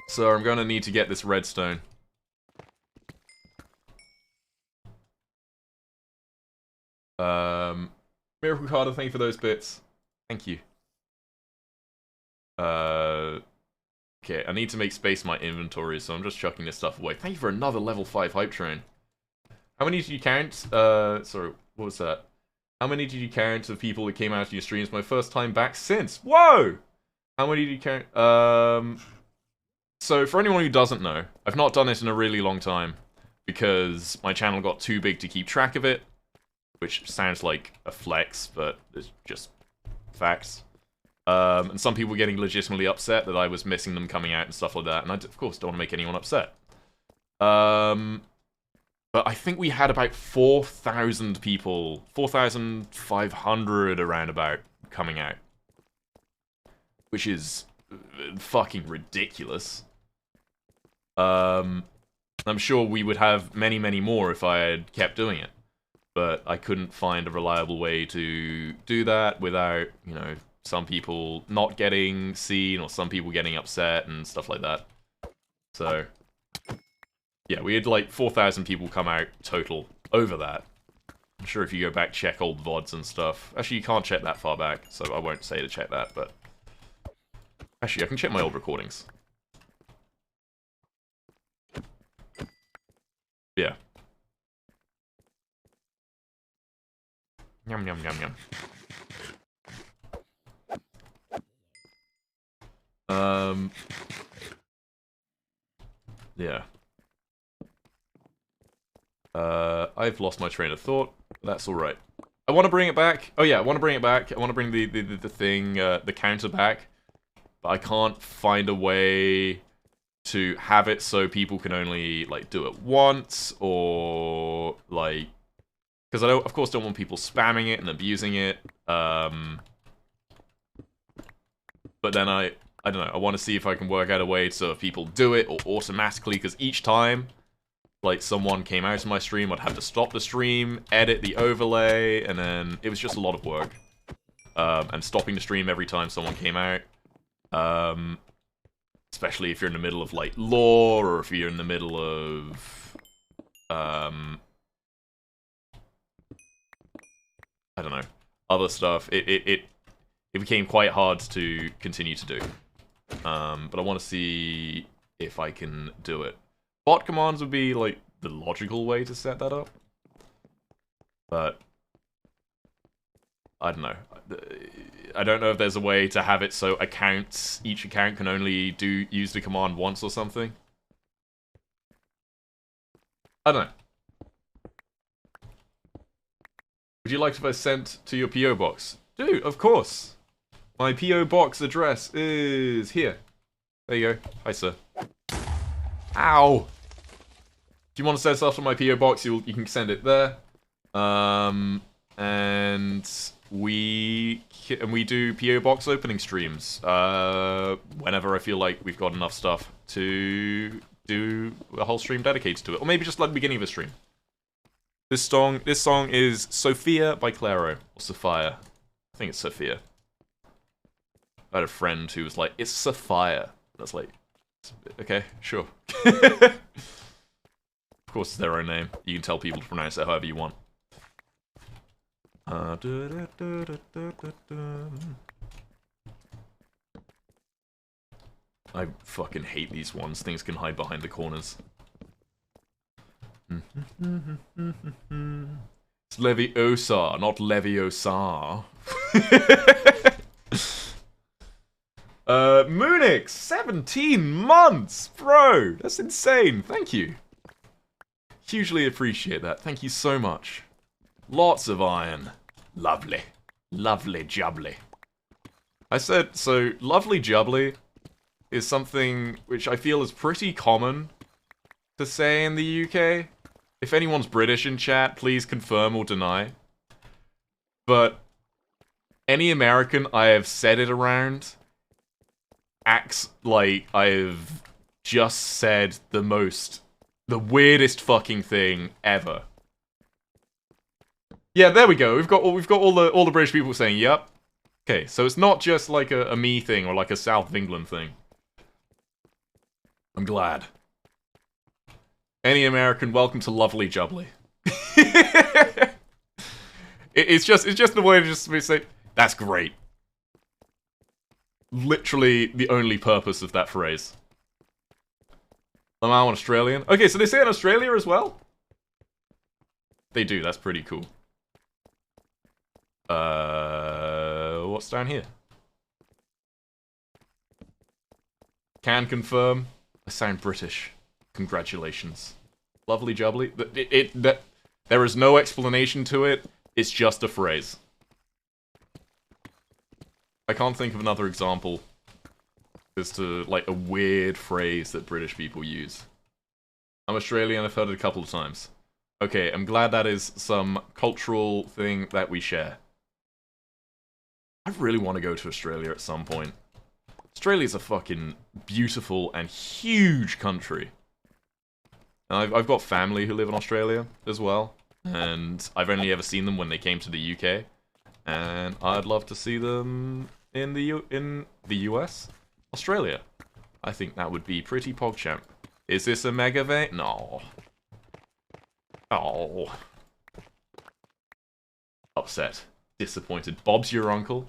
So I'm gonna need to get this redstone. Miracle Carter, thank you for those bits. Thank you. Okay, I need to make space in my inventory, so I'm just chucking this stuff away. Thank you for another level 5 hype train. How many did you count? Sorry, what was that? How many did you count of people that came out of your streams my first time back since? Whoa! How many did you count? So for anyone who doesn't know, I've not done it in a really long time because my channel got too big to keep track of it, which sounds like a flex, but it's just facts. And some people were getting legitimately upset that I was missing them coming out and stuff like that, and I, of course, don't want to make anyone upset. But I think we had about 4,000 people, 4,500 around about, coming out. Which is fucking ridiculous. I'm sure we would have many, many more if I had kept doing it. But I couldn't find a reliable way to do that without, you know, some people not getting seen or some people getting upset and stuff like that. So, yeah, we had like 4,000 people come out total over that. I'm sure if you go back, check old VODs and stuff. Actually, you can't check that far back, so I won't say to check that, but... Actually, I can check my old recordings. Yeah. Yum, yum, yum, yum. Yeah. I've lost my train of thought. That's alright. I want to bring it back. Oh yeah, I want to bring it back. I want to bring the thing, the counter back. But I can't find a way to have it so people can only, like, do it once, or, like... Because I don't, of course, don't want people spamming it and abusing it. But then I don't know, I want to see if I can work out a way so if people do it, or automatically, because each time, like, someone came out of my stream, I'd have to stop the stream, edit the overlay, and then it was just a lot of work. And stopping the stream every time someone came out. Especially if you're in the middle of, like, lore, or if you're in the middle of, I don't know, other stuff. It became quite hard to continue to do. But I want to see if I can do it. Bot commands would be, like, the logical way to set that up. But I don't know. I don't know if there's a way to have it so each account can only use the command once or something. I don't know. Would you like to be sent to your PO box? Dude, of course. My PO box address is here. There you go. Hi, sir. Ow! If you want to send stuff to my PO box, you can send it there. And we do PO box opening streams whenever I feel like we've got enough stuff to do a whole stream dedicated to it, or maybe just like the beginning of a stream. This song is Sophia by Claro, or Sophia. I think it's Sophia. I had a friend who was like, it's Sophia. That's like, okay, sure. Of course, it's their own name. You can tell people to pronounce it however you want. I fucking hate these ones. Things can hide behind the corners. It's Leviosa, not Leviosa. Munich, 17 months! Bro, that's insane. Thank you. Hugely appreciate that. Thank you so much. Lots of iron. Lovely. Lovely jubbly. I said, so, lovely jubbly is something which I feel is pretty common to say in the UK. If anyone's British in chat, please confirm or deny. But any American I have said it around acts like I've just said the weirdest fucking thing ever. Yeah, there we go. We've got all the British people saying, "Yep." Okay, so it's not just like a me thing or like a South of England thing. I'm glad. Any American, welcome to lovely jubbly. it's just the way to just say, that's great. Literally the only purpose of that phrase. Am I Australian? Okay, so they say in Australia as well? They do, that's pretty cool. What's down here? Can confirm. I sound British. Congratulations. Lovely jubbly. There is no explanation to it. It's just a phrase. I can't think of another example as to, like, a weird phrase that British people use. I'm Australian, I've heard it a couple of times. Okay, I'm glad that is some cultural thing that we share. I really want to go to Australia at some point. Australia's a fucking beautiful and huge country. And I've got family who live in Australia as well, and I've only ever seen them when they came to the UK, and I'd love to see them in the US, Australia. I think that would be pretty PogChamp. Is this a mega vein? No. Oh. Upset. Disappointed. Bob's your uncle?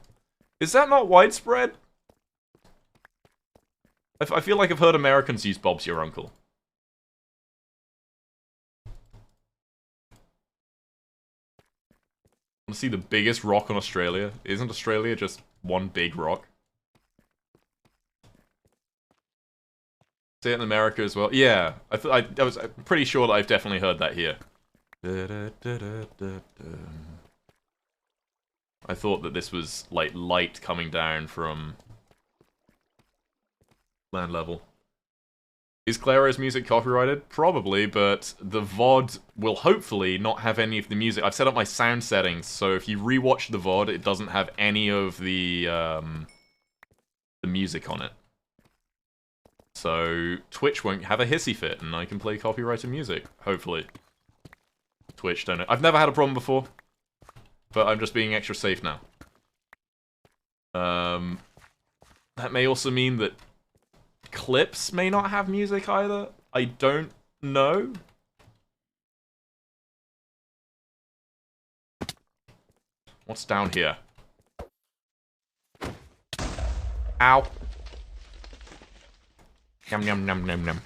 Is that not widespread? I feel like I've heard Americans use Bob's your uncle. Want to see the biggest rock in Australia? Isn't Australia just one big rock? See it in America as well? Yeah, I was pretty sure that I've definitely heard that here. I thought that this was, like, light coming down from land level. Is Claro's music copyrighted? Probably, but the VOD will hopefully not have any of the music. I've set up my sound settings, so if you rewatch the VOD, it doesn't have any of the music on it. So Twitch won't have a hissy fit, and I can play copyrighted music, hopefully. Twitch, don't know. I've never had a problem before, but I'm just being extra safe now. That may also mean that clips may not have music either. I don't know. What's down here? Ow. Yum yum yum yum yum.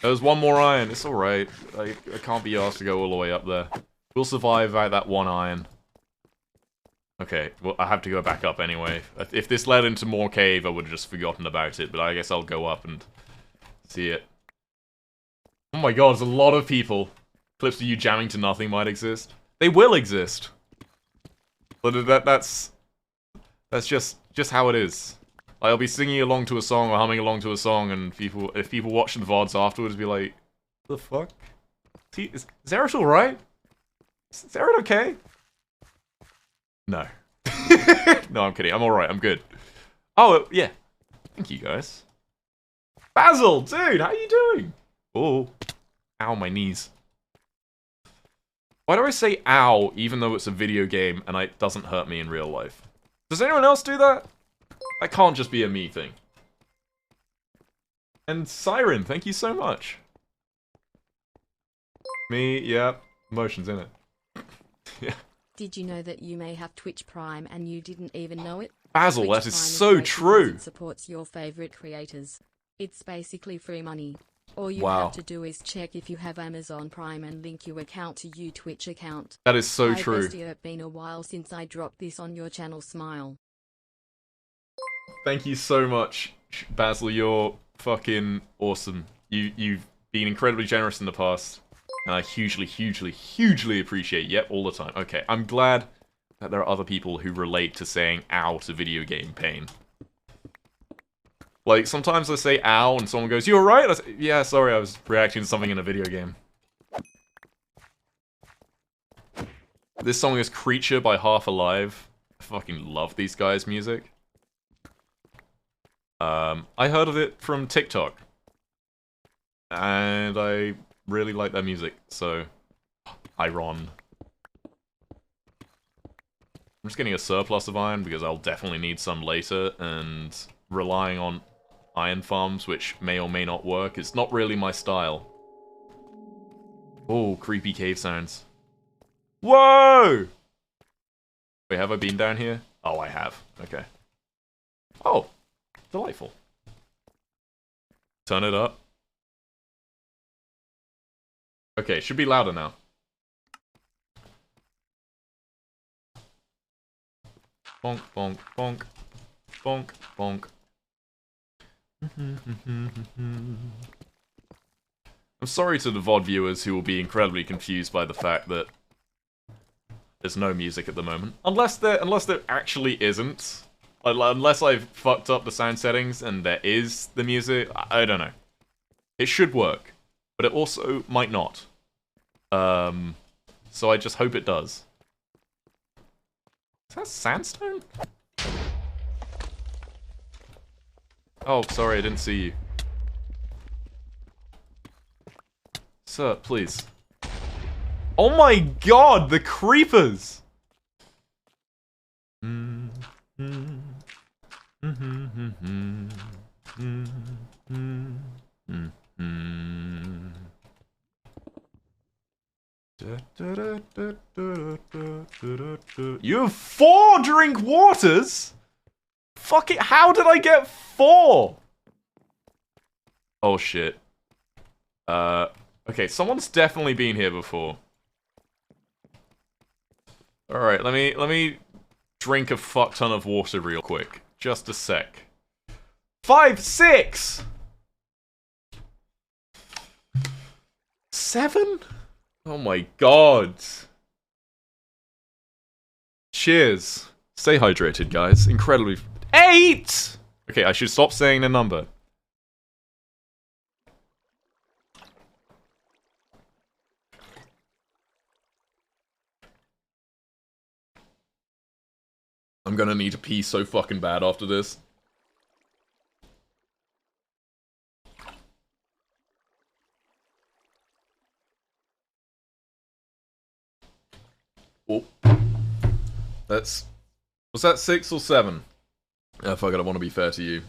There's one more iron. It's alright. I can't be asked to go all the way up there. We'll survive without that one iron. Okay, well, I have to go back up anyway. If this led into more cave, I would have just forgotten about it, but I guess I'll go up and see it. Oh my god, there's a lot of people. Clips of you jamming to nothing might exist. They will exist. But that's just how it is. I'll be singing along to a song or humming along to a song, and if people watch the VODs afterwards, be like, the fuck? Is Eret alright? Is Eret okay? No. No, I'm kidding. I'm alright. I'm good. Oh, yeah. Thank you, guys. Basil, dude, how you doing? Oh. Ow, my knees. Why do I say ow, even though it's a video game and it doesn't hurt me in real life? Does anyone else do that? That can't just be a me thing. And Siren, thank you so much. Me, yeah. Emotions in it. Yeah. Did you know that you may have Twitch Prime and you didn't even know it? Basil, Twitch that is Prime so great true. because it supports your favorite creators. It's basically free money. All you Wow. have to do is check if you have Amazon Prime and link your account to your Twitch account. That is so Hi, true. bestie, it's been a while since I dropped this on your channel. Smile. Thank you so much, Basil. You're fucking awesome. You've been incredibly generous in the past. And I hugely appreciate it. Yep, all the time. Okay, I'm glad that there are other people who relate to saying ow to video game pain. Like, sometimes I say ow and someone goes, you alright? I say, yeah, sorry, I was reacting to something in a video game. This song is Creature by Half Alive. I fucking love these guys' music. I heard of it from TikTok. And I really like their music, so... Iron. I'm just getting a surplus of iron because I'll definitely need some later, and relying on iron farms, which may or may not work, it's not really my style. Oh, creepy cave sounds. Whoa! Wait, have I been down here? Oh, I have. Okay. Oh, delightful. Turn it up. Okay, should be louder now. Bonk, bonk, bonk. Bonk, bonk. I'm sorry to the VOD viewers who will be incredibly confused by the fact that there's no music at the moment. Unless there actually isn't. Unless I've fucked up the sound settings and there is the music. I don't know. It should work. But it also might not. So I just hope it does. Is that sandstone? Oh, sorry, I didn't see you. Sir, please. Oh my god, the creepers! You have 4 drink waters? Fuck it, how did I get 4? Oh shit. Okay, someone's definitely been here before. Alright, let me drink a fuck ton of water real quick. Just a sec. 5, 6! 7? Oh my god. Cheers. Stay hydrated, guys. Incredibly... 8! Okay, I should stop saying the number. I'm gonna need to pee so fucking bad after this. Oh. Was that 6 or 7? Oh, fuck it, I want to be fair to you.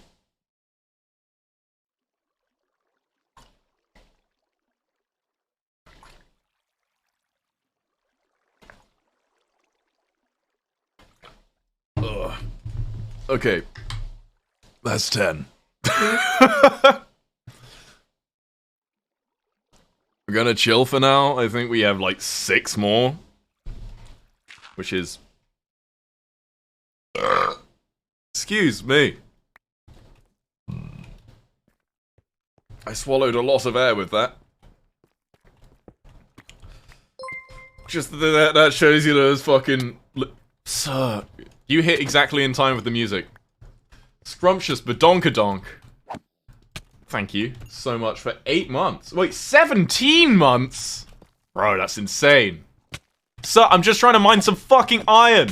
Ugh. Okay. That's 10. We're gonna chill for now. I think we have like 6 more. Which is... Excuse me. I swallowed a lot of air with that. Just that shows you those fucking... Sir, you hit exactly in time with the music. Scrumptious badonkadonk. Thank you so much for 8 months. Wait, 17 months? Bro, that's insane. Sir, I'm just trying to mine some fucking iron.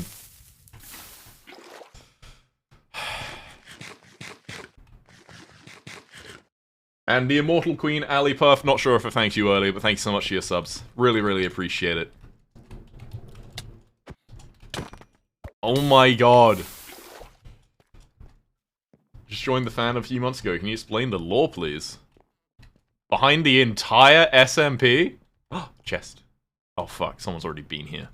And the immortal queen, Ali Puff, not sure if I thanked you earlier, but thank you so much for your subs. Really, really appreciate it. Oh my god. Just joined the fan a few months ago. Can you explain the lore, please? Behind the entire SMP? Chest. Oh fuck, someone's already been here.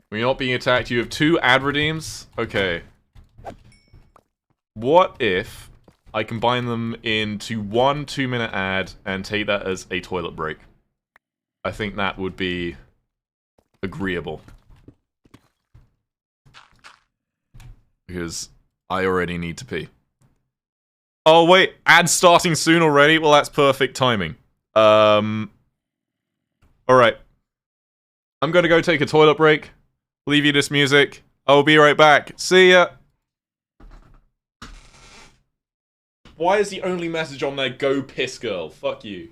When you're not being attacked, you have 2 ad redeems? Okay. What if I combine them into 1 2-minute ad and take that as a toilet break? I think that would be agreeable. Because I already need to pee. Oh wait, ad starting soon already? Well, that's perfect timing. Alright. I'm gonna go take a toilet break. Leave you this music. I'll be right back. See ya! Why is the only message on there, go piss girl? Fuck you.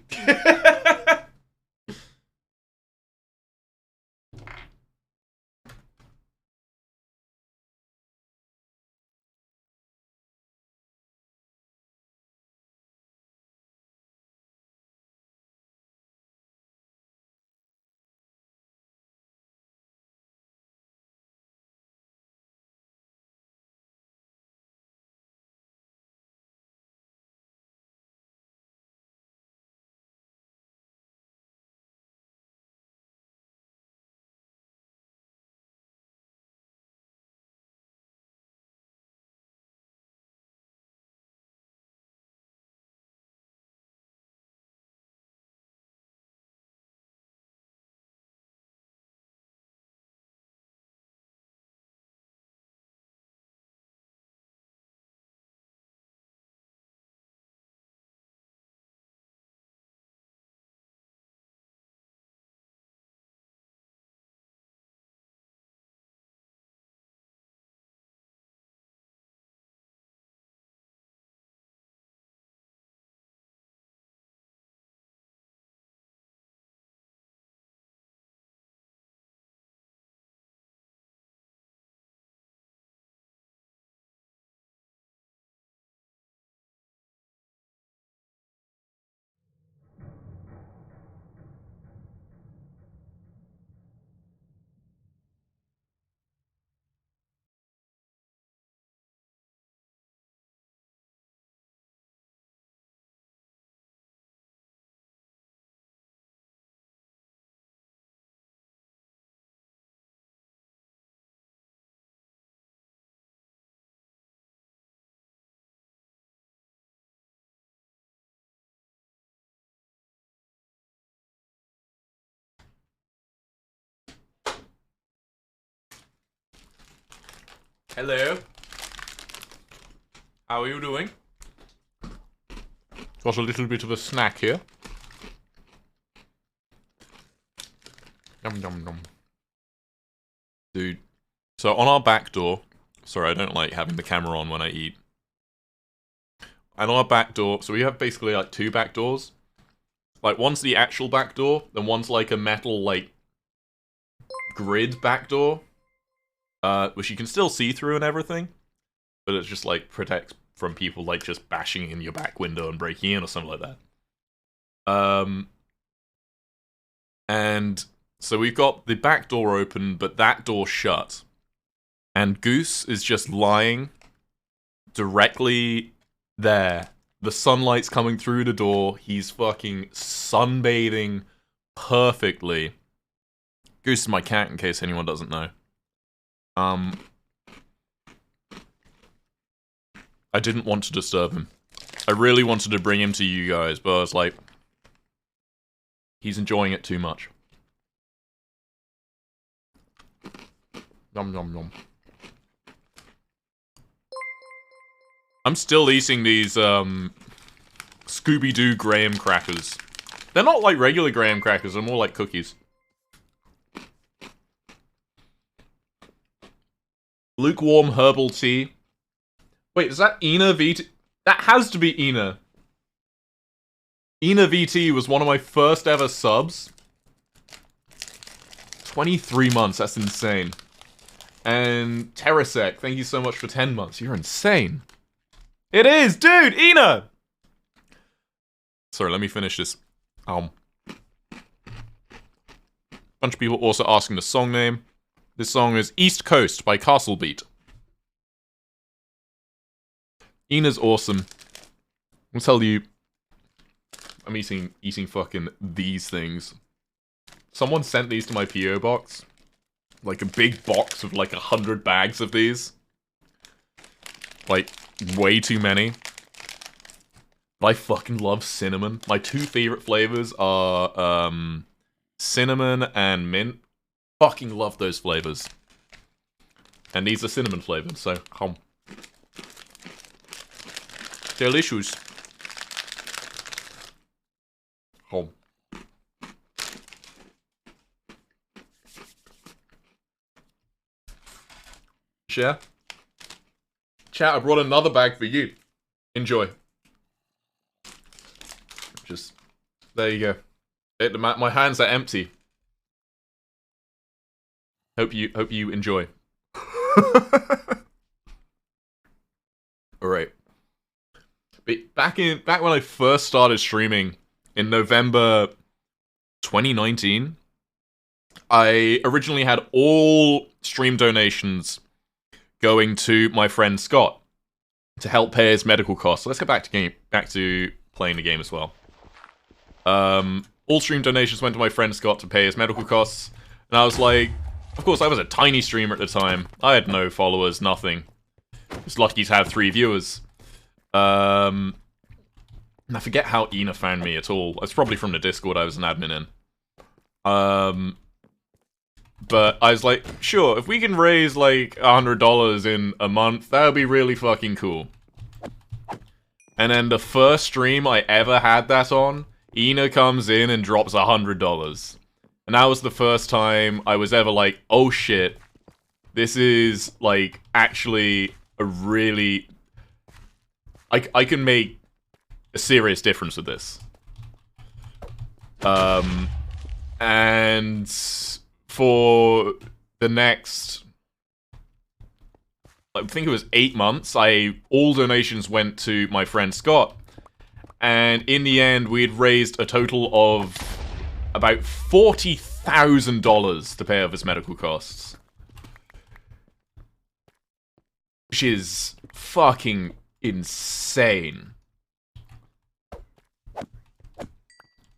Hello. How are you doing? Got a little bit of a snack here. Yum yum yum. Dude. So on our back door, sorry, I don't like having the camera on when I eat. And on our back door, so we have basically like 2 back doors. Like one's the actual back door, then one's like a metal like grid back door. Which you can still see through and everything, but it just like protects from people like just bashing in your back window and breaking in or something like that. And so we've got the back door open, but that door shut. And Goose is just lying directly there. The sunlight's coming through the door. He's fucking sunbathing perfectly. Goose is my cat, in case anyone doesn't know. I didn't want to disturb him. I really wanted to bring him to you guys, but I was like, he's enjoying it too much. Nom nom nom. I'm still eating these, Scooby-Doo graham crackers. They're not like regular graham crackers, they're more like cookies. Lukewarm herbal tea. Wait, is that Ina VT? That has to be Ina. Ina VT was one of my first ever subs. 23 months, that's insane. And Terrasec, thank you so much for 10 months. You're insane. It is, dude, Ina! Sorry, let me finish this. Bunch of people also asking the song name. This song is East Coast by Castle Beat. Ina's awesome. I'll tell you, I'm eating fucking these things. Someone sent these to my P.O. box. Like a big box of like 100 bags of these. Like, way too many. But I fucking love cinnamon. My two favorite flavors are, cinnamon and mint. Fucking love those flavors. And these are cinnamon flavored, so, delicious. Share. Chat, I brought another bag for you. Enjoy. Just, there you go. My hands are empty. Hope you enjoy. Alright. Back when I first started streaming in November 2019, I originally had all stream donations going to my friend Scott to help pay his medical costs. So let's get back to playing the game as well. All stream donations went to my friend Scott to pay his medical costs, and I was like, of course, I was a tiny streamer at the time. I had no followers, nothing. I was lucky to have 3 viewers. And I forget how Ina found me at all. It's probably from the Discord I was an admin in. But I was like, sure, if we can raise like $100 in a month, that would be really fucking cool. And then the first stream I ever had that on, Ina comes in and drops $100. And that was the first time I was ever like, oh shit, this is like actually a really... I can make a serious difference with this. And for the next, I think it was 8 months, all donations went to my friend Scott. And in the end, we had raised a total of about $40,000 to pay off his medical costs. Which is fucking insane.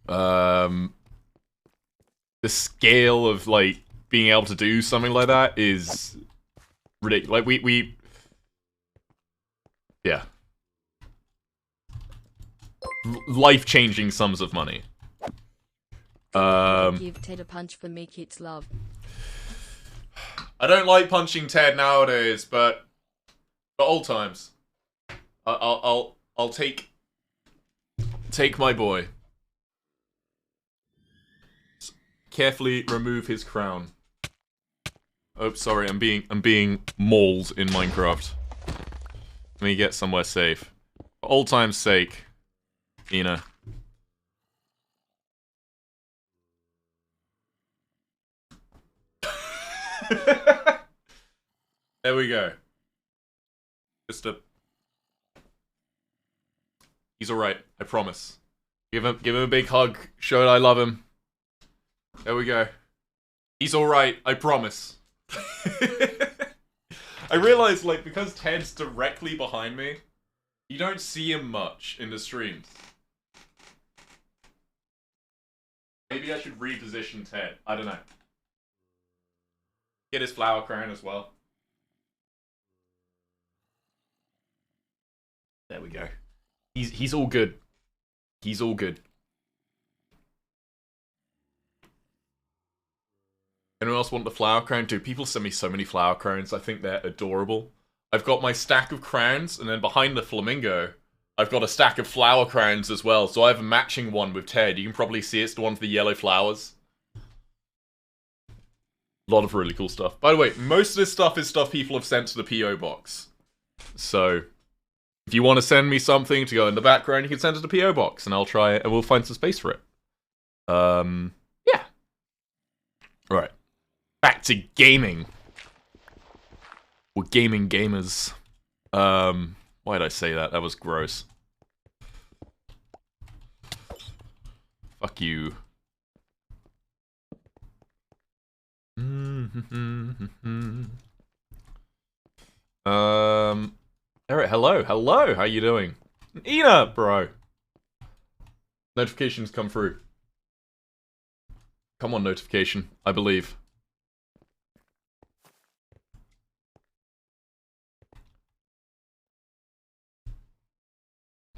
The scale of, like, being able to do something like that is ridiculous. Like, yeah. Life-changing sums of money. Give Ted a punch for me, kids love. I don't like punching Ted nowadays, but for old times, I'll take my boy. Carefully remove his crown. Oh, sorry, I'm being mauled in Minecraft. Let me get somewhere safe. For old time's sake, Ina. There we go. He's alright, I promise. Give him a big hug. Show that I love him. There we go. He's alright, I promise. I realized, like, because Ted's directly behind me, you don't see him much in the streams. Maybe I should reposition Ted. I don't know. Get his flower crown as well. There we go. He's all good. He's all good. Anyone else want the flower crown? Dude, people send me so many flower crowns. I think they're adorable. I've got my stack of crowns, and then behind the flamingo, I've got a stack of flower crowns as well. So I have a matching one with Ted. You can probably see it's the one with the yellow flowers. A lot of really cool stuff. By the way, most of this stuff is stuff people have sent to the P.O. box. So, if you want to send me something to go in the background, you can send it to the P.O. box, and I'll try it, and we'll find some space for it. Yeah. Alright. back to gaming. We're gaming gamers. Why did I say that? That was gross. Fuck you. Eret, hello, hello, how you doing? Ina, bro. Notifications come through. Come on, notification, I believe.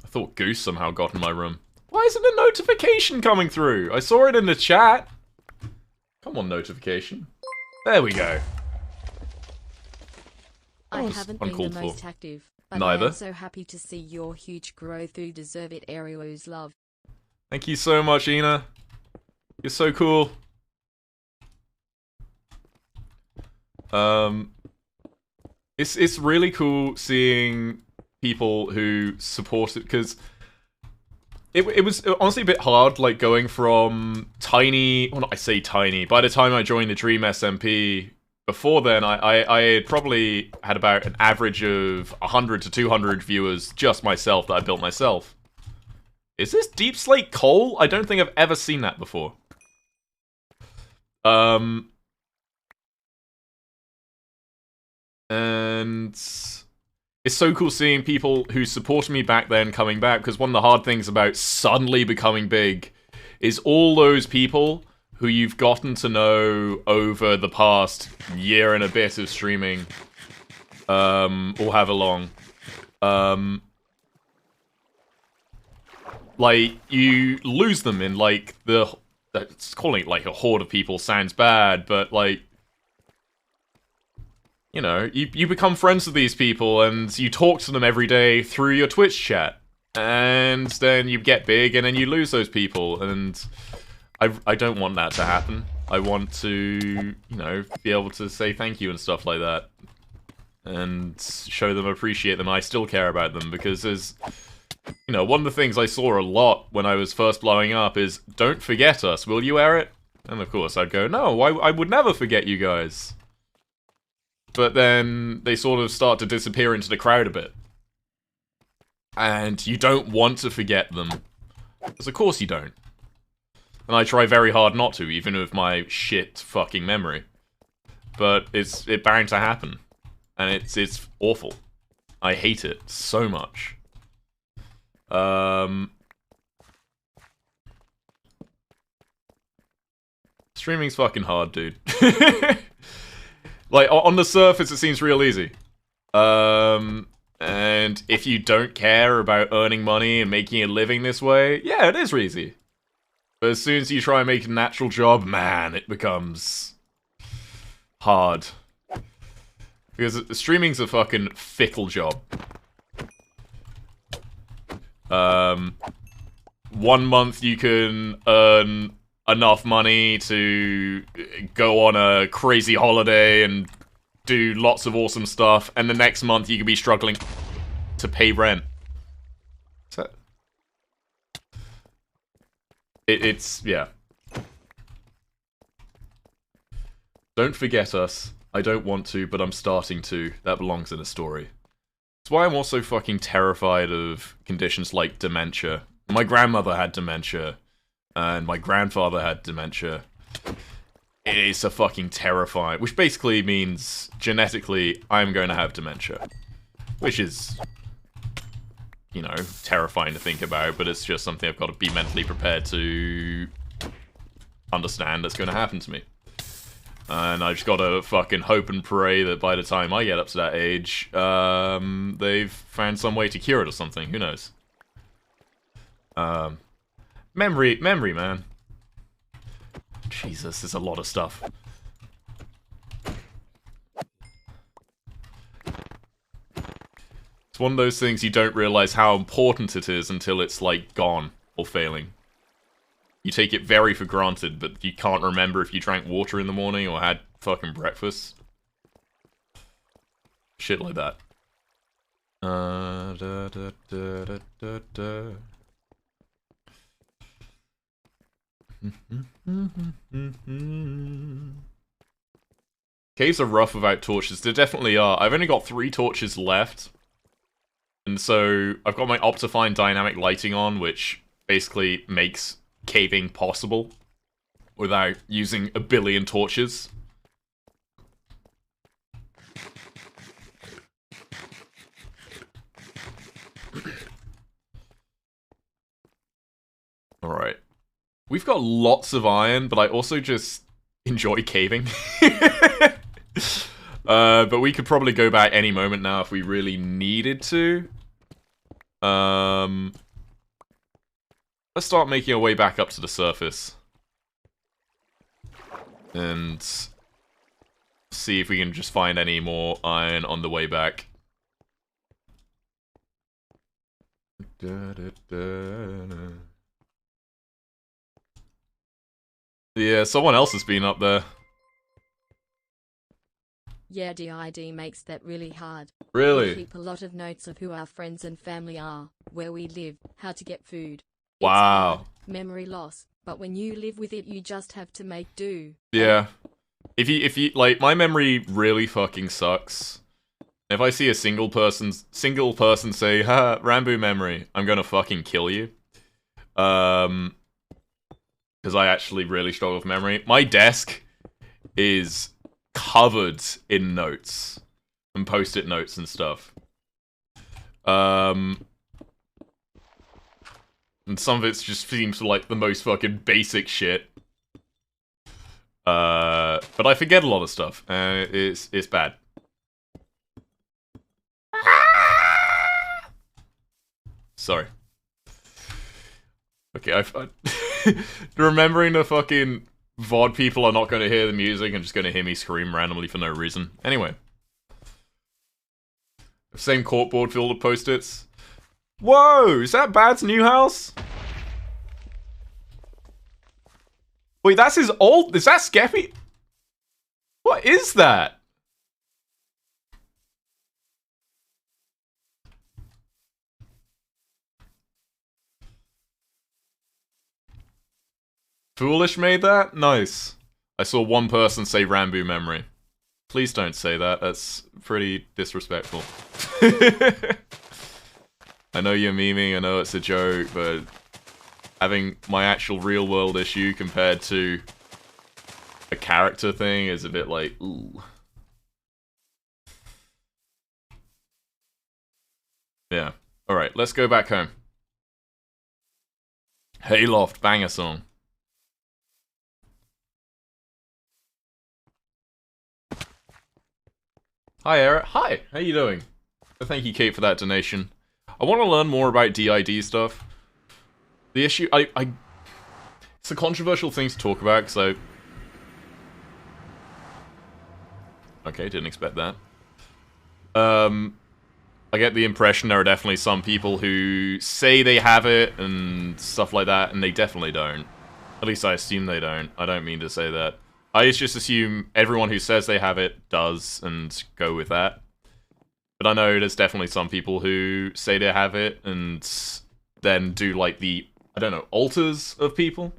I thought Goose somehow got in my room. Why isn't a notification coming through? I saw it in the chat. Come on, notification. There we go. I haven't been the most active, but Neither. I am so happy to see your huge growth. You deserve it, Ariel's love. Thank you so much, Ina. You're so cool. It's really cool seeing people who support it, because it was honestly a bit hard, like, going from tiny, well, not I say tiny, by the time I joined the Dream SMP, before then, I had probably had about an average of 100 to 200 viewers, just myself, that I built myself. Is this Deep Slate coal? I don't think I've ever seen that before. And it's so cool seeing people who supported me back then coming back, because one of the hard things about suddenly becoming big is all those people who you've gotten to know over the past year and a bit of streaming, or however long. Like, you lose them in, like, calling it, like, a horde of people sounds bad, but, like, you know, you become friends with these people, and you talk to them every day through your Twitch chat. And then you get big, and then you lose those people, and I don't want that to happen. I want to, you know, be able to say thank you and stuff like that. And show them, appreciate them, I still care about them, because there's, you know, one of the things I saw a lot when I was first blowing up is, don't forget us, will you, Eret? And of course I'd go, no, I would never forget you guys. But then they sort of start to disappear into the crowd a bit. And you don't want to forget them. Because of course you don't. And I try very hard not to, even with my shit fucking memory. But it's bound to happen. And it's awful. I hate it so much. Streaming's fucking hard, dude. Like, on the surface, it seems real easy. And if you don't care about earning money and making a living this way, yeah, it is easy. But as soon as you try and make a natural job, man, it becomes hard. Because streaming's a fucking fickle job. 1 month you can earn enough money to go on a crazy holiday and do lots of awesome stuff, and the next month you could be struggling to pay rent. It's yeah. Don't forget us. I don't want to, but I'm starting to. That belongs in a story. That's why I'm also fucking terrified of conditions like dementia. My grandmother had dementia. And my grandfather had dementia. It's a fucking terrifying... Which basically means, genetically, I'm going to have dementia. Which is, you know, terrifying to think about, but it's just something I've got to be mentally prepared to understand that's going to happen to me. And I've just got to fucking hope and pray that by the time I get up to that age, they've found some way to cure it or something. Who knows? Memory, man. Jesus, there's a lot of stuff. It's one of those things you don't realize how important it is until it's, like, gone or failing. You take it very for granted, but you can't remember if you drank water in the morning or had fucking breakfast. Shit like that. Caves are rough without torches. There definitely are. I've only got 3 torches left. And so, I've got my Optifine dynamic lighting on, which basically makes caving possible without using a billion torches. Alright. We've got lots of iron, but I also just enjoy caving. But we could probably go back any moment now if we really needed to. Let's start making our way back up to the surface. And see if we can just find any more iron on the way back. Yeah, someone else has been up there. Yeah, DID makes that really hard. Really? We keep a lot of notes of who our friends and family are, where we live, how to get food. Wow. It's hard, memory loss, but when you live with it, you just have to make do. Yeah. If you, like, my memory really fucking sucks. If I see a single person say, ha, Rambo memory, I'm gonna fucking kill you. Because I actually really struggle with memory. My desk is covered in notes and post-it notes and stuff. And some of it just seems like the most fucking basic shit. But I forget a lot of stuff. It's bad. Sorry. Okay, remembering the fucking VOD people are not going to hear the music and just going to hear me scream randomly for no reason. Anyway. Same corkboard filled with post-its. Whoa! Is that Bad's new house? Wait, that's his old... Is that Skeppy? What is that? Foolish made that? Nice. I saw one person say Rambo memory. Please don't say that. That's pretty disrespectful. I know you're memeing, I know it's a joke, but having my actual real world issue compared to a character thing is a bit like, ooh. Yeah. Alright, let's go back home. Hayloft, banger song. Hi, Eret. Hi, how you doing? Thank you, Kate, for that donation. I want to learn more about DID stuff. The issue, it's a controversial thing to talk about, so... Okay, didn't expect that. I get the impression there are definitely some people who say they have it and stuff like that, and they definitely don't. At least I assume they don't. I don't mean to say that. I just assume everyone who says they have it does, and go with that. But I know there's definitely some people who say they have it, and then do, like, the, I don't know, alters of people?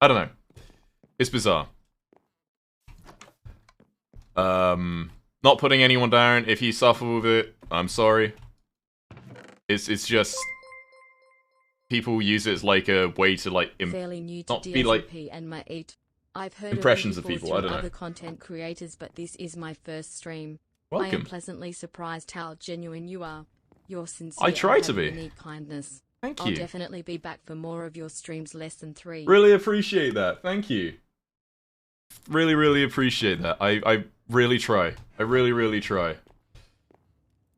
I don't know. It's bizarre. Not putting anyone down. If you suffer with it, I'm sorry. It's just... people use it as, like, a way to, like, fairly new to not DSMP be, like... and my 8. I've heard impressions of of people, through I don't know. other content creators, but this is my first stream. Welcome. I am pleasantly surprised how genuine you are. You're sincere. I try and to have be. Unique kindness. Thank I'll you. definitely be back for more of your streams less than 3. Really appreciate that. Thank you. Really, really appreciate that. I really try. I really, really try.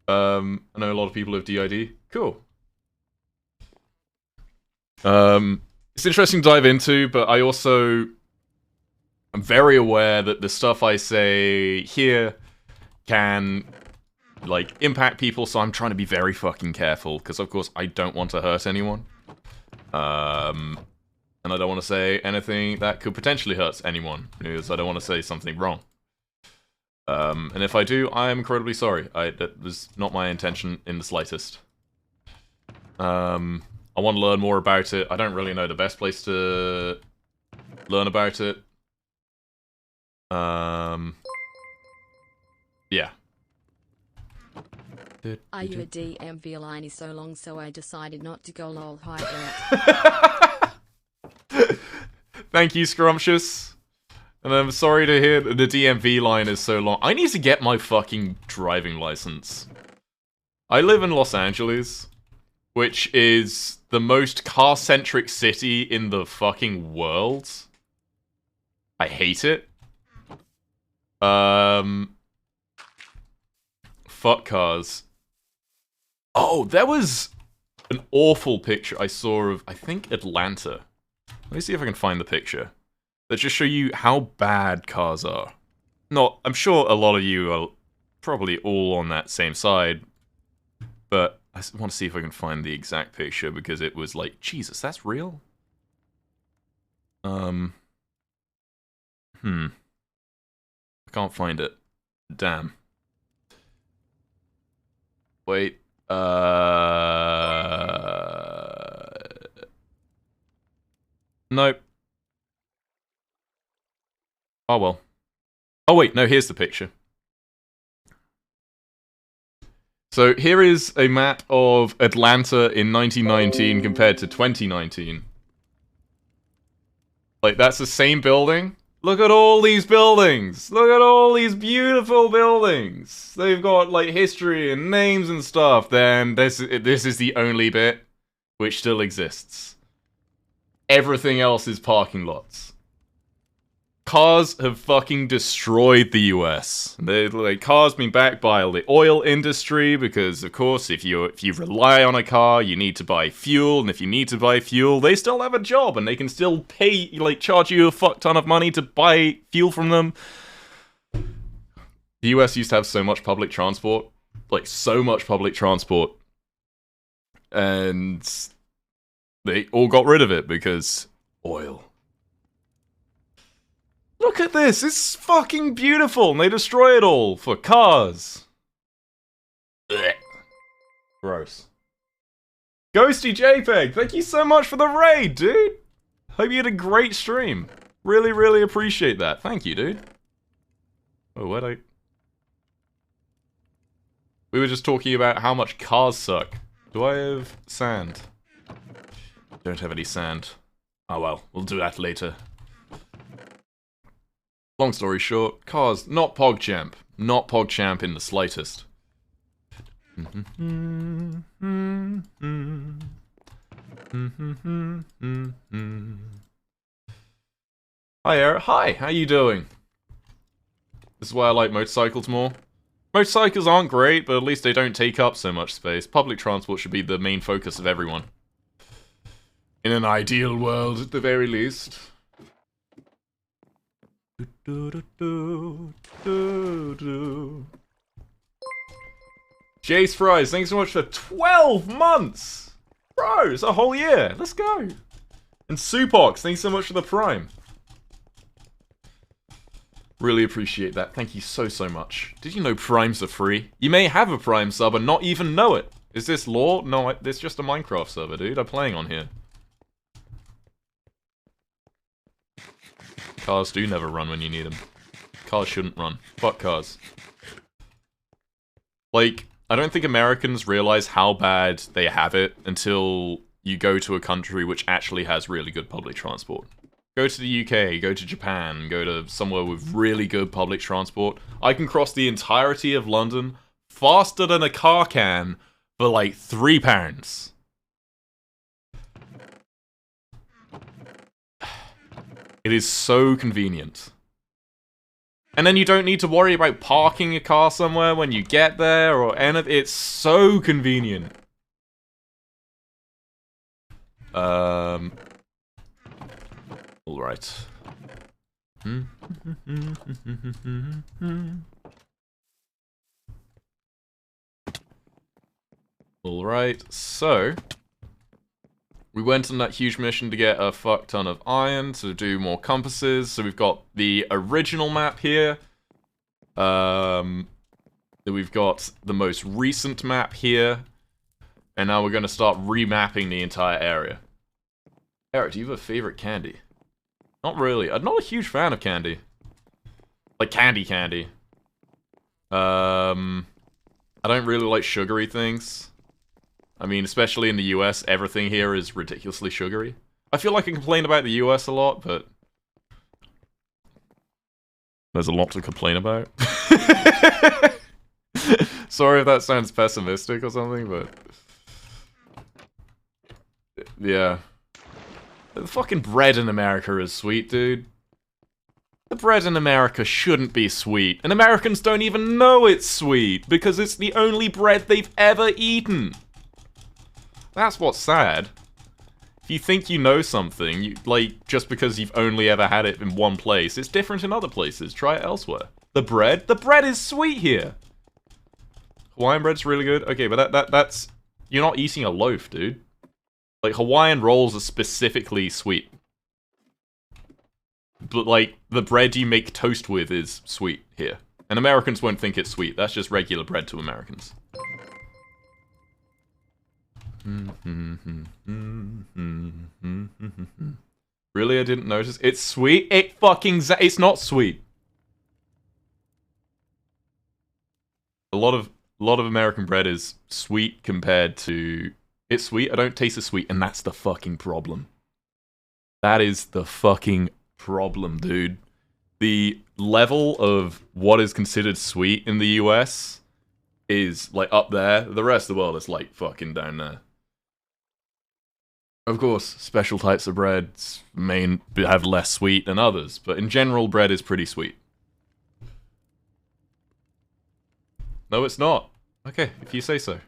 I know a lot of people have DID. Cool. It's interesting to dive into, but I also... I'm very aware that the stuff I say here can, like, impact people, so I'm trying to be very fucking careful, because of course I don't want to hurt anyone. And I don't want to say anything that could potentially hurt anyone, because I don't want to say something wrong. And if I do, I am incredibly sorry. That was not my intention in the slightest. I want to learn more about it. I don't really know the best place to learn about it. Yeah. Are you a DMV line is so long, so I decided not to go lol. Hi, Eret. Thank you, Scrumptious. And I'm sorry to hear that the DMV line is so long. I need to get my fucking driving license. I live in Los Angeles, which is the most car-centric city in the fucking world. I hate it. Fuck cars. Oh, there was an awful picture I saw of, I think, Atlanta. Let me see if I can find the picture. That just show you how bad cars are. Not, I'm sure a lot of you are probably all on that same side, but I want to see if I can find the exact picture because it was like, Jesus, that's real? I can't find it. Damn. Wait, nope. Oh well. Oh wait, no, here's the picture. So here is a map of Atlanta in 1919 compared to 2019. Like, that's the same building. Look at all these buildings! Look at all these beautiful buildings! They've got, like, history and names and stuff. Then this is the only bit which still exists. Everything else is parking lots. Cars have fucking destroyed the US. Cars being backed by the oil industry because, of course, if you rely on a car, you need to buy fuel, and if you need to buy fuel, they still have a job, and they can still pay, charge you a fuck ton of money to buy fuel from them. The US used to have so much public transport, so much public transport, and they all got rid of it because oil. Look at this! It's fucking beautiful! And they destroy it all for cars. Ugh. Gross. Ghosty JPEG, thank you so much for the raid, dude! Hope you had a great stream. Really, really appreciate that. Thank you, dude. Oh, where'd I... We were just talking about how much cars suck. Do I have sand? Don't have any sand. Oh well, we'll do that later. Long story short, cars, not PogChamp. Not PogChamp in the slightest. Hi, Eret. Hi, how you doing? This is why I like motorcycles more. Motorcycles aren't great, but at least they don't take up so much space. Public transport should be the main focus of everyone. In an ideal world, at the very least. Jace Fries, thanks so much for 12 months! Bro, it's a whole year. Let's go. And Supox, thanks so much for the Prime. Really appreciate that. Thank you so, so much. Did you know Primes are free? You may have a Prime sub and not even know it. Is this lore? No, it's just a Minecraft server, dude. I'm playing on here. Cars do never run when you need them. Cars shouldn't run. Fuck cars. I don't think Americans realize how bad they have it until you go to a country which actually has really good public transport. Go to the UK, go to Japan, go to somewhere with really good public transport. I can cross the entirety of London faster than a car can for like £3. It is so convenient. And then you don't need to worry about parking your car somewhere when you get there or anything. It's so convenient. Alright. Alright, so... we went on that huge mission to get a fuck ton of iron to do more compasses. So we've got the original map here. Then we've got the most recent map here. And now we're going to start remapping the entire area. Eret, do you have a favorite candy? Not really. I'm not a huge fan of candy. Like candy. I don't really like sugary things. I mean, especially in the US, everything here is ridiculously sugary. I feel like I complain about the US a lot, but there's a lot to complain about. Sorry if that sounds pessimistic or something, but yeah. The fucking bread in America is sweet, dude. The bread in America shouldn't be sweet, and Americans don't even know it's sweet, because it's the only bread they've ever eaten. That's what's sad. If you think you know something, just because you've only ever had it in one place, it's different in other places. Try it elsewhere. The bread is sweet here. Hawaiian bread's really good. Okay, but that's... You're not eating a loaf, dude. Like, Hawaiian rolls are specifically sweet. But, like, the bread you make toast with is sweet here. And Americans won't think it's sweet. That's just regular bread to Americans. Really? I didn't notice? It's sweet? It's not sweet. A lot of American bread is sweet compared to... It's sweet, I don't taste it sweet, and that's the fucking problem. That is the fucking problem, dude. The level of what is considered sweet in the US is, like, up there. The rest of the world is, like, fucking down there. Of course, special types of breads may have less sweet than others, but in general, bread is pretty sweet. No, it's not. Okay, if you say so.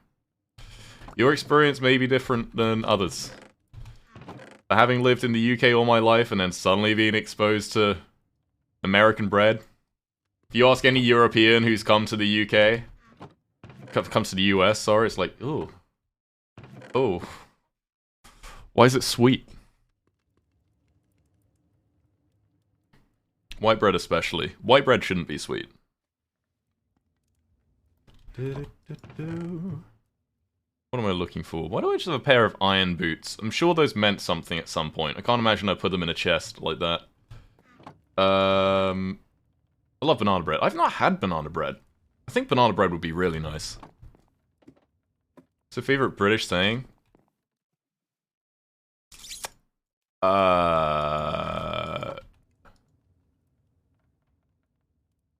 Your experience may be different than others. But having lived in the UK all my life and then suddenly being exposed to American bread, if you ask any European who's come to the UK, comes to the US, sorry, it's like, ooh. Oh. Why is it sweet? White bread especially. White bread shouldn't be sweet. What am I looking for? Why do I just have a pair of iron boots? I'm sure those meant something at some point. I can't imagine I put them in a chest like that. I love banana bread. I've not had banana bread. I think banana bread would be really nice. What's your favorite British saying? I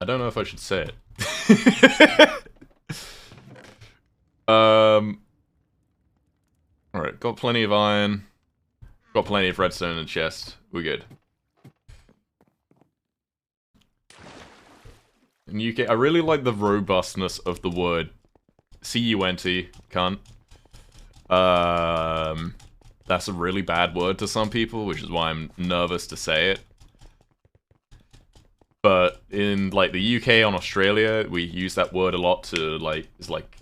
don't know if I should say it. Alright, got plenty of iron. Got plenty of redstone in the chest. We're good. In UK, I really like the robustness of the word C-U-N-T, cunt. That's a really bad word to some people, which is why I'm nervous to say it. But in, like, the UK and Australia, we use that word a lot to, like, it's like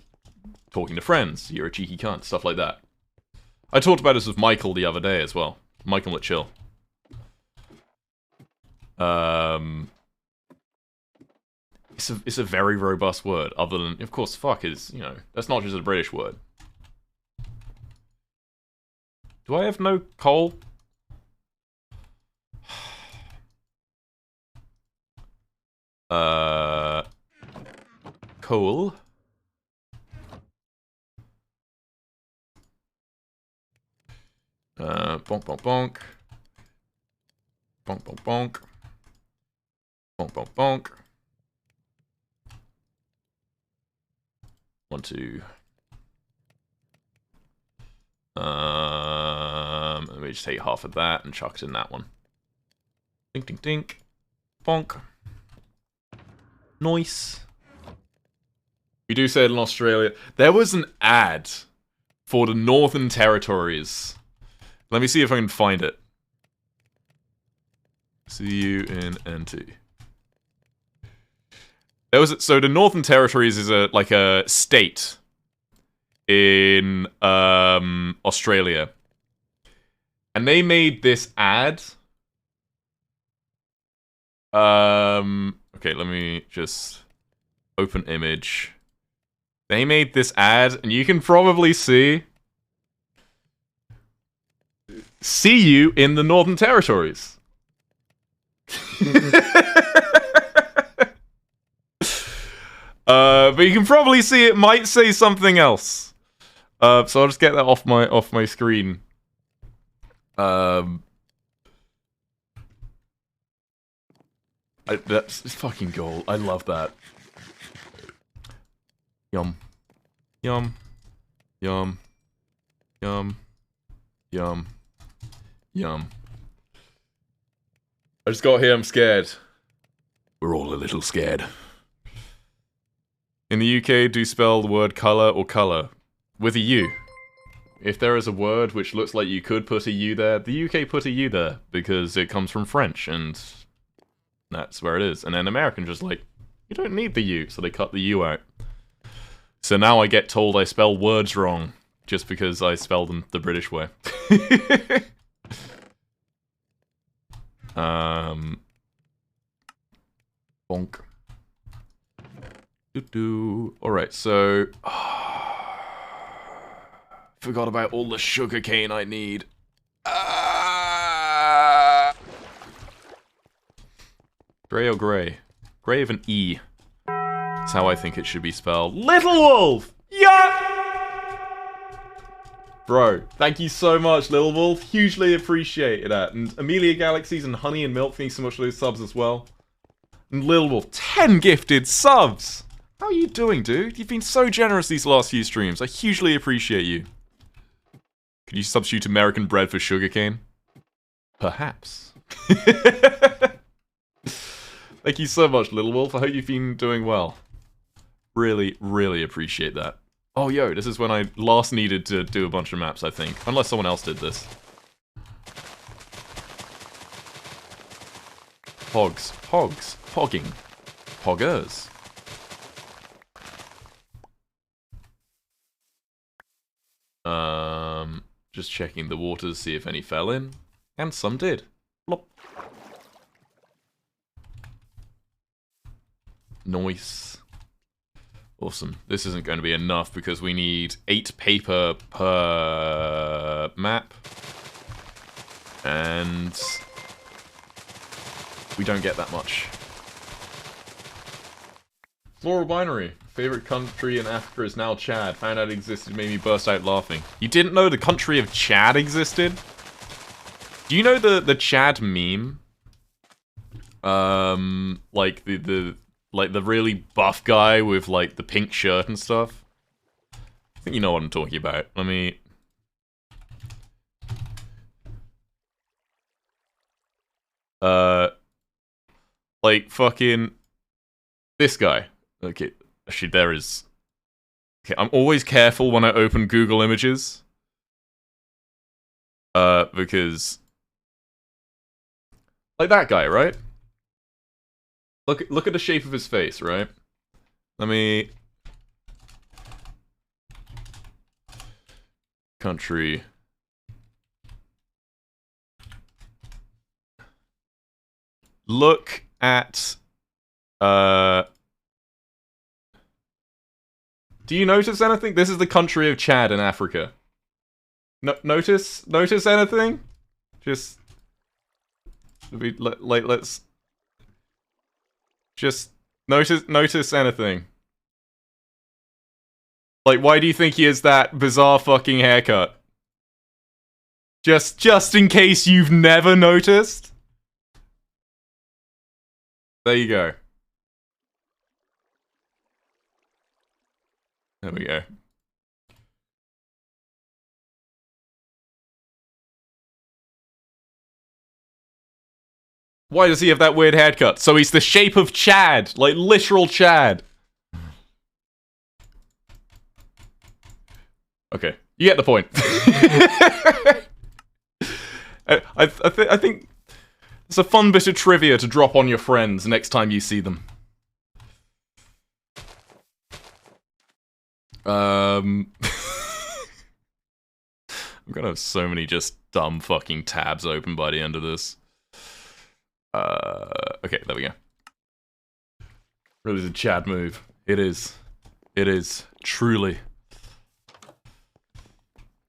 talking to friends. You're a cheeky cunt, stuff like that. I talked about this with Michael the other day as well. Michael at Chill. It's a very robust word, other than, of course, fuck is, you know, that's not just a British word. Do I have no coal? Coal. Bonk, bonk, bonk. Bonk, bonk, bonk. Bonk, bonk, bonk. 1, 2. Let me just take half of that and chuck it in that one. Dink, dink, dink. Bonk. Nice. We do say it in Australia. There was an ad for the Northern Territories. Let me see if I can find it. C-U-N-N-T. So the Northern Territories is a state in Australia. And they made this ad. Okay, let me just open image. They made this ad, and you can probably see you in the Northern Territories. But you can probably see it might say something else. So I'll just get that off my screen. That's fucking gold. I love that. Yum. Yum. Yum. Yum. Yum. Yum. I just got here, I'm scared. We're all a little scared. In the UK, do spell the word colour or colour with a U. If there is a word which looks like you could put a U there, the UK put a U there because it comes from French and that's where it is. And then American just like, you don't need the U, so they cut the U out. So now I get told I spell words wrong just because I spell them the British way. Bonk. Alright, so... forgot about all the sugarcane I need. Grey or grey? Grey with an E. That's how I think it should be spelled. Little Wolf! Yeah! Bro, thank you so much, Little Wolf. Hugely appreciate that. And Amelia Galaxies and Honey and Milk, thanks so much for those subs as well. And Little Wolf, 10 gifted subs! How are you doing, dude? You've been so generous these last few streams. I hugely appreciate you. Could you substitute American bread for sugarcane? Perhaps. Thank you so much, Little Wolf. I hope you've been doing well. Really, really appreciate that. Oh, yo, this is when I last needed to do a bunch of maps, I think. Unless someone else did this. Pogs. Pogs. Pogging. Poggers. Just checking the waters, see if any fell in. And some did. Plop. Nice. Awesome. This isn't going to be enough because we need 8 paper per map. And we don't get that much. Floral Binary. Favorite country in Africa is now Chad. Found out it existed, made me burst out laughing. You didn't know the country of Chad existed? Do you know the Chad meme? Like the really buff guy with like the pink shirt and stuff? I think you know what I'm talking about. Let me... like fucking... this guy. Okay, actually there is... Okay, I'm always careful when I open Google Images. Because... like that guy, right? Look at the shape of his face, right? Let me... country... look at... do you notice anything? This is the country of Chad in Africa. No, notice anything? Just... let's... just notice anything. Like, why do you think he has that bizarre fucking haircut? Just in case you've never noticed? There you go. There we go. Why does he have that weird haircut? So he's the shape of Chad, like literal Chad. Okay, you get the point. I think it's a fun bit of trivia to drop on your friends next time you see them. I'm gonna have so many just dumb fucking tabs open by the end of this. Okay, there we go. Really is a Chad move. It is. It is. Truly.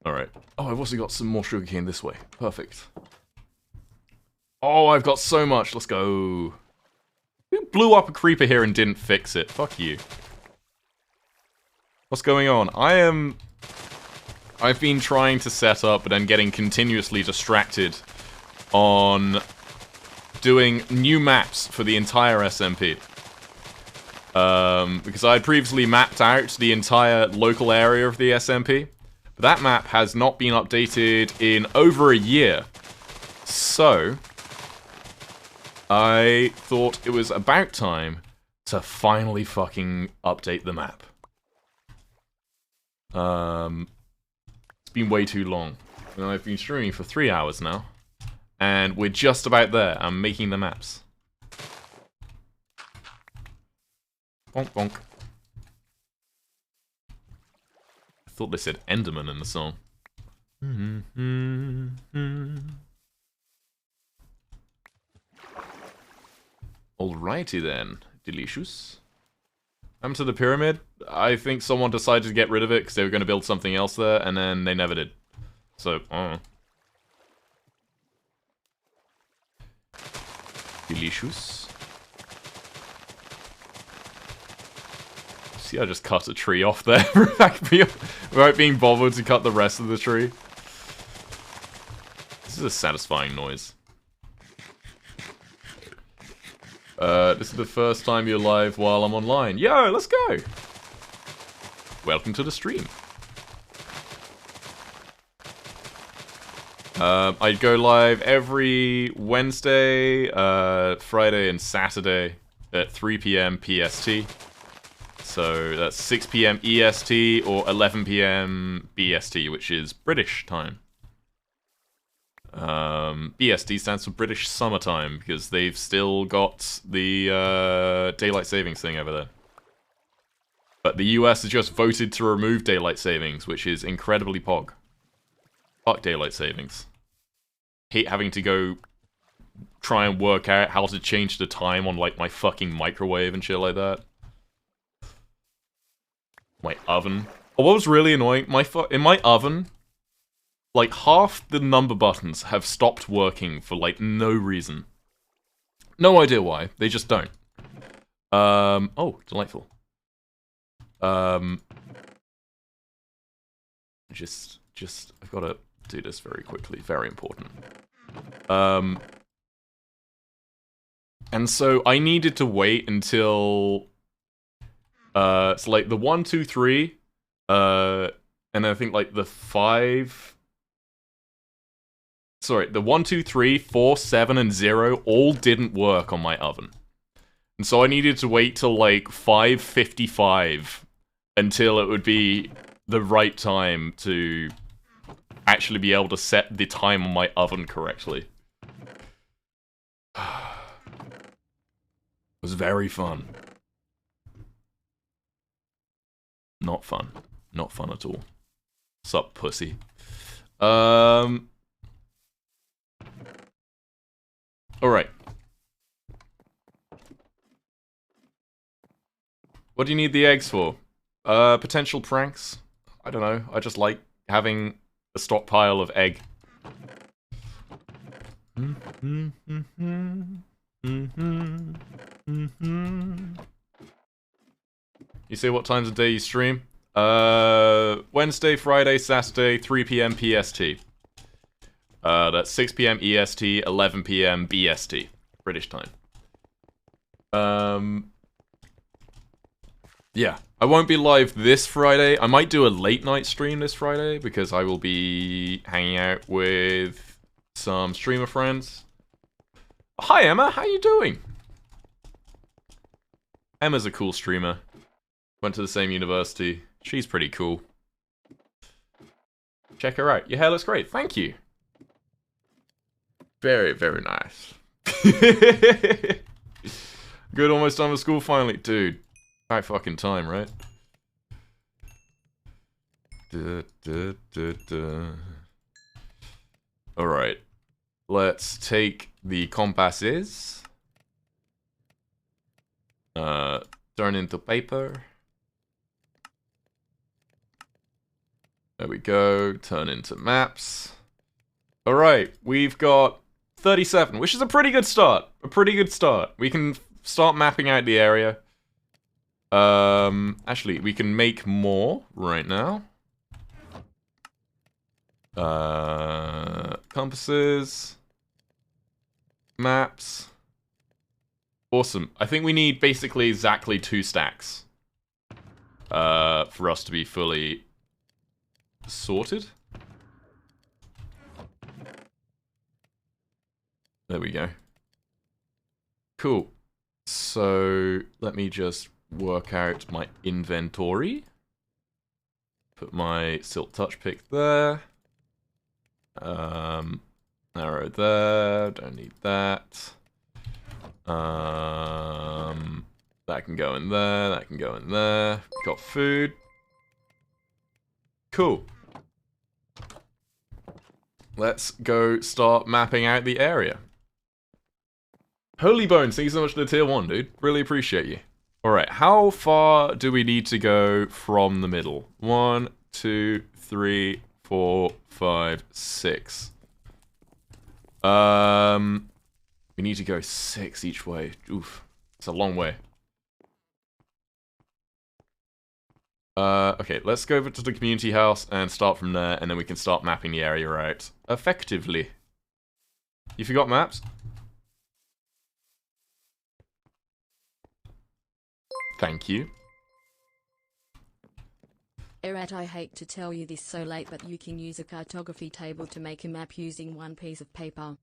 Alright. Oh, I've also got some more sugarcane this way. Perfect. Oh, I've got so much. Let's go. Who blew up a creeper here and didn't fix it? Fuck you. What's going on? I've been trying to set up, but then getting continuously distracted on doing new maps for the entire SMP. Because I had previously mapped out the entire local area of the SMP. But that map has not been updated in over a year. So, I thought it was about time to finally fucking update the map. It's been way too long. And I've been streaming for 3 hours now. And we're just about there. I'm making the maps. Bonk bonk. I thought they said Enderman in the song. Alrighty then. Delicious. Come to the pyramid. I think someone decided to get rid of it because they were going to build something else there, and then they never did. So, delicious. See, I just cut a tree off there without being bothered to cut the rest of the tree. This is a satisfying noise. This is the first time you're live while I'm online. Yo, let's go! Welcome to the stream. I go live every Wednesday, Friday, and Saturday at 3 PM PST. So that's 6 PM EST or 11 PM BST, which is British time. BST stands for British Summertime, because they've still got the daylight savings thing over there. But the US has just voted to remove daylight savings, which is incredibly pog. Fuck daylight savings. Hate having to go try and work out how to change the time on, like, my fucking microwave and shit like that. My oven. Oh, what was really annoying? In my oven, like, half the number buttons have stopped working for, like, no reason. No idea why. They just don't. Oh, delightful. I've got to do this very quickly. Very important. And so I needed to wait until, it's like the 1, 2, 3, and I think like the 5... Sorry, the 1, 2, 3, 4, 7, and 0 all didn't work on my oven. And so I needed to wait till like 5:55 until it would be the right time to actually be able to set the time on my oven correctly. It was very fun. Not fun. Not fun at all. Sup, pussy. Alright. What do you need the eggs for? Potential pranks? I don't know. I just like having a stockpile of egg. You say what times of day you stream? Wednesday, Friday, Saturday, 3 PM PST. That's 6 PM EST, 11 PM BST. British time. Yeah. I won't be live this Friday. I might do a late night stream this Friday, because I will be hanging out with some streamer friends. Hi Emma, how you doing? Emma's a cool streamer. Went to the same university. She's pretty cool. Check her out. Your hair looks great. Thank you. Very, very nice. Good, almost done with school finally. Dude, about fucking time, right? Alright. Let's take the compasses. Turn into paper. There we go. Turn into maps. Alright, we've got 37, which is a pretty good start. A pretty good start. We can start mapping out the area. Actually, we can make more right now. Compasses. Maps. Awesome. I think we need basically exactly 2 stacks. For us to be fully sorted. There we go. Cool. So, let me just work out my inventory. Put my Silk Touch pick there. Arrow there. Don't need that. That can go in there. That can go in there. Got food. Cool. Let's go start mapping out the area. Holy Bones, thank you so much for the tier 1, dude. Really appreciate you. Alright, how far do we need to go from the middle? 1, 2, 3, 4, 5, 6. We need to go 6 each way. Oof. It's a long way. Okay, let's go over to the community house and start from there, and then we can start mapping the area out effectively. You forgot maps? Thank you. Eret, I hate to tell you this so late, but you can use a cartography table to make a map using one piece of paper.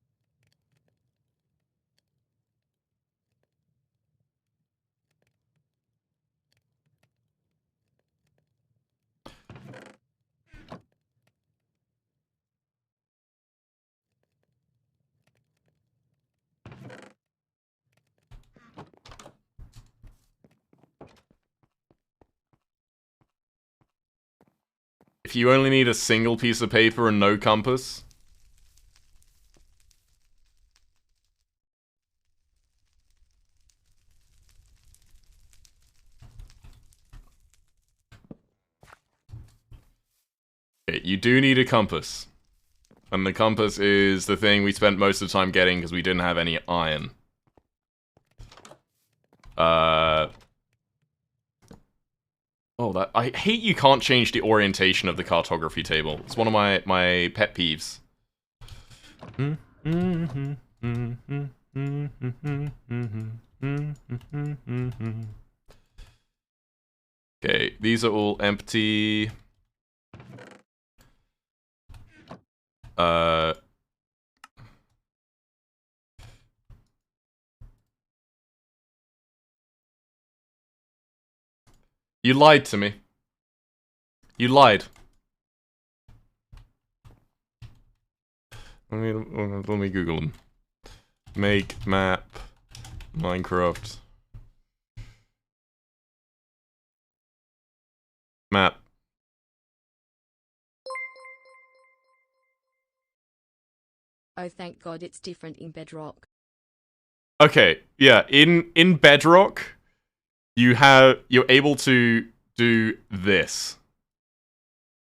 If you only need a single piece of paper and no compass. Okay, you do need a compass. And the compass is the thing we spent most of the time getting because we didn't have any iron. Oh, that I hate you can't change the orientation of the cartography table. It's one of my pet peeves. Okay, these are all empty. You lied to me. You lied. Let me Google them. Make map Minecraft map. Oh, thank God it's different in Bedrock. Okay, yeah, in Bedrock, you're able to do this.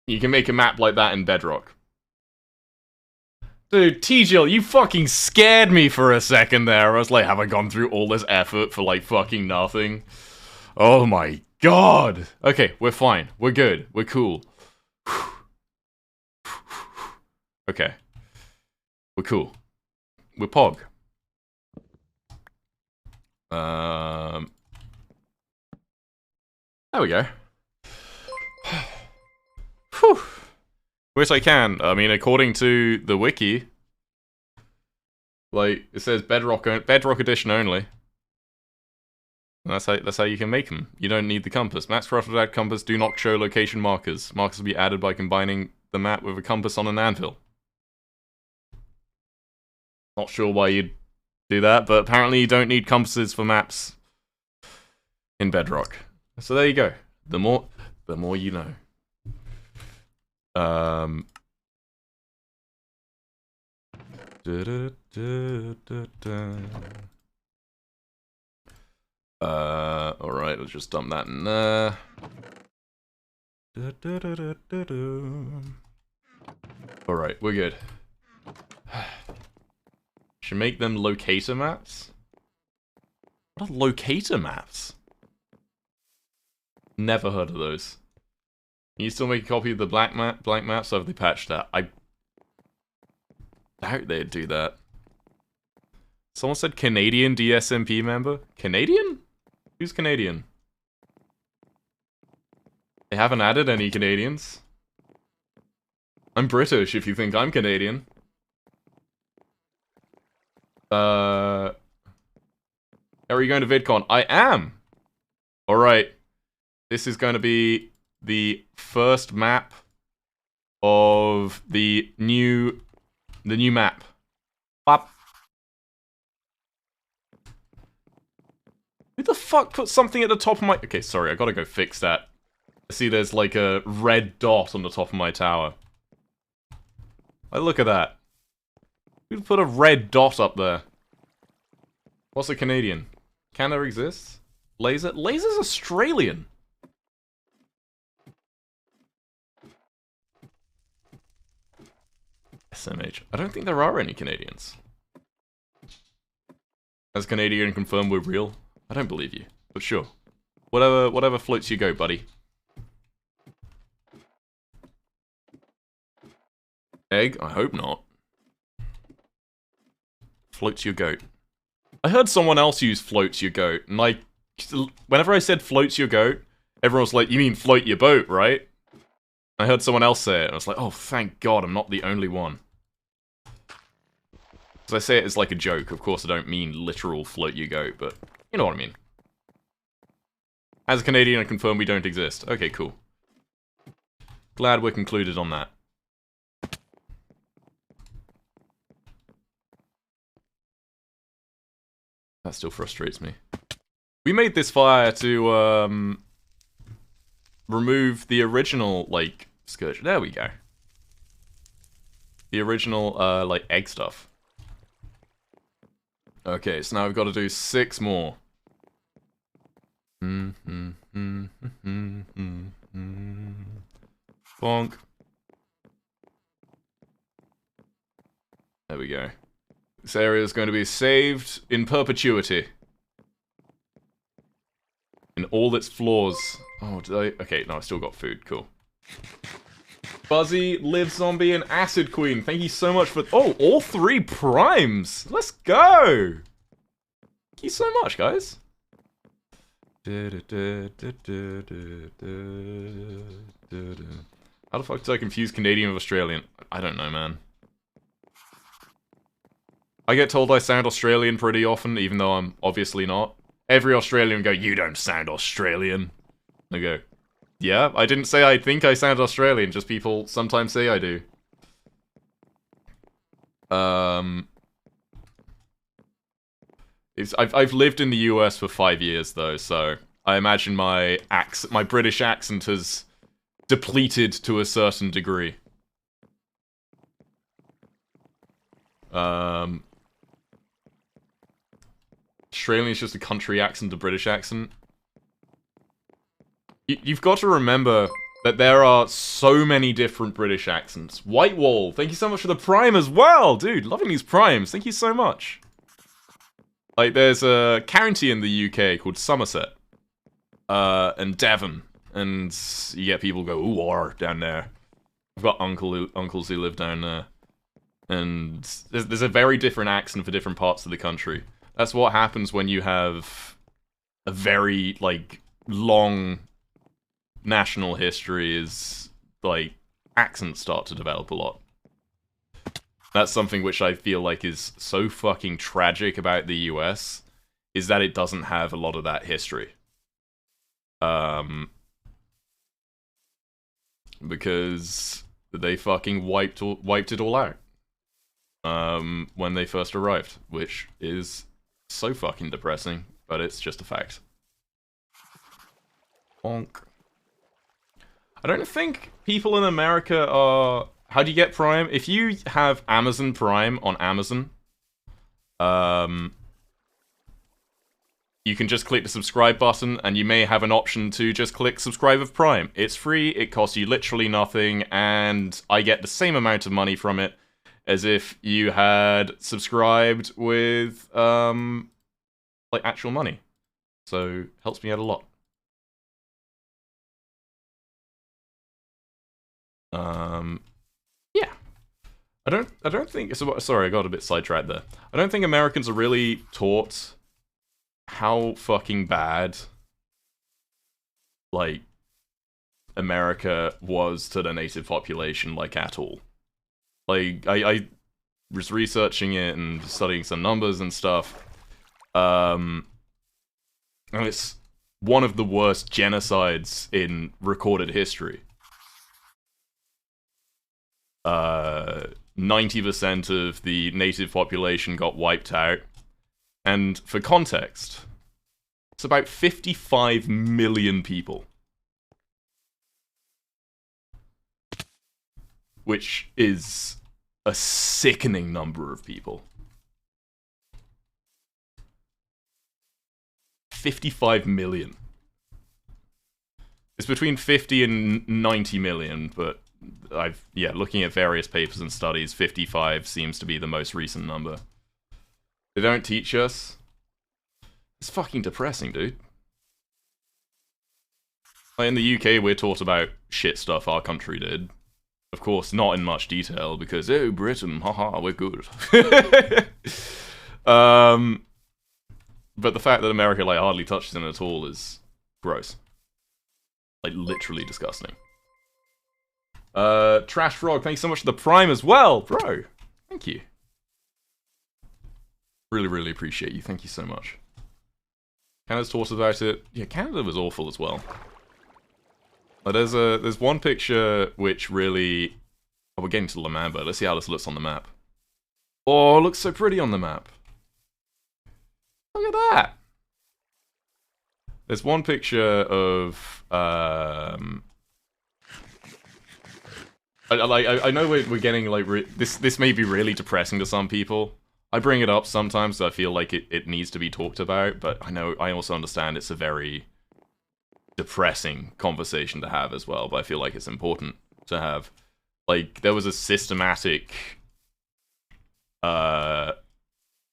You can make a map like that in Bedrock. Dude, T-Jill, you fucking scared me for a second there. I was like, have I gone through all this effort for like fucking nothing? Oh my god. Okay, we're fine. We're good. We're cool. Okay. We're cool. We're pog. There we go. Whew. Wish I can. I mean, according to the wiki, like it says Bedrock edition only. And that's how you can make them. You don't need the compass. Maps crafted without compass do not show location markers. Markers will be added by combining the map with a compass on an anvil. Not sure why you'd do that, but apparently you don't need compasses for maps in Bedrock. So there you go. The more you know. Alright, let's just dump that in there. Alright, we're good. Should make them locator maps? What are locator maps? Never heard of those. Can you still make a copy of the blank maps? Or have they patched that? I doubt they'd do that. Someone said Canadian DSMP member? Canadian? Who's Canadian? They haven't added any Canadians. I'm British if you think I'm Canadian. Are you going to VidCon? I am! Alright. This is going to be the first map of the new map. Bop. Who the fuck put something at the top of my... Okay, sorry, I gotta go fix that. I see there's like a red dot on the top of my tower. Like, look at that. Who put a red dot up there? What's a Canadian? Canada exists? Laser? Laser's Australian. SMH. I don't think there are any Canadians. As Canadian confirmed we're real? I don't believe you, but sure. Whatever floats your goat, buddy. Egg? I hope not. Floats your goat. I heard someone else use floats your goat, and like, whenever I said floats your goat, everyone was like, you mean float your boat, right? I heard someone else say it, and I was like, oh, thank God, I'm not the only one. Because I say it as like a joke, of course I don't mean literal float your goat, but you know what I mean. As a Canadian, I confirm we don't exist. Okay, cool. Glad we're concluded on that. That still frustrates me. We made this fire to, remove the original, like, scourge. There we go. The original, like, egg stuff. Okay, so now we've got to do 6 more. Bonk. There we go. This area is going to be saved in perpetuity. In all its flaws. Oh, did I? Okay, no, I still got food. Cool. Buzzy, Live Zombie, and Acid Queen. Thank you so much for... Oh, all 3 primes! Let's go! Thank you so much, guys. How the fuck did I confuse Canadian with Australian? I don't know, man. I get told I sound Australian pretty often, even though I'm obviously not. Every Australian go, you don't sound Australian. I go, yeah, I didn't say I think I sound Australian, just people sometimes say I do. I've lived in the US for 5 years though, so I imagine my British accent has depleted to a certain degree. Australian is just a country accent, a British accent. You've got to remember that there are so many different British accents. White Wall, thank you so much for the prime as well! Dude, loving these primes, thank you so much. Like, there's a county in the UK called Somerset. And Devon. And you get people go, ooh, or down there. I've got uncles who live down there. And there's a very different accent for different parts of the country. That's what happens when you have a very, like, long national history is, like, accents start to develop a lot. That's something which I feel like is so fucking tragic about the US, is that it doesn't have a lot of that history. Because they fucking wiped it all out. When they first arrived, which is so fucking depressing, but it's just a fact. Bonk. I don't think people in America are... How do you get Prime? If you have Amazon Prime on Amazon, you can just click the subscribe button, and you may have an option to just click subscribe with Prime. It's free, it costs you literally nothing, and I get the same amount of money from it as if you had subscribed with, like, actual money. So, helps me out a lot. Yeah. I don't think, sorry, I got a bit sidetracked there. I don't think Americans are really taught how fucking bad, like, America was to the native population, like, at all. Like, I was researching it and studying some numbers and stuff. And it's one of the worst genocides in recorded history. 90% of the native population got wiped out. And for context, it's about 55 million people. Which is a sickening number of people. 55 million. It's between 50 and 90 million, but looking at various papers and studies, 55 seems to be the most recent number. They don't teach us. It's fucking depressing, dude. Like in the UK, we're taught about shit stuff our country did. Of course, not in much detail, because, oh, Britain, haha, we're good. But the fact that America, like, hardly touches it at all is gross. Like, literally disgusting. Trash Frog, thanks so much for the Prime as well, bro. Thank you. Really, really appreciate you. Thank you so much. Canada's taught about it. Yeah, Canada was awful as well. But there's one picture which really... Oh, we're getting to Le Mans, but let's see how this looks on the map. Oh, it looks so pretty on the map. Look at that! There's one picture of... I know we're getting, like... This may be really depressing to some people. I bring it up sometimes, so I feel like it needs to be talked about, but I also understand it's a very... depressing conversation to have as well, but I feel like it's important to have. Like, there was a systematic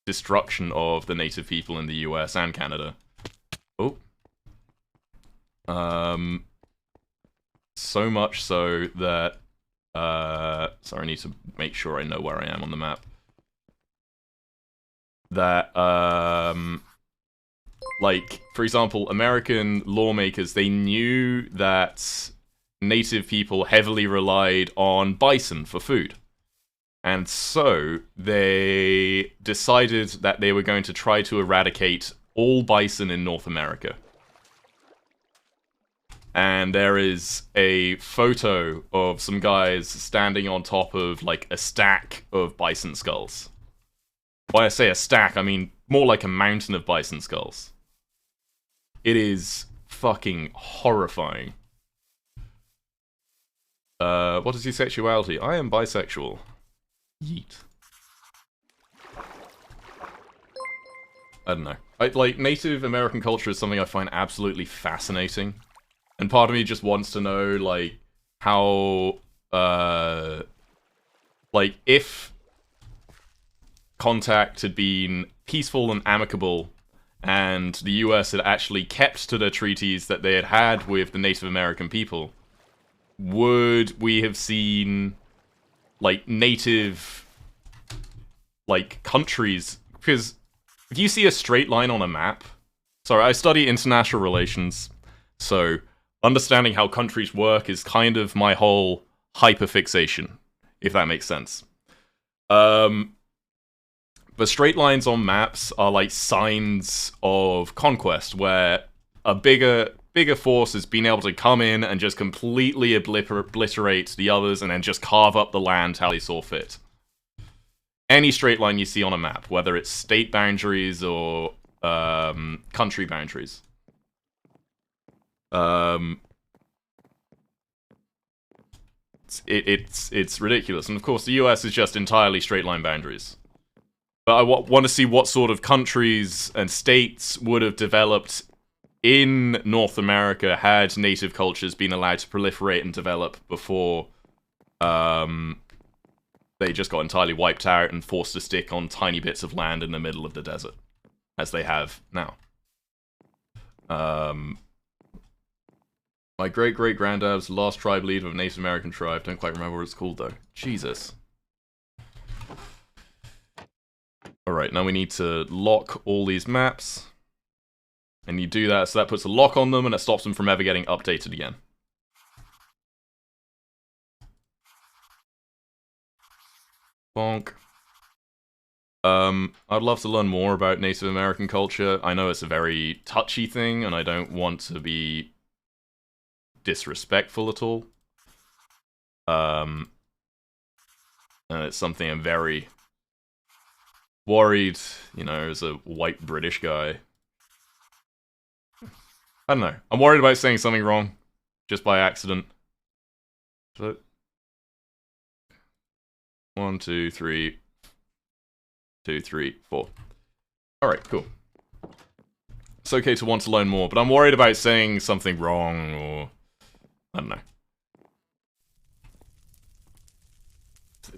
destruction of the native people in the US and Canada. Oh. So much so that sorry, I need to make sure I know where I am on the map. That like, for example, American lawmakers, they knew that native people heavily relied on bison for food. And so, they decided that they were going to try to eradicate all bison in North America. And there is a photo of some guys standing on top of, like, a stack of bison skulls. When I say a stack, I mean more like a mountain of bison skulls. It is fucking horrifying. What is your sexuality? I am bisexual. Yeet. I don't know. Like, Native American culture is something I find absolutely fascinating. And part of me just wants to know, like, how, like, if contact had been peaceful and amicable, and the US had actually kept to the treaties that they had had with the Native American people, would we have seen, like, native, like, countries? Because if you see a straight line on a map... Sorry, I study international relations, so understanding how countries work is kind of my whole hyperfixation, if that makes sense. But straight lines on maps are like signs of conquest, where a bigger force has been able to come in and just completely obliterate the others and then just carve up the land how they saw fit. Any straight line you see on a map, whether it's state boundaries or country boundaries. It's ridiculous. And of course the US is just entirely straight line boundaries. But I want to see what sort of countries and states would have developed in North America had native cultures been allowed to proliferate and develop before they just got entirely wiped out and forced to stick on tiny bits of land in the middle of the desert, as they have now. My great-great-granddad was the last tribe leader of a Native American tribe. Don't quite remember what it's called, though. Jesus. Alright, now we need to lock all these maps. And you do that, so that puts a lock on them, and it stops them from ever getting updated again. Bonk. I'd love to learn more about Native American culture. I know it's a very touchy thing, and I don't want to be disrespectful at all. And it's something I'm very worried, you know, as a white British guy. I don't know. I'm worried about saying something wrong, just by accident. So, 1, 2, 3... 2, 3, 4. Alright, cool. It's okay to want to learn more, but I'm worried about saying something wrong, or... I don't know.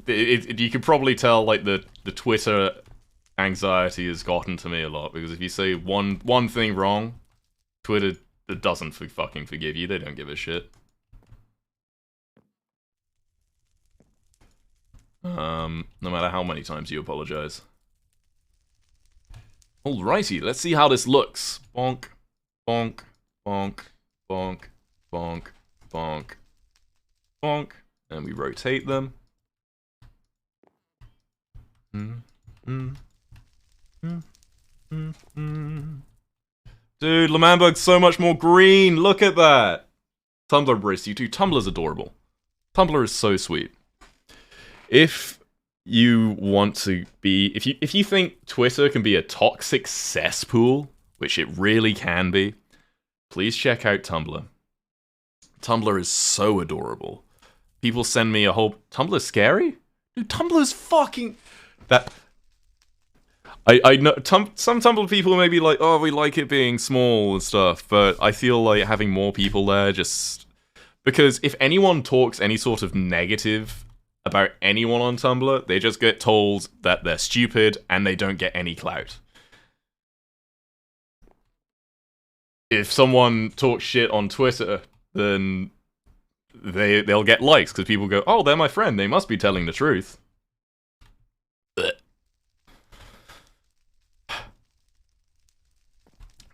You can probably tell, like, the Twitter anxiety has gotten to me a lot, because if you say one thing wrong, Twitter doesn't fucking forgive you, they don't give a shit. No matter how many times you apologize. Alrighty, let's see how this looks. Bonk, bonk, bonk, bonk, bonk, bonk, bonk. And we rotate them. Dude, Lamamberg's so much more green. Look at that. Tumblr embraced you too. Tumblr's adorable. Tumblr is so sweet. If you want to be... If you think Twitter can be a toxic cesspool, which it really can be, please check out Tumblr. Tumblr is so adorable. People send me a whole... Tumblr's scary? Dude, Tumblr's fucking... That... I know some Tumblr people may be like, oh, we like it being small and stuff, but I feel like having more people there just... Because if anyone talks any sort of negative about anyone on Tumblr, they just get told that they're stupid and they don't get any clout. If someone talks shit on Twitter, then they'll get likes, because people go, oh, they're my friend, they must be telling the truth.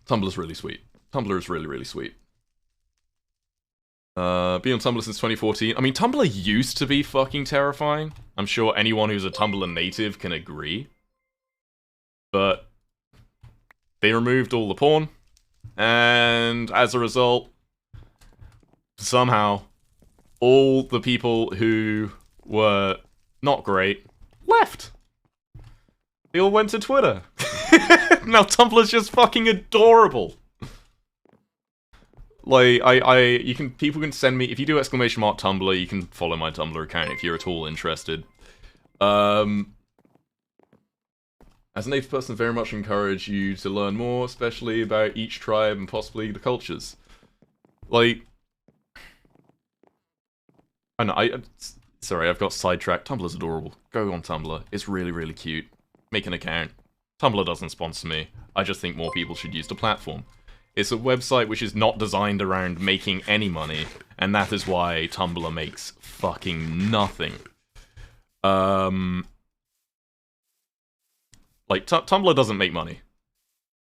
Tumblr's really sweet. Tumblr is really, really sweet. Been on Tumblr since 2014. I mean, Tumblr used to be fucking terrifying. I'm sure anyone who's a Tumblr native can agree. But they removed all the porn. And as a result, somehow, all the people who were not great left. They all went to Twitter. Now Tumblr's just fucking adorable. Like, people can send me, if you do !Tumblr, you can follow my Tumblr account if you're at all interested. As a native person, I very much encourage you to learn more, especially about each tribe and possibly the cultures. Like, I know, sorry, I've got sidetracked. Tumblr's adorable. Go on Tumblr. It's really, really cute. Make an account. Tumblr doesn't sponsor me. I just think more people should use the platform. It's a website which is not designed around making any money, and that is why Tumblr makes fucking nothing. Like, Tumblr doesn't make money.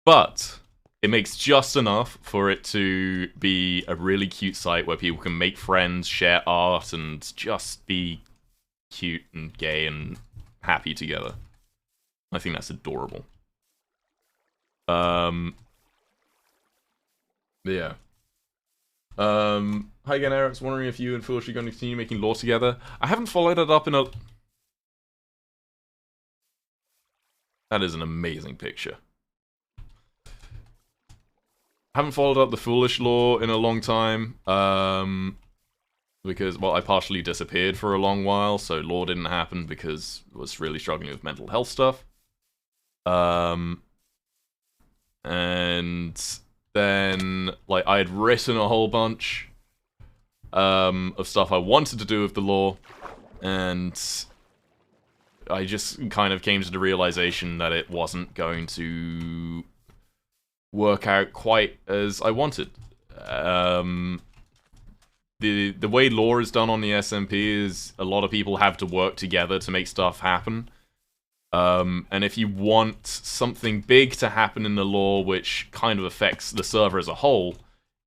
But it makes just enough for it to be a really cute site where people can make friends, share art, and just be cute and gay and happy together. I think that's adorable. Yeah. Hi again, Eric's wondering if you and Phil are going to continue making lore together. I haven't followed it up in a... That is an amazing picture. I haven't followed up the Foolish lore in a long time. Because, well, I partially disappeared for a long while, so lore didn't happen because I was really struggling with mental health stuff. And then, like, I had written a whole bunch of stuff I wanted to do with the lore, and I just kind of came to the realization that it wasn't going to work out quite as I wanted. the way lore is done on the SMP is a lot of people have to work together to make stuff happen. And if you want something big to happen in the lore which kind of affects the server as a whole,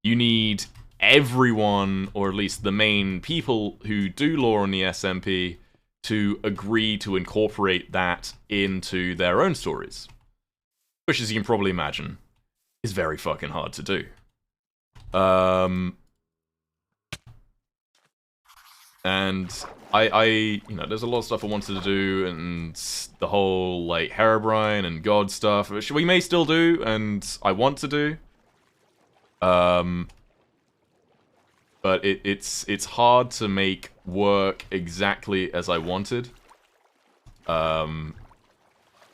you need everyone, or at least the main people who do lore on the SMP, to agree to incorporate that into their own stories. Which, as you can probably imagine, is very fucking hard to do. And you know, there's a lot of stuff I wanted to do, and the whole, like, Herobrine and God stuff, which we may still do, and I want to do. But it's hard to make work exactly as I wanted. And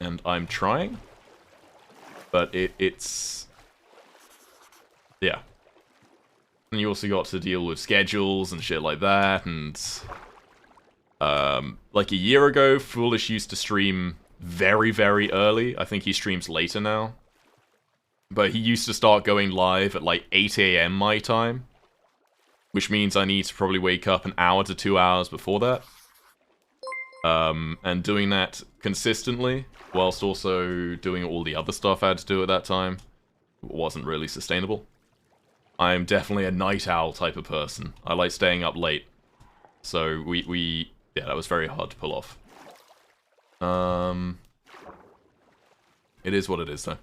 I'm trying. But it's... yeah. And you also got to deal with schedules and shit like that, and... like a year ago, Foolish used to stream very, very early. I think he streams later now. But he used to start going live at like 8 AM my time. Which means I need to probably wake up an hour to 2 hours before that. And doing that consistently, whilst also doing all the other stuff I had to do at that time, wasn't really sustainable. I'm definitely a night owl type of person. I like staying up late. So yeah, that was very hard to pull off. It is what it is, though.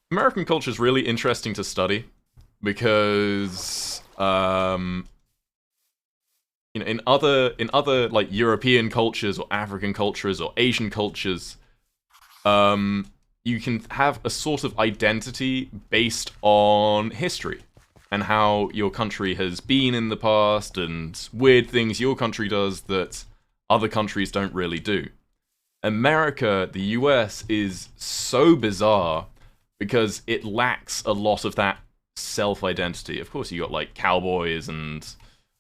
American culture is really interesting to study because you know, in other like European cultures or African cultures or Asian cultures, you can have a sort of identity based on history and how your country has been in the past and weird things your country does that other countries don't really do. America, the US, is so bizarre because it lacks a lot of that self-identity. Of course, you got like cowboys and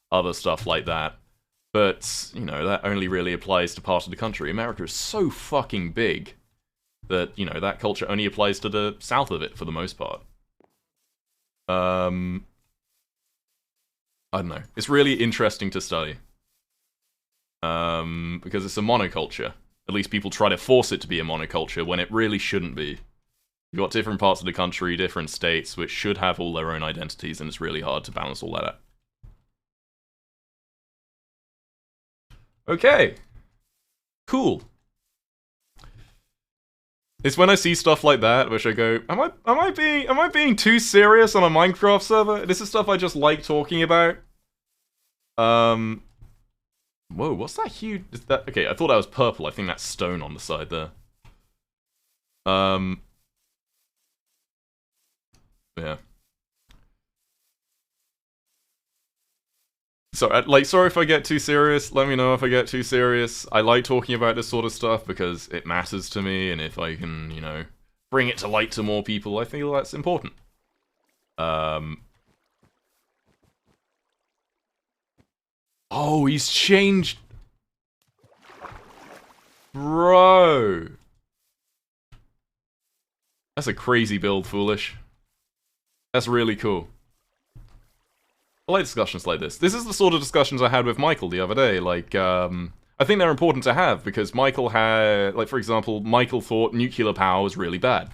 other stuff like that, but, you know, that only really applies to part of the country. America is so fucking big that, you know, that culture only applies to the south of it for the most part. I don't know. It's really interesting to study. Because it's a monoculture. At least people try to force it to be a monoculture when it really shouldn't be. You've got different parts of the country, different states, which should have all their own identities, and it's really hard to balance all that out. Okay. Cool. It's when I see stuff like that, which I go, am I being too serious on a Minecraft server? This is stuff I just like talking about. Whoa, what's that huge? Is that okay? I thought that was purple. I think that's stone on the side there. Yeah. So, like, sorry if I get too serious. Let me know if I get too serious. I like talking about this sort of stuff because it matters to me, and if I can, you know, bring it to light to more people, I feel that's important. Oh, he's changed. Bro. That's a crazy build, Foolish. That's really cool. I like discussions like this. This is the sort of discussions I had with Michael the other day. Like, I think they're important to have because Michael had, like, for example, Michael thought nuclear power was really bad.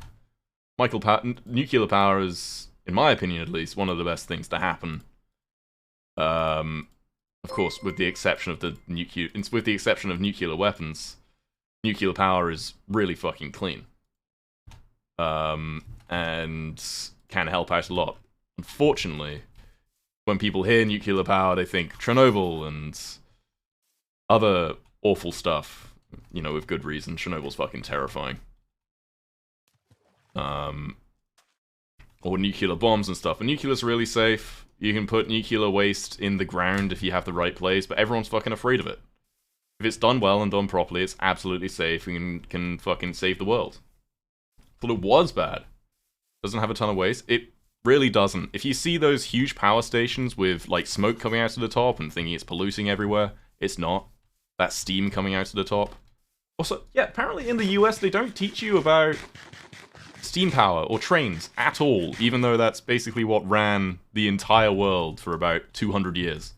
Nuclear power is, in my opinion at least, one of the best things to happen. Of course, with the exception of nuclear weapons, nuclear power is really fucking clean. And can help out a lot. Unfortunately, when people hear nuclear power, they think Chernobyl and other awful stuff. You know, with good reason. Chernobyl's fucking terrifying. Or nuclear bombs and stuff. And nuclear's really safe. You can put nuclear waste in the ground if you have the right place, but everyone's fucking afraid of it. If it's done well and done properly, it's absolutely safe and can fucking save the world. Thought it was bad. Doesn't have a ton of waste. It really doesn't. If you see those huge power stations with, like, smoke coming out of the top and thinking it's polluting everywhere, it's not. That's steam coming out of the top. Also, yeah, apparently in the US they don't teach you about steam power or trains at all, even though that's basically what ran the entire world for about 200 years.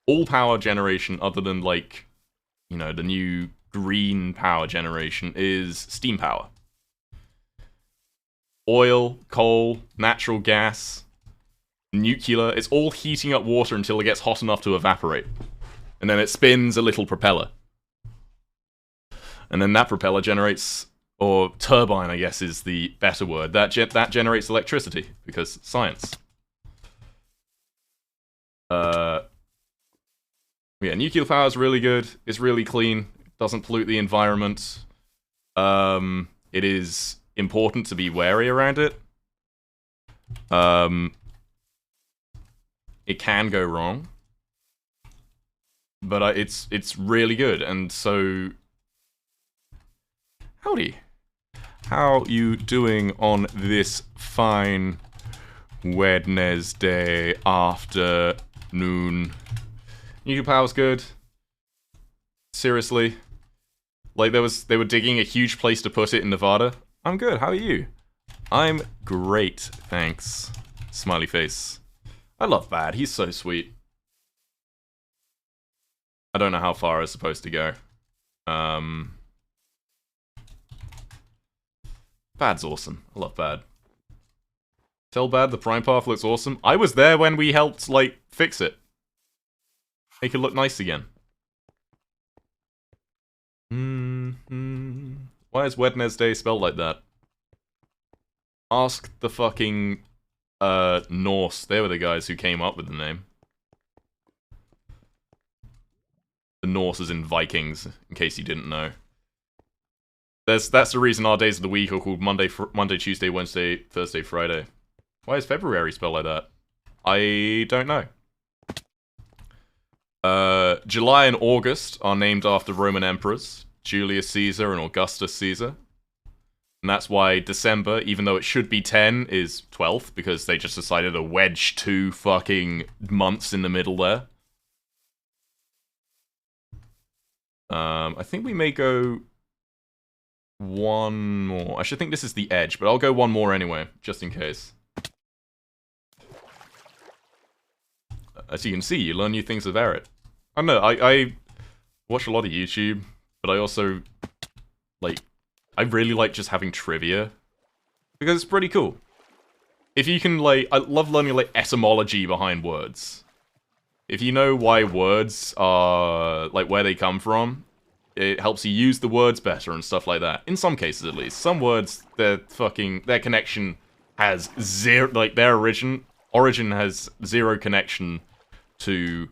All power generation other than, like, you know, the new green power generation is steam power. Oil, coal, natural gas, nuclear, it's all heating up water until it gets hot enough to evaporate. And then it spins a little propeller. And then that propeller generates, or turbine, I guess is the better word, that generates electricity, because science. Yeah, nuclear power is really good, it's really clean, doesn't pollute the environment. It is important to be wary around it. It can go wrong. But it's really good, and so... Howdy. How you doing on this fine Wednesday afternoon? Nuclear power's good. Seriously. Like, they were digging a huge place to put it in Nevada. I'm good, how are you? I'm great, thanks. Smiley face. I love Bad, he's so sweet. I don't know how far I was supposed to go. Bad's awesome. I love Bad. Tell Bad the Prime Path looks awesome. I was there when we helped, like, fix it. Make it look nice again. Why is Wednesday spelled like that? Ask the fucking, Norse. They were the guys who came up with the name. The Norse is in Vikings, in case you didn't know. That's the reason our days of the week are called Monday, Tuesday, Wednesday, Thursday, Friday. Why is February spelled like that? I don't know. July and August are named after Roman emperors, Julius Caesar and Augustus Caesar. And that's why December, even though it should be 10, is 12th, because they just decided to wedge 2 fucking months in the middle there. I think we may go one more. I should think this is the edge, but I'll go one more anyway, just in case. As you can see, you learn new things with Eret. I don't know, I watch a lot of YouTube, but I also, like, I really like just having trivia, because it's pretty cool. If you can, like, I love learning, like, etymology behind words. If you know why words are, like, where they come from, it helps you use the words better and stuff like that. In some cases, at least. Some words, their connection has zero, like, their origin has zero connection to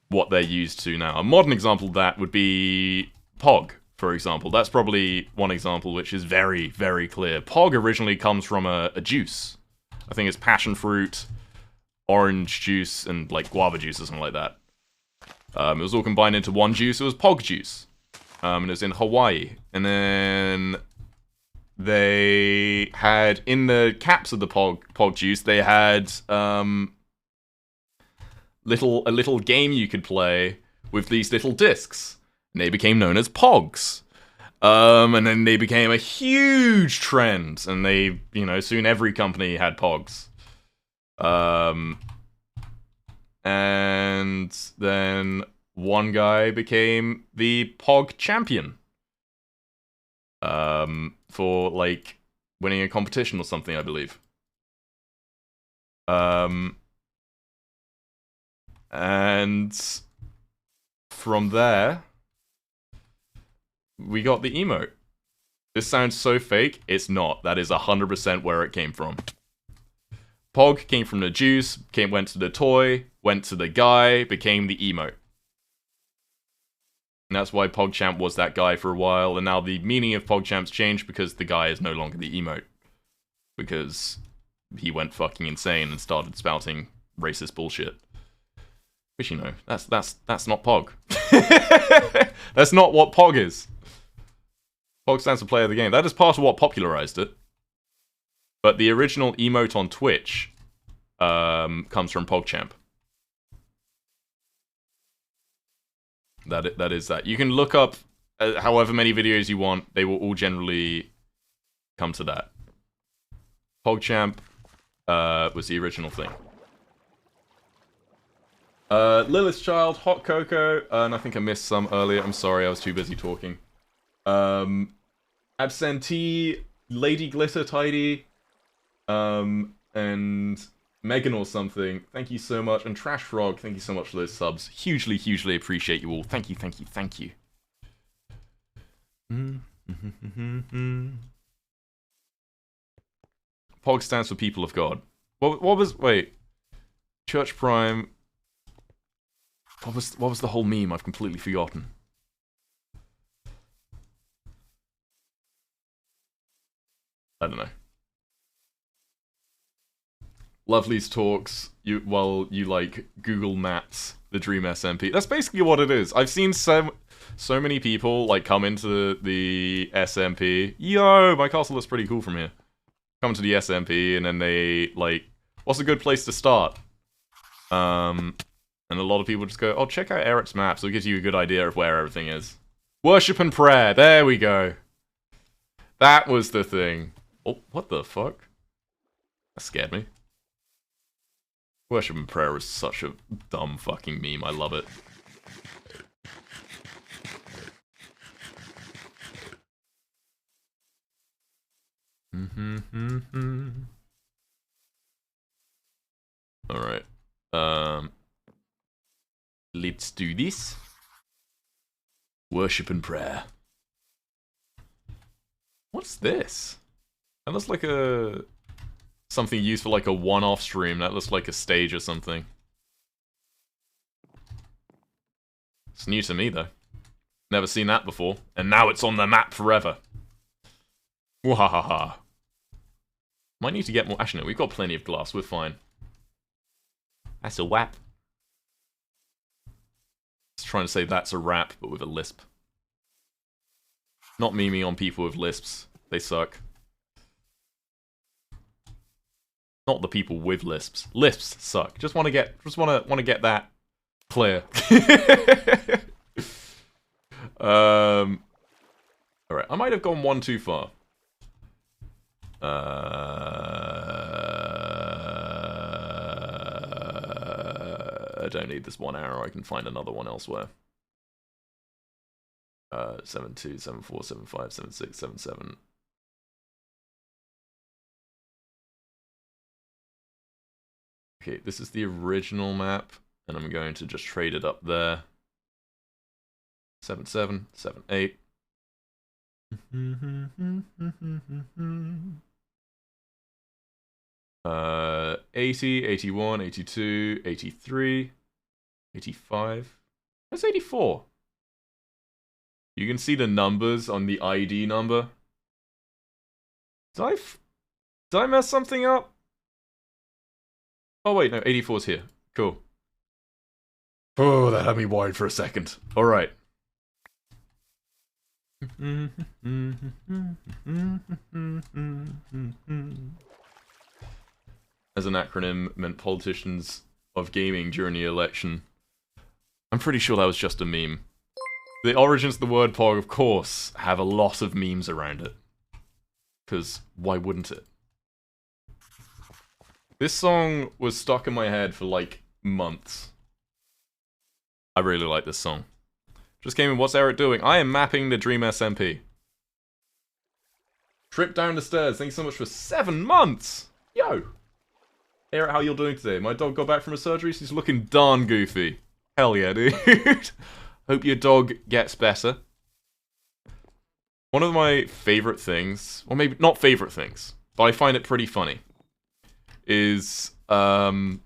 what they're used to now. A modern example of that would be Pog, for example. That's probably one example which is very, very clear. Pog originally comes from a juice. I think it's passion fruit, orange juice, and, like, guava juice or something like that. It was all combined into one juice. It was Pog juice. And it was in Hawaii. And then they had, in the caps of the Pog juice, they had a little game you could play with these little discs. And they became known as Pogs. And then they became a huge trend. And they, you know, soon every company had Pogs. And then one guy became the Pog champion. For, like, winning a competition or something, I believe. And from there, we got the emote. This sounds so fake, it's not. That is 100% where it came from. Pog came from the juice, went to the toy, went to the guy, became the emote. And that's why PogChamp was that guy for a while, and now the meaning of PogChamp's changed because the guy is no longer the emote. Because he went fucking insane and started spouting racist bullshit. Which, you know, that's not Pog. That's not what Pog is. Pog stands for player of the game. That is part of what popularized it. But the original emote on Twitch comes from PogChamp. That is that. You can look up however many videos you want, they will all generally come to that. PogChamp was the original thing. Lilith's Child, Hot Cocoa, and I think I missed some earlier. I'm sorry, I was too busy talking. Absentee, Lady Glitter Tidy, and Megan or something. Thank you so much. And Trash Frog, thank you so much for those subs. Hugely, hugely appreciate you all. Thank you, thank you, thank you. POG stands for People of God. What was... Wait. Church Prime... What was the whole meme? I've completely forgotten. I don't know. Lovely's talks while you like Google Maps the Dream SMP. That's basically what it is. I've seen so many people like come into the SMP. Yo, my castle looks pretty cool from here. Come to the SMP and then they like, what's a good place to start? And a lot of people just go, oh, check out Eret's maps. It'll give you a good idea of where everything is. Worship and prayer. There we go. That was the thing. Oh, what the fuck? That scared me. Worship and prayer is such a dumb fucking meme. I love it. Alright. Let's do this. Worship and prayer. What's this? That looks like a... something used for like a one-off stream. That looks like a stage or something. It's new to me though. Never seen that before. And now it's on the map forever. Wahahaha. Might need to get more... Actually no, we've got plenty of glass. We're fine. That's a whap. Just trying to say that's a rap, but with a lisp. Not memeing on people with lisps. They suck. Not the people with lisps. Lisps suck. Just want to get that clear. Alright, I might have gone one too far. I don't need this one arrow, I can find another one elsewhere. 7-2, 7-4, 7-5, 7-6, 7-7. Okay, this is the original map, and I'm going to just trade it up there. 7-7, 7-8. 80, 81, 82, 83, 85. That's 84. You can see the numbers on the ID number. Did I mess something up? Oh wait, no, 84's here. Cool. Oh, that had me worried for a second. Alright. As an acronym meant politicians of gaming during the election. I'm pretty sure that was just a meme. The origins of the word POG, of course, have a lot of memes around it. Because why wouldn't it? This song was stuck in my head for like months. I really like this song. Just came in, what's Eret doing? I am mapping the Dream SMP. Trip down the stairs, thank you so much for 7 months! Yo! Eret, how you doing today? My dog got back from her surgery, so he's looking darn goofy. Hell yeah, dude. Hope your dog gets better. One of my favorite things, or maybe not favorite things, but I find it pretty funny, is when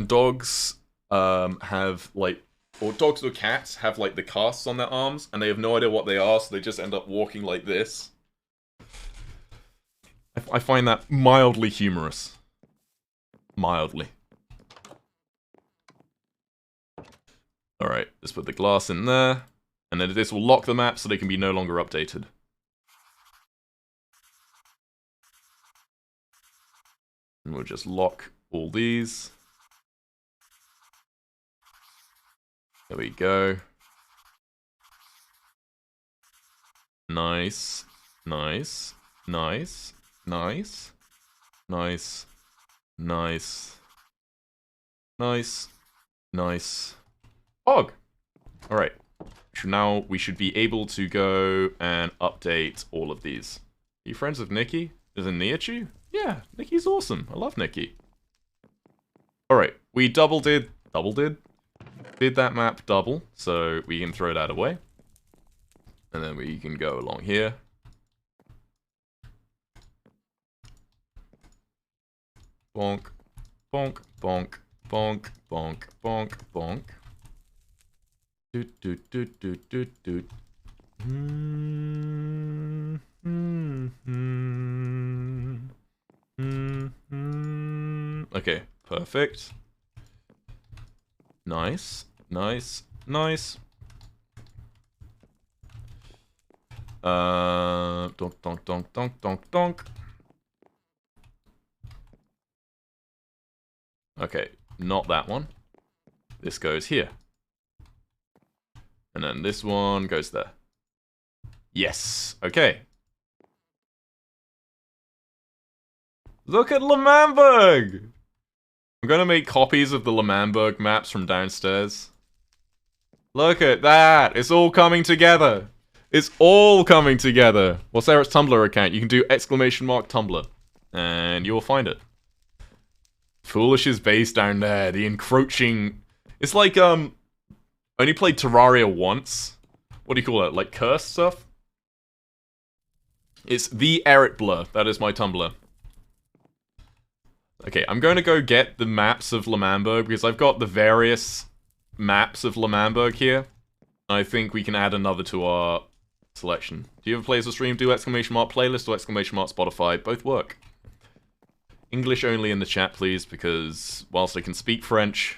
dogs have like, or dogs or cats have like the casts on their arms and they have no idea what they are, so they just end up walking like this. I find that mildly humorous. Mildly. Alright, let's put the glass in there. And then this will lock the map so they can be no longer updated. And we'll just lock all these. There we go. Nice. Nice. Nice. Nice. Nice. Nice. Nice. Nice. Og! Alright. So now we should be able to go and update all of these. Are you friends with Nikki? Is it Niachu? Yeah, Nikki's awesome. I love Nikki. Alright, we did that map double, so we can throw that away. And then we can go along here. Bonk, bonk, bonk, bonk, bonk, bonk, bonk. Doot, doot, doot, doot, doot, doot. Okay, perfect. Nice, nice, nice. Donk, donk, donk, donk, donk, donk. Okay, not that one. This goes here. And then this one goes there. Yes, okay. Look at L'Manberg! I'm gonna make copies of the L'Manberg maps from downstairs. Look at that! It's all coming together! It's all coming together! What's Eret's Tumblr account? You can do !Tumblr. And you'll find it. Foolish's base down there, the encroaching... It's like, only played Terraria once. What do you call it? Like cursed stuff? It's the Eret Blur. That is my Tumblr. Okay, I'm going to go get the maps of L'Manberg because I've got the various maps of L'Manberg here. I think we can add another to our selection. Do you ever play as a stream? Do ! Playlist or ! Spotify. Both work. English only in the chat, please, because whilst I can speak French,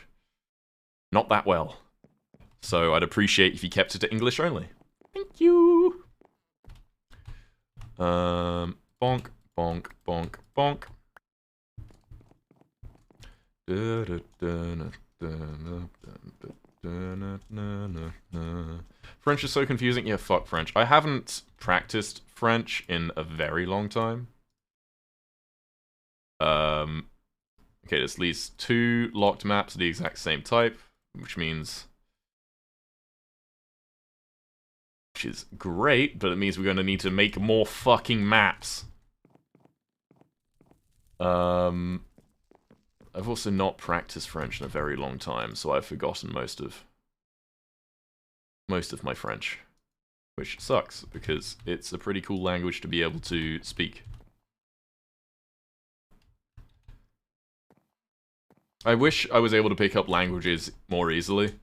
not that well. So I'd appreciate if you kept it to English only. Thank you. Bonk, bonk, bonk, bonk. French is so confusing. Yeah, fuck French. I haven't practiced French in a very long time. Okay, there's at least 2 locked maps of the exact same type, which means... Which is great, but it means we're going to need to make more fucking maps. I've also not practiced French in a very long time, so I've forgotten most of my French. Which sucks, because it's a pretty cool language to be able to speak. I wish I was able to pick up languages more easily,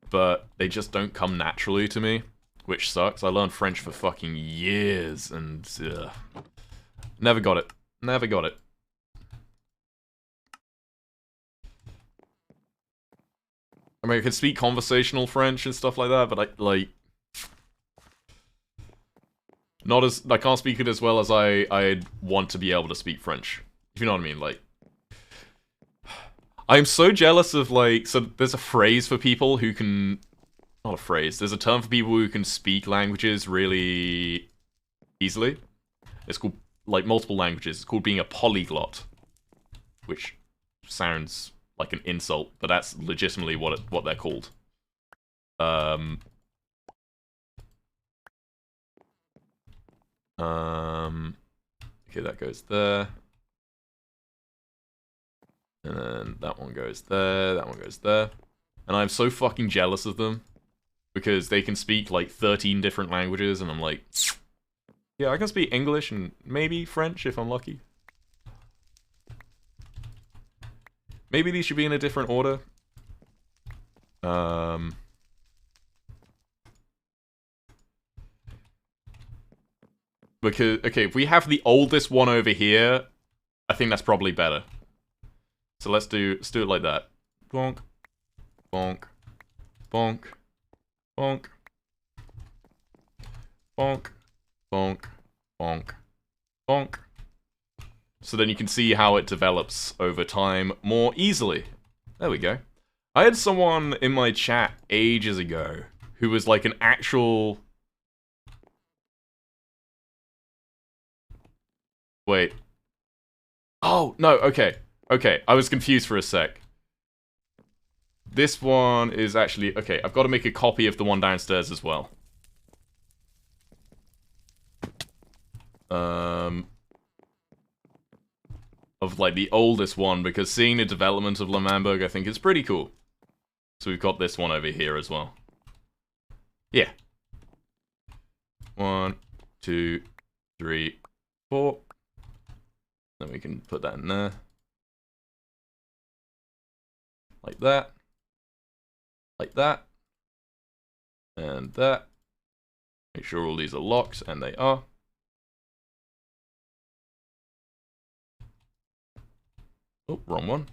but they just don't come naturally to me, which sucks. I learned French for fucking years, and never got it. Never got it. I mean, I can speak conversational French and stuff like that, but I can't speak it as well as I'd want to be able to speak French. If you know what I mean, like... I'm so jealous of, like... So, there's a phrase for people who can... Not a phrase. There's a term for people who can speak languages really easily. It's called, like, multiple languages. It's called being a polyglot. Which sounds like an insult, but that's legitimately what they're called. Okay, that goes there. And then that one goes there, that one goes there. And I'm so fucking jealous of them. Because they can speak, like, 13 different languages, and I'm like... Yeah, I can speak English and maybe French if I'm lucky. Maybe these should be in a different order. Because, okay, if we have the oldest one over here, I think that's probably better. So let's do it like that. Bonk, bonk, bonk, bonk, bonk, bonk, bonk, bonk. So then you can see how it develops over time more easily. There we go. I had someone in my chat ages ago who was like an actual Wait. Oh, no, okay. Okay, I was confused for a sec. This one is actually... Okay, I've got to make a copy of the one downstairs as well. Of, like, the oldest one, because seeing the development of L'Manberg, I think, is pretty cool. So we've got this one over here as well. Yeah. 1, 2, 3, 4. Then we can put that in there. Like that. Like that. And that. Make sure all these are locked, and they are. Oh, wrong one.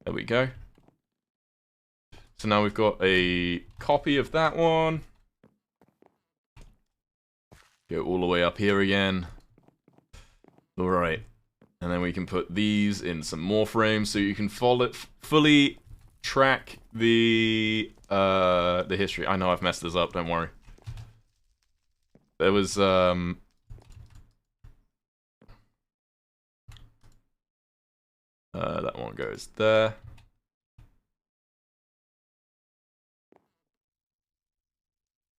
There we go. So now we've got a copy of that one. Go all the way up here again. Alright. And then we can put these in some more frames so you can fully track the history. I know I've messed this up, don't worry. There was that one goes there.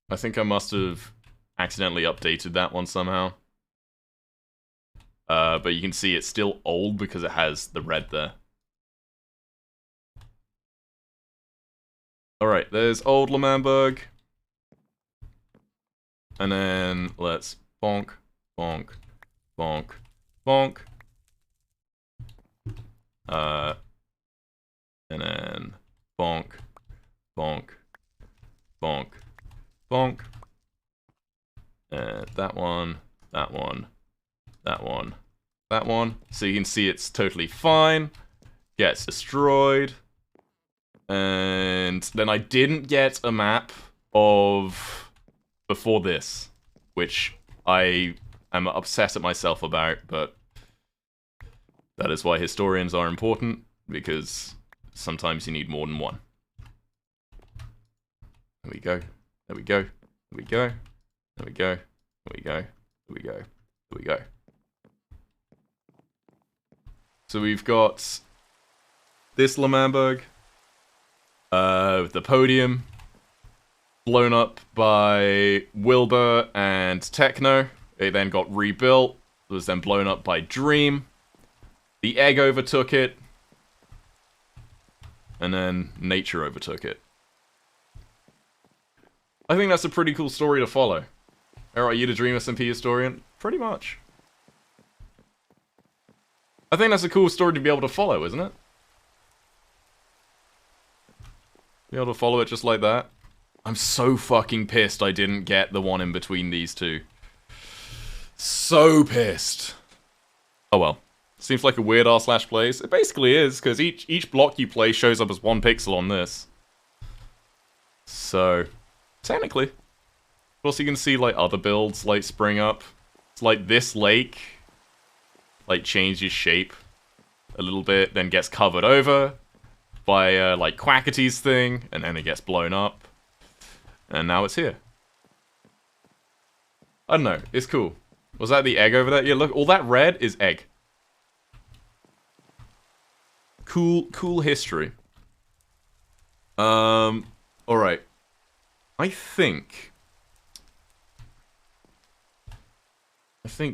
I think I must have accidentally updated that one somehow. But you can see it's still old because it has the red there. Alright, there's old L'Manberg. And then let's bonk, bonk, bonk, bonk. And then bonk, bonk, bonk, bonk. And that one, that one, that one, that one. So you can see it's totally fine. Gets destroyed. And then I didn't get a map of before this, which I am upset at myself about, but that is why historians are important, because sometimes you need more than one. There we go. There we go. There we go. There we go. There we go. There we go. There we go. So we've got this L'Manberg, the podium, blown up by Wilbur and Techno. It then got rebuilt. It was then blown up by Dream. The egg overtook it. And then nature overtook it. I think that's a pretty cool story to follow. Are you the Dream SMP historian? Pretty much. I think that's a cool story to be able to follow, isn't it? Be able to follow it just like that. I'm so fucking pissed I didn't get the one in between these two. So pissed. Oh well. Seems like a weird r/slash place. It basically is, because each block you play shows up as 1 pixel on this. So, technically. Also, you can see like other builds like spring up. It's like this lake like changes shape a little bit, then gets covered over by like Quackity's thing, and then it gets blown up. And now it's here. I don't know, it's cool. Was that the egg over there? Yeah, look, all that red is egg. Cool history. Alright. I think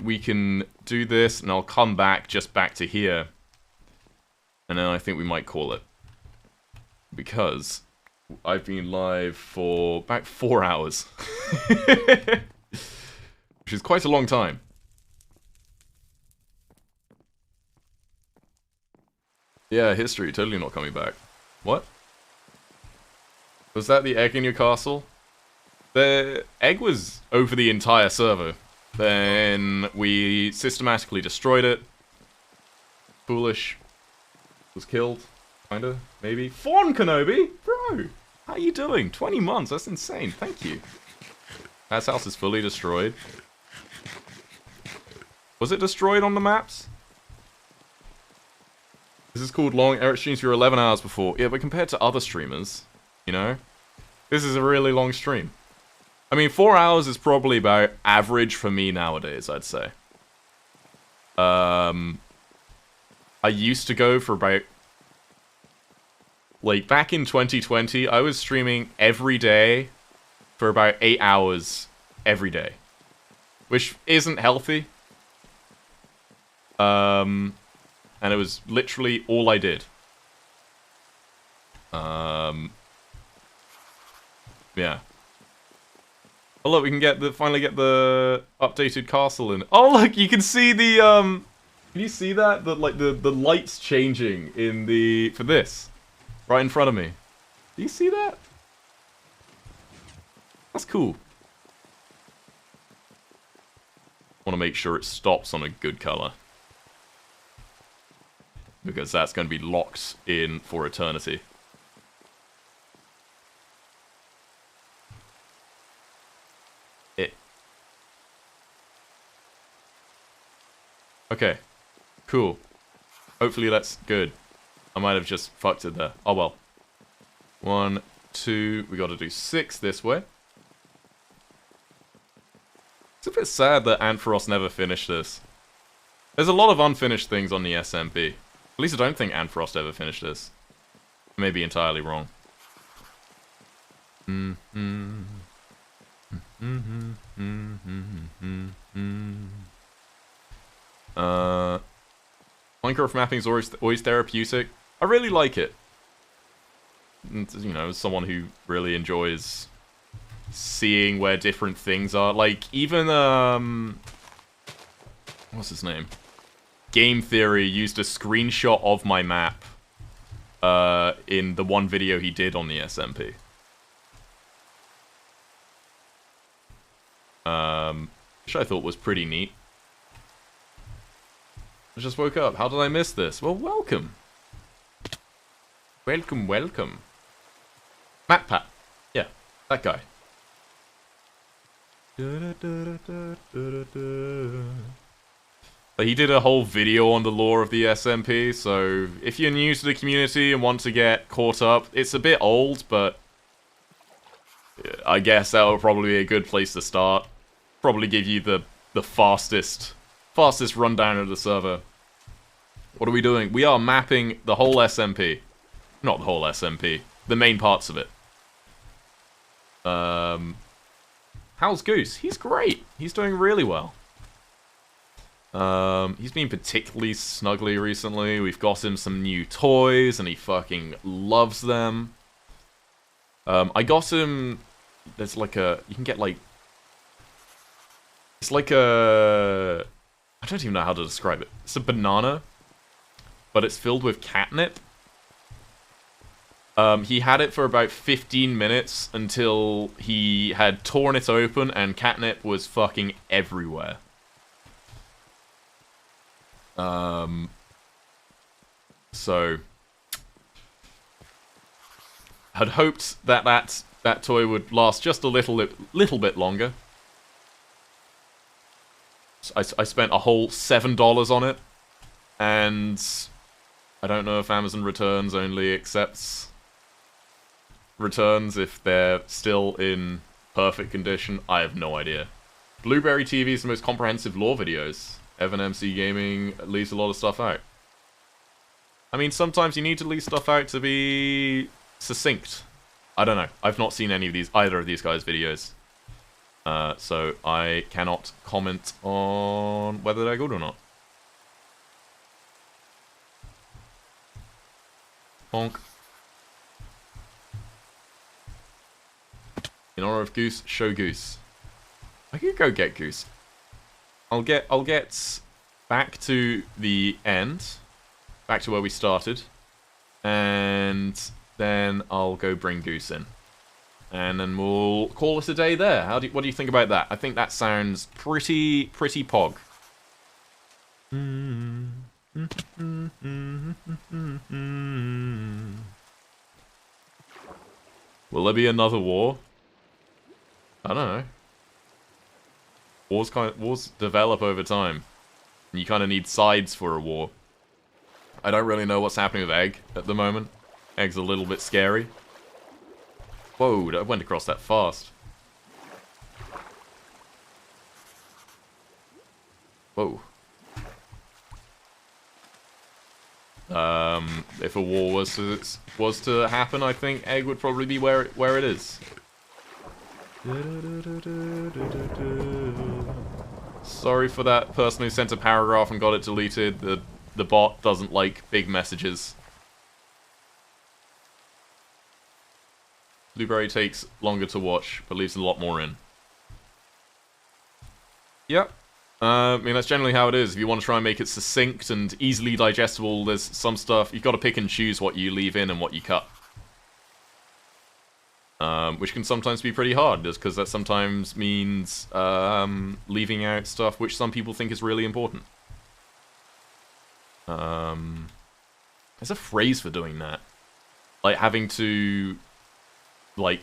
we can do this, and I'll come back to here. And then I think we might call it. Because I've been live for about 4 hours. Which is quite a long time. Yeah, history, totally not coming back. What? Was that the egg in your castle? The egg was over the entire server. Then we systematically destroyed it. Foolish. Was killed. Kinda, maybe. Fawn Kenobi? Bro! How you doing? 20 months, that's insane. Thank you. That house is fully destroyed. Was it destroyed on the maps? This is called long. Eret streams for 11 hours before. Yeah, but compared to other streamers, you know? This is a really long stream. I mean, 4 hours is probably about average for me nowadays, I'd say. I used to go for about... Like, back in 2020, I was streaming every day for about 8 hours every day. Which isn't healthy. And it was literally all I did. Yeah. Oh look, we can get finally get the updated castle in. Oh look, you can see the can you see that? The lights changing in the for this. Right in front of me. Do you see that? That's cool. Want to make sure it stops on a good color. Because that's going to be locked in for eternity. Okay. Cool. Hopefully that's good. I might have just fucked it there. Oh well. 1, 2... We gotta do 6 this way. It's a bit sad that Ampharos never finished this. There's a lot of unfinished things on the SMP. At least I don't think Ampharos ever finished this. I may be entirely wrong. Minecraft mapping is always therapeutic. I really like it. And, you know, as someone who really enjoys seeing where different things are. Like, even, what's his name? Game Theory used a screenshot of my map in the one video he did on the SMP. Which I thought was pretty neat. I just woke up. How did I miss this? Well, welcome. Welcome, welcome. MatPat. Yeah, that guy. But he did a whole video on the lore of the SMP, so if you're new to the community and want to get caught up, it's a bit old, but I guess that would probably be a good place to start. Probably give you the fastest rundown of the server. What are we doing? We are mapping the whole SMP. Not the whole SMP. The main parts of it. How's Goose? He's great. He's doing really well. He's been particularly snuggly recently. We've got him some new toys, and he fucking loves them. I got him... There's like a... You can get like... It's like a... I don't even know how to describe it. It's a banana, but it's filled with catnip. He had it for about 15 minutes until he had torn it open and catnip was fucking everywhere. So I'd hoped that toy would last just a little bit longer. I spent a whole $7 on it, and I don't know if Amazon Returns only accepts returns if they're still in perfect condition. I have no idea. Blueberry TV is the most comprehensive lore videos. Evan MC Gaming leaves a lot of stuff out. I mean, sometimes you need to leave stuff out to be succinct. I don't know. I've not seen either of these guys' videos. So I cannot comment on whether they're good or not. Bonk. In honor of Goose, show Goose. I could go get Goose. I'll get back to the end, back to where we started, and then I'll go bring Goose in. And then we'll call it a day there. What do you think about that? I think that sounds pretty pog. Will there be another war? I don't know. Wars develop over time. And you kind of need sides for a war. I don't really know what's happening with Egg at the moment. Egg's a little bit scary. Whoa, I went across that fast. Whoa. If a war was to happen, I think egg would probably be where it is. Sorry for that person who sent a paragraph and got it deleted. The bot doesn't like big messages. Blueberry takes longer to watch, but leaves a lot more in. Yep. I mean, that's generally how it is. If you want to try and make it succinct and easily digestible, there's some stuff, you've got to pick and choose what you leave in and what you cut. Which can sometimes be pretty hard, just because that sometimes means leaving out stuff which some people think is really important. There's a phrase for doing that. Like, having to, like,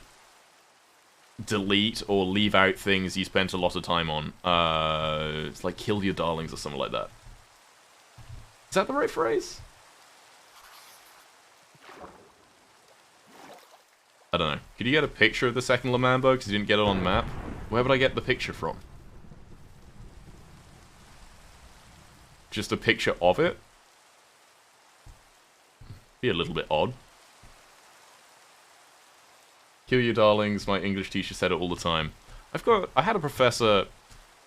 delete or leave out things you spent a lot of time on. It's like kill your darlings or something like that. Is that the right phrase? I don't know. Could you get a picture of the second Lamambo? Because you didn't get it on the map. Where would I get the picture from? Just a picture of it? Be a little bit odd. Kill your darlings, my English teacher said it all the time. I had a professor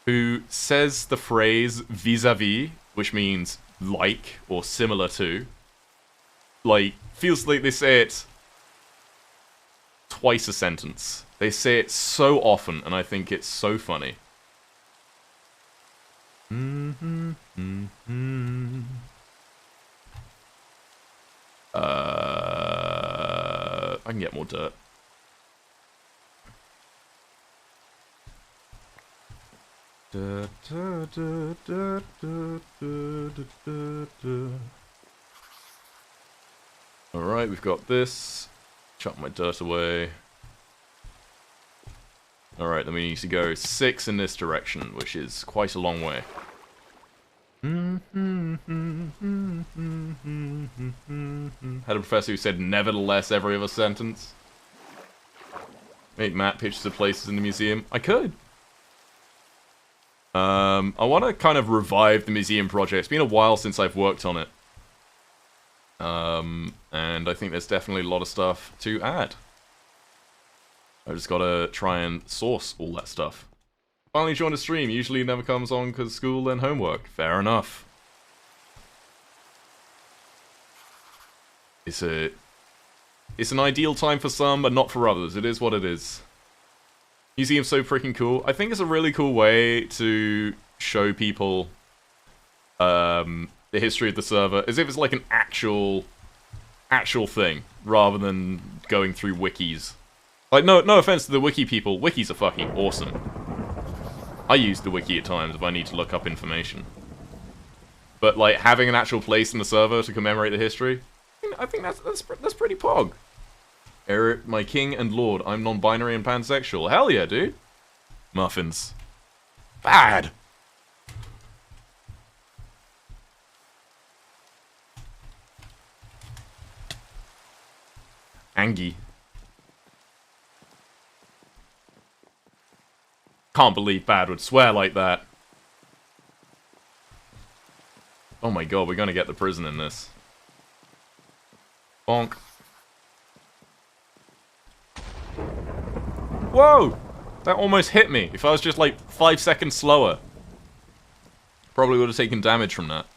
who says the phrase vis-a-vis, which means like or similar to. Like, feels like they say it twice a sentence. They say it so often, and I think it's so funny. I can get more dirt. Alright, we've got this. Chuck my dirt away. Alright, then we need to go 6 in this direction, which is quite a long way. Had a professor who said nevertheless every other sentence. Make map pictures of places in the museum. I could. I want to kind of revive the museum project. It's been a while since I've worked on it. And I think there's definitely a lot of stuff to add. I just gotta try and source all that stuff. Finally joined a stream. Usually it never comes on because school and homework. Fair enough. It's an ideal time for some, but not for others. It is what it is. Museum's so freaking cool. I think it's a really cool way to show people the history of the server, as if it's like an actual thing, rather than going through wikis. Like, no offense to the wiki people, wikis are fucking awesome. I use the wiki at times if I need to look up information. But, like, having an actual place in the server to commemorate the history, I think that's pretty pog. Eret, my king and lord, I'm non-binary and pansexual. Hell yeah, dude. Muffins. Bad! Angie. Can't believe Bad would swear like that. Oh my god, we're gonna get the prison in this. Bonk. Whoa! That almost hit me. If I was just like 5 seconds slower, probably would have taken damage from that.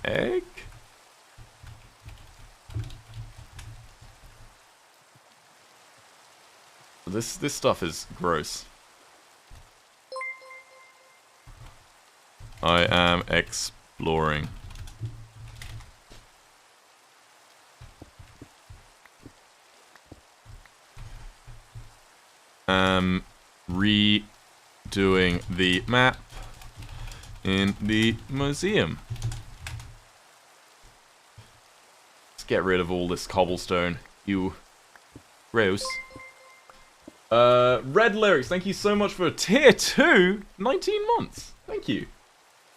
Egg? This stuff is gross. I am exploring. Redoing the map in the museum. Let's get rid of all this cobblestone. You gross. Red Lyrics, thank you so much for tier 2, 19 months. Thank you.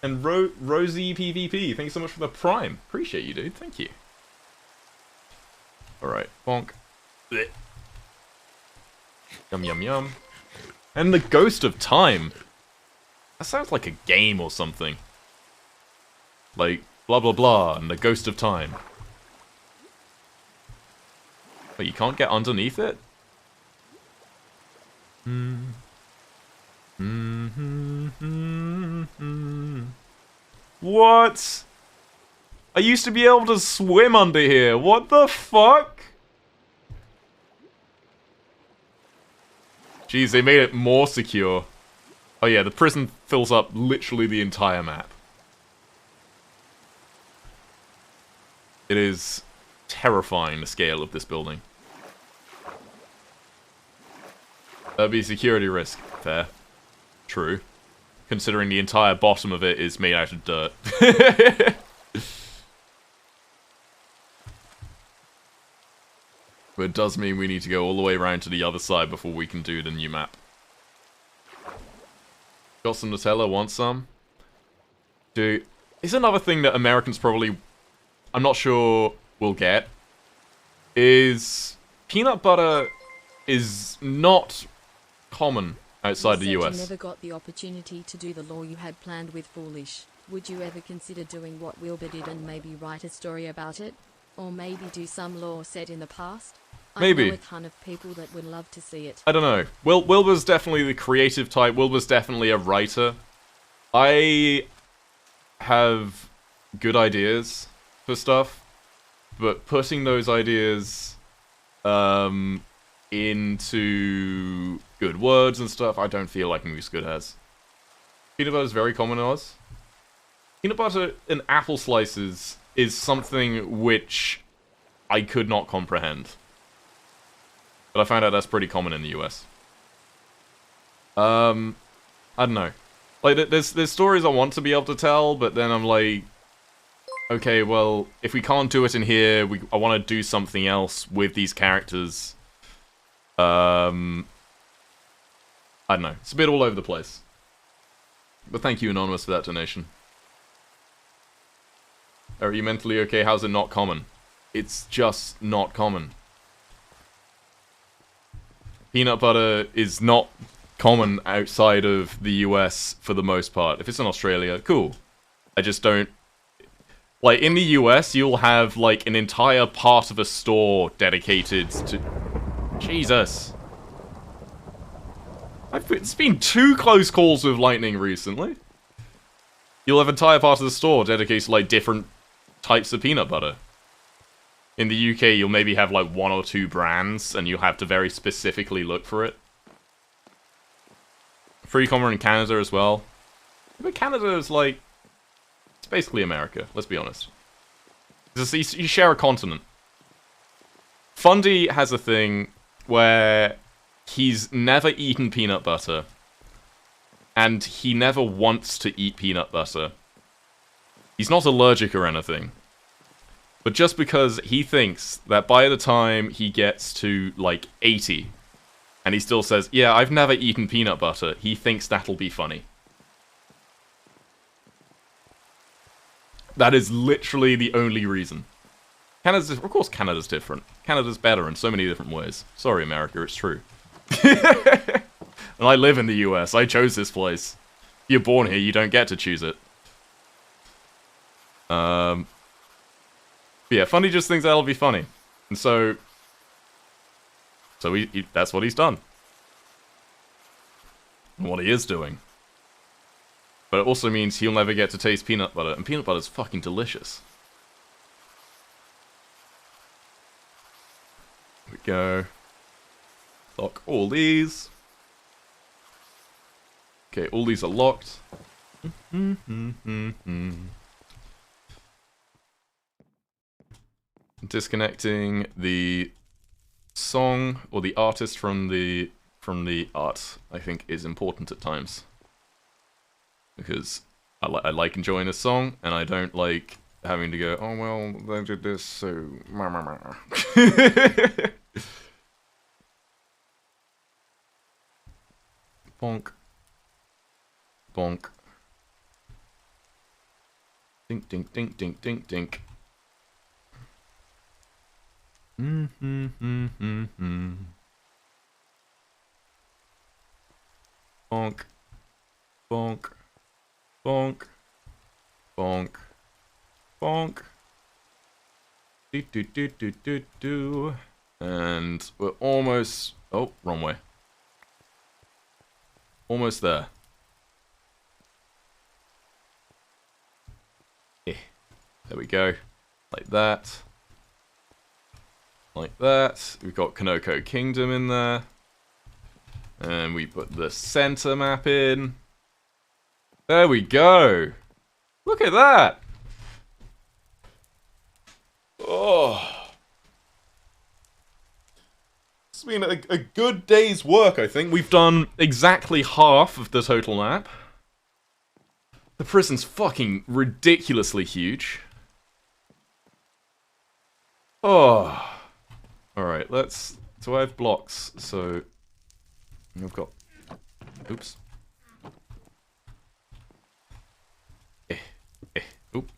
And Rosie PvP, thank you so much for the prime. Appreciate you, dude. Thank you. Alright, bonk. Blech. Yum, yum, yum. And the Ghost of Time. That sounds like a game or something. Like, blah, blah, blah, and the Ghost of Time. But you can't get underneath it? What? I used to be able to swim under here. What the fuck? Jeez, they made it more secure. Oh yeah, the prison fills up literally the entire map. It is terrifying, the scale of this building. That'd be a security risk. Fair. True. Considering the entire bottom of it is made out of dirt. But it does mean we need to go all the way around to the other side before we can do the new map. Got some Nutella? Want some? Dude, it's another thing that Americans probably, I'm not sure, will get. Is peanut butter is not common outside the US. You never got the opportunity to do the law you had planned with Foolish. Would you ever consider doing what Wilbur did and maybe write a story about it? Or maybe do some law set in the past? Maybe. I know a ton of people that would love to see it. I don't know. Wilbur's definitely the creative type. Wilbur's definitely a writer. I have good ideas for stuff, but putting those ideas into good words and stuff, I don't feel like I'm as good as. Peanut butter is very common in Oz. Peanut butter and apple slices is something which I could not comprehend. But I found out that's pretty common in the US. I don't know. Like, there's stories I want to be able to tell, but then I'm like, okay, well, if we can't do it in here, I want to do something else with these characters. I don't know. It's a bit all over the place. But thank you, Anonymous, for that donation. Are you mentally okay? How's it not common? It's just not common. Peanut butter is not common outside of the US for the most part. If it's in Australia, cool. I just don't... Like, in the US, you'll have, like, an entire part of a store dedicated to... Jesus. It's been 2 close calls with lightning recently. You'll have an entire part of the store dedicated to, like, different types of peanut butter. In the UK, you'll maybe have, like, 1 or 2 brands, and you'll have to very specifically look for it. Pretty common in Canada as well. But Canada is, like... It's basically America, let's be honest. You share a continent. Fundy has a thing where he's never eaten peanut butter, and he never wants to eat peanut butter. He's not allergic or anything. But just because he thinks that by the time he gets to, like, 80, and he still says, yeah, I've never eaten peanut butter, he thinks that'll be funny. That is literally the only reason. Of course Canada's different. Canada's better in so many different ways. Sorry, America, it's true. And I live in the US, I chose this place. If you're born here, you don't get to choose it. But yeah, Funny just thinks that'll be funny. And so that's what he's done. And what he is doing. But it also means he'll never get to taste peanut butter, and peanut butter is fucking delicious. There we go. Lock all these. Okay, all these are locked. Disconnecting the song or the artist from the art, I think, is important at times. Because I like enjoying a song, and I don't like having to go, oh well, they did this, so... Bonk. Bonk. Dink, dink, dink, dink, dink, dink. bonk, bonk, bonk, bonk, bonk. Do do do do do do. And we're almost... Oh, wrong way. Almost there. There we go. Like that. Like that. We've got Kanoko Kingdom in there. And we put the center map in. There we go. Look at that. Oh. It's been a good day's work, I think. We've done exactly half of the total map. The prison's fucking ridiculously huge. Oh. Alright, let's... So I have blocks, so... I've got... Oops. Oop.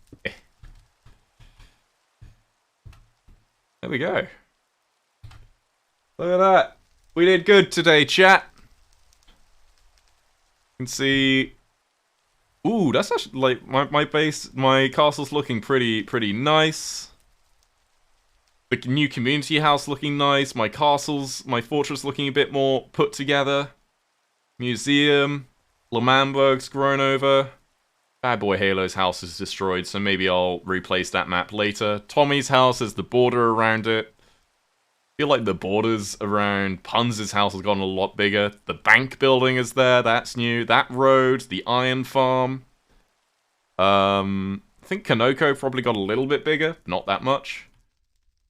There we go. Look at that. We did good today, chat. You can see... Ooh, that's actually, like, my base, my castle's looking pretty nice. The new community house looking nice. My fortress looking a bit more put together. Museum. Lamamberg's grown over. Bad Boy Halo's house is destroyed, so maybe I'll replace that map later. Tommy's house has the border around it. I feel like the borders around Punz's house has gotten a lot bigger. The bank building is there, that's new. That road, the iron farm. I think Kanoko probably got a little bit bigger, not that much.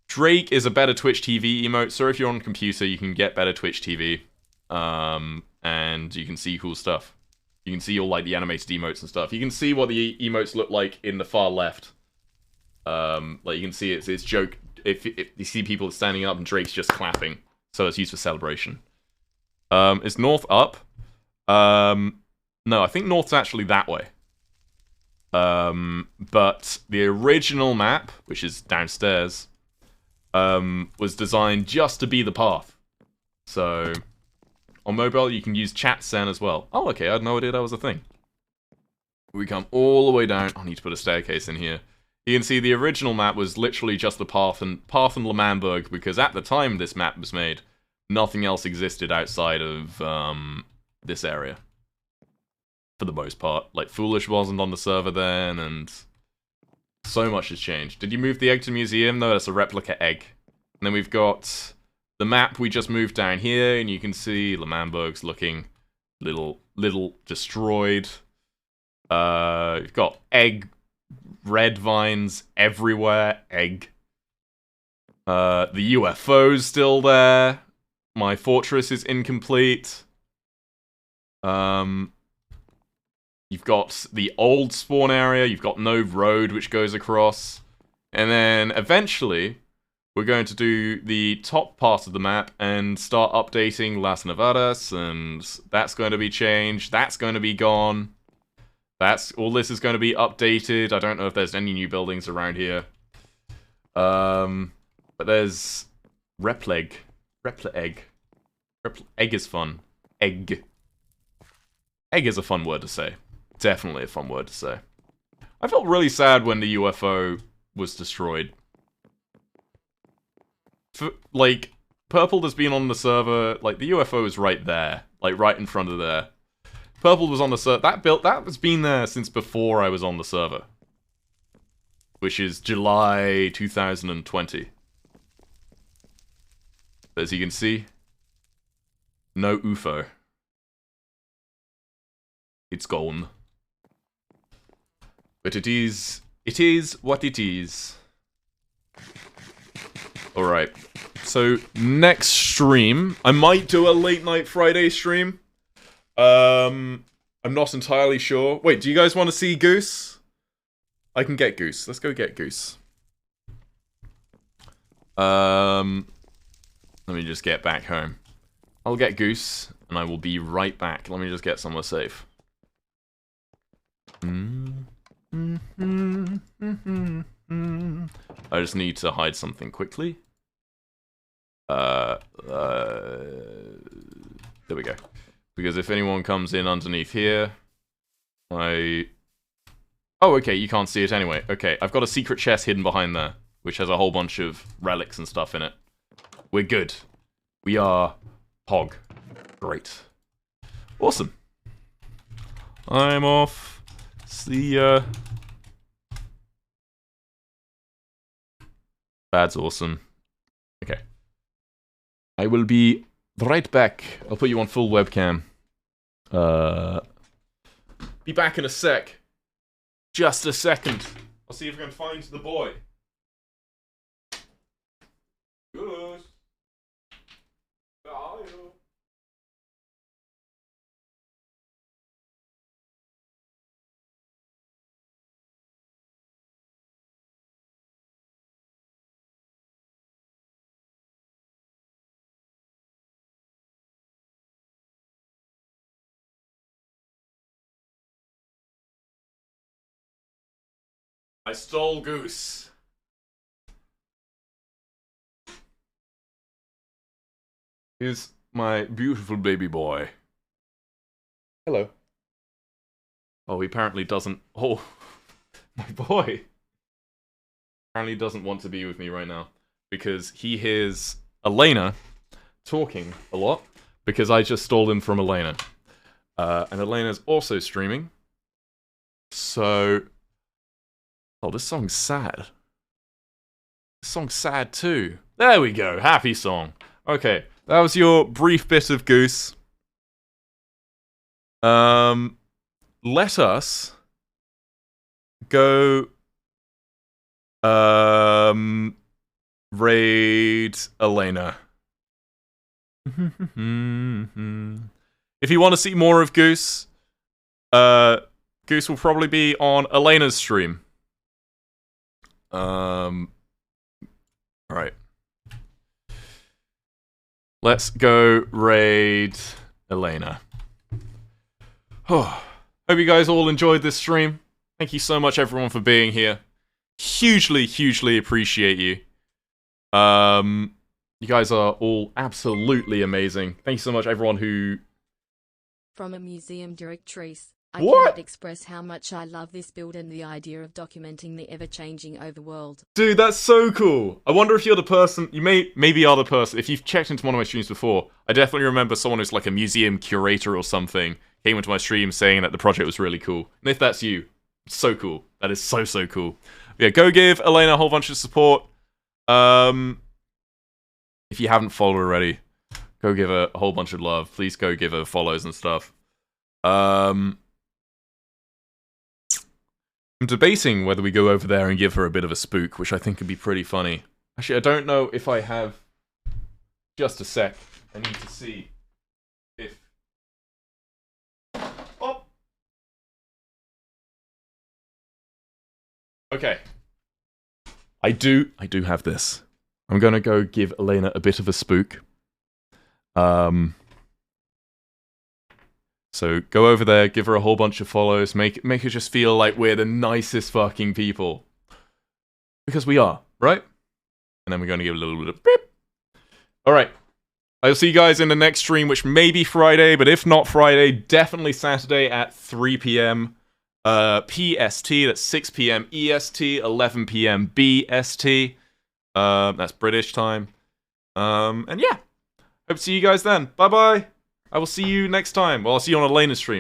Drake is a better Twitch TV emote, so if you're on a computer, you can get better Twitch TV. And you can see cool stuff. You can see all like the animated emotes and stuff. You can see what the emotes look like in the far left. Like you can see it's joke. If you see people standing up and Drake's just clapping, so it's used for celebration. Is north up? No, I think north's actually that way. But the original map, which is downstairs, was designed just to be the path. So on mobile you can use chat sen as well. Oh, okay, I had no idea that was a thing. We come all the way down. I need to put a staircase in here. You can see the original map was literally just the path and Lamamberg, because at the time this map was made, nothing else existed outside of this area. For the most part. Like, Foolish wasn't on the server then, and so much has changed. Did you move the egg to museum? No, that's a replica egg. And then we've got the map we just moved down here, and you can see Lamamberg's looking little destroyed. We've got egg... Red vines everywhere. Egg. The UFO's still there. My fortress is incomplete. You've got the old spawn area. You've got no road which goes across. And then eventually, we're going to do the top part of the map and start updating Las Nevadas. And that's going to be changed. That's going to be gone. All this is going to be updated. I don't know if there's any new buildings around here. But there's Repleg. Egg. Egg is fun. Egg. Egg is a fun word to say. Definitely a fun word to say. I felt really sad when the UFO was destroyed. Like, Purple has been on the server, like, the UFO is right there. Like, right in front of there. Purple was on the server. That has been there since before I was on the server. Which is July 2020. But as you can see, no UFO. It's gone. But it is what it is. Alright. So, next stream, I might do a late night Friday stream. I'm not entirely sure. Wait, do you guys want to see Goose? I can get Goose. Let's go get Goose. Let me just get back home. I'll get Goose, and I will be right back. Let me just get somewhere safe. I just need to hide something quickly. There we go. Because if anyone comes in underneath here, Oh, okay, you can't see it anyway. Okay, I've got a secret chest hidden behind there, which has a whole bunch of relics and stuff in it. We're good. We are Pog. Great. Awesome. I'm off. See ya. That's awesome. Okay. I will be right back. I'll put you on full webcam. Be back in a sec. Just a second. I'll see if I can find the boy. Good. Where are you? I stole Goose. Here's my beautiful baby boy. Hello. Oh, he apparently doesn't... Oh, my boy. Apparently doesn't want to be with me right now. Because he hears Elena talking a lot. Because I just stole him from Elena. And Elena's also streaming. So... Oh, this song's sad. This song's sad too. There we go, happy song. Okay, that was your brief bit of Goose. Let us go raid Elena. If you want to see more of Goose, Goose will probably be on Elena's stream. Alright. Let's go raid Elena. Oh, hope you guys all enjoyed this stream. Thank you so much everyone for being here. Hugely appreciate you. You guys are all absolutely amazing. Thank you so much everyone who... From a museum directrice. I What? cannot express how much I love this build and the idea of documenting the ever-changing overworld. Dude, that's so cool. I wonder if you're the person, you maybe are the person, if you've checked into one of my streams before, I definitely remember someone who's like a museum curator or something came into my stream saying that the project was really cool. And if that's you, so cool. That is so cool. Yeah, go give Elena a whole bunch of support. If you haven't followed already, go give her a whole bunch of love. Please go give her follows and stuff. I'm debating whether we go over there and give her a bit of a spook, which I think could be pretty funny. Actually, I don't know if I have... Just a sec. I need to see if... Oh! Okay. I do have this. I'm gonna go give Elena a bit of a spook. So go over there, give her a whole bunch of follows, make her just feel like we're the nicest fucking people. Because we are, right? And then we're going to give a little bit of beep. Alright. I'll see you guys in the next stream, which may be Friday, but if not Friday, definitely Saturday at 3 p.m. PST, that's 6 p.m. EST, 11 p.m. BST. That's British time. And yeah. Hope to see you guys then. Bye-bye. I will see you next time. Well, I'll see you on Elena's stream.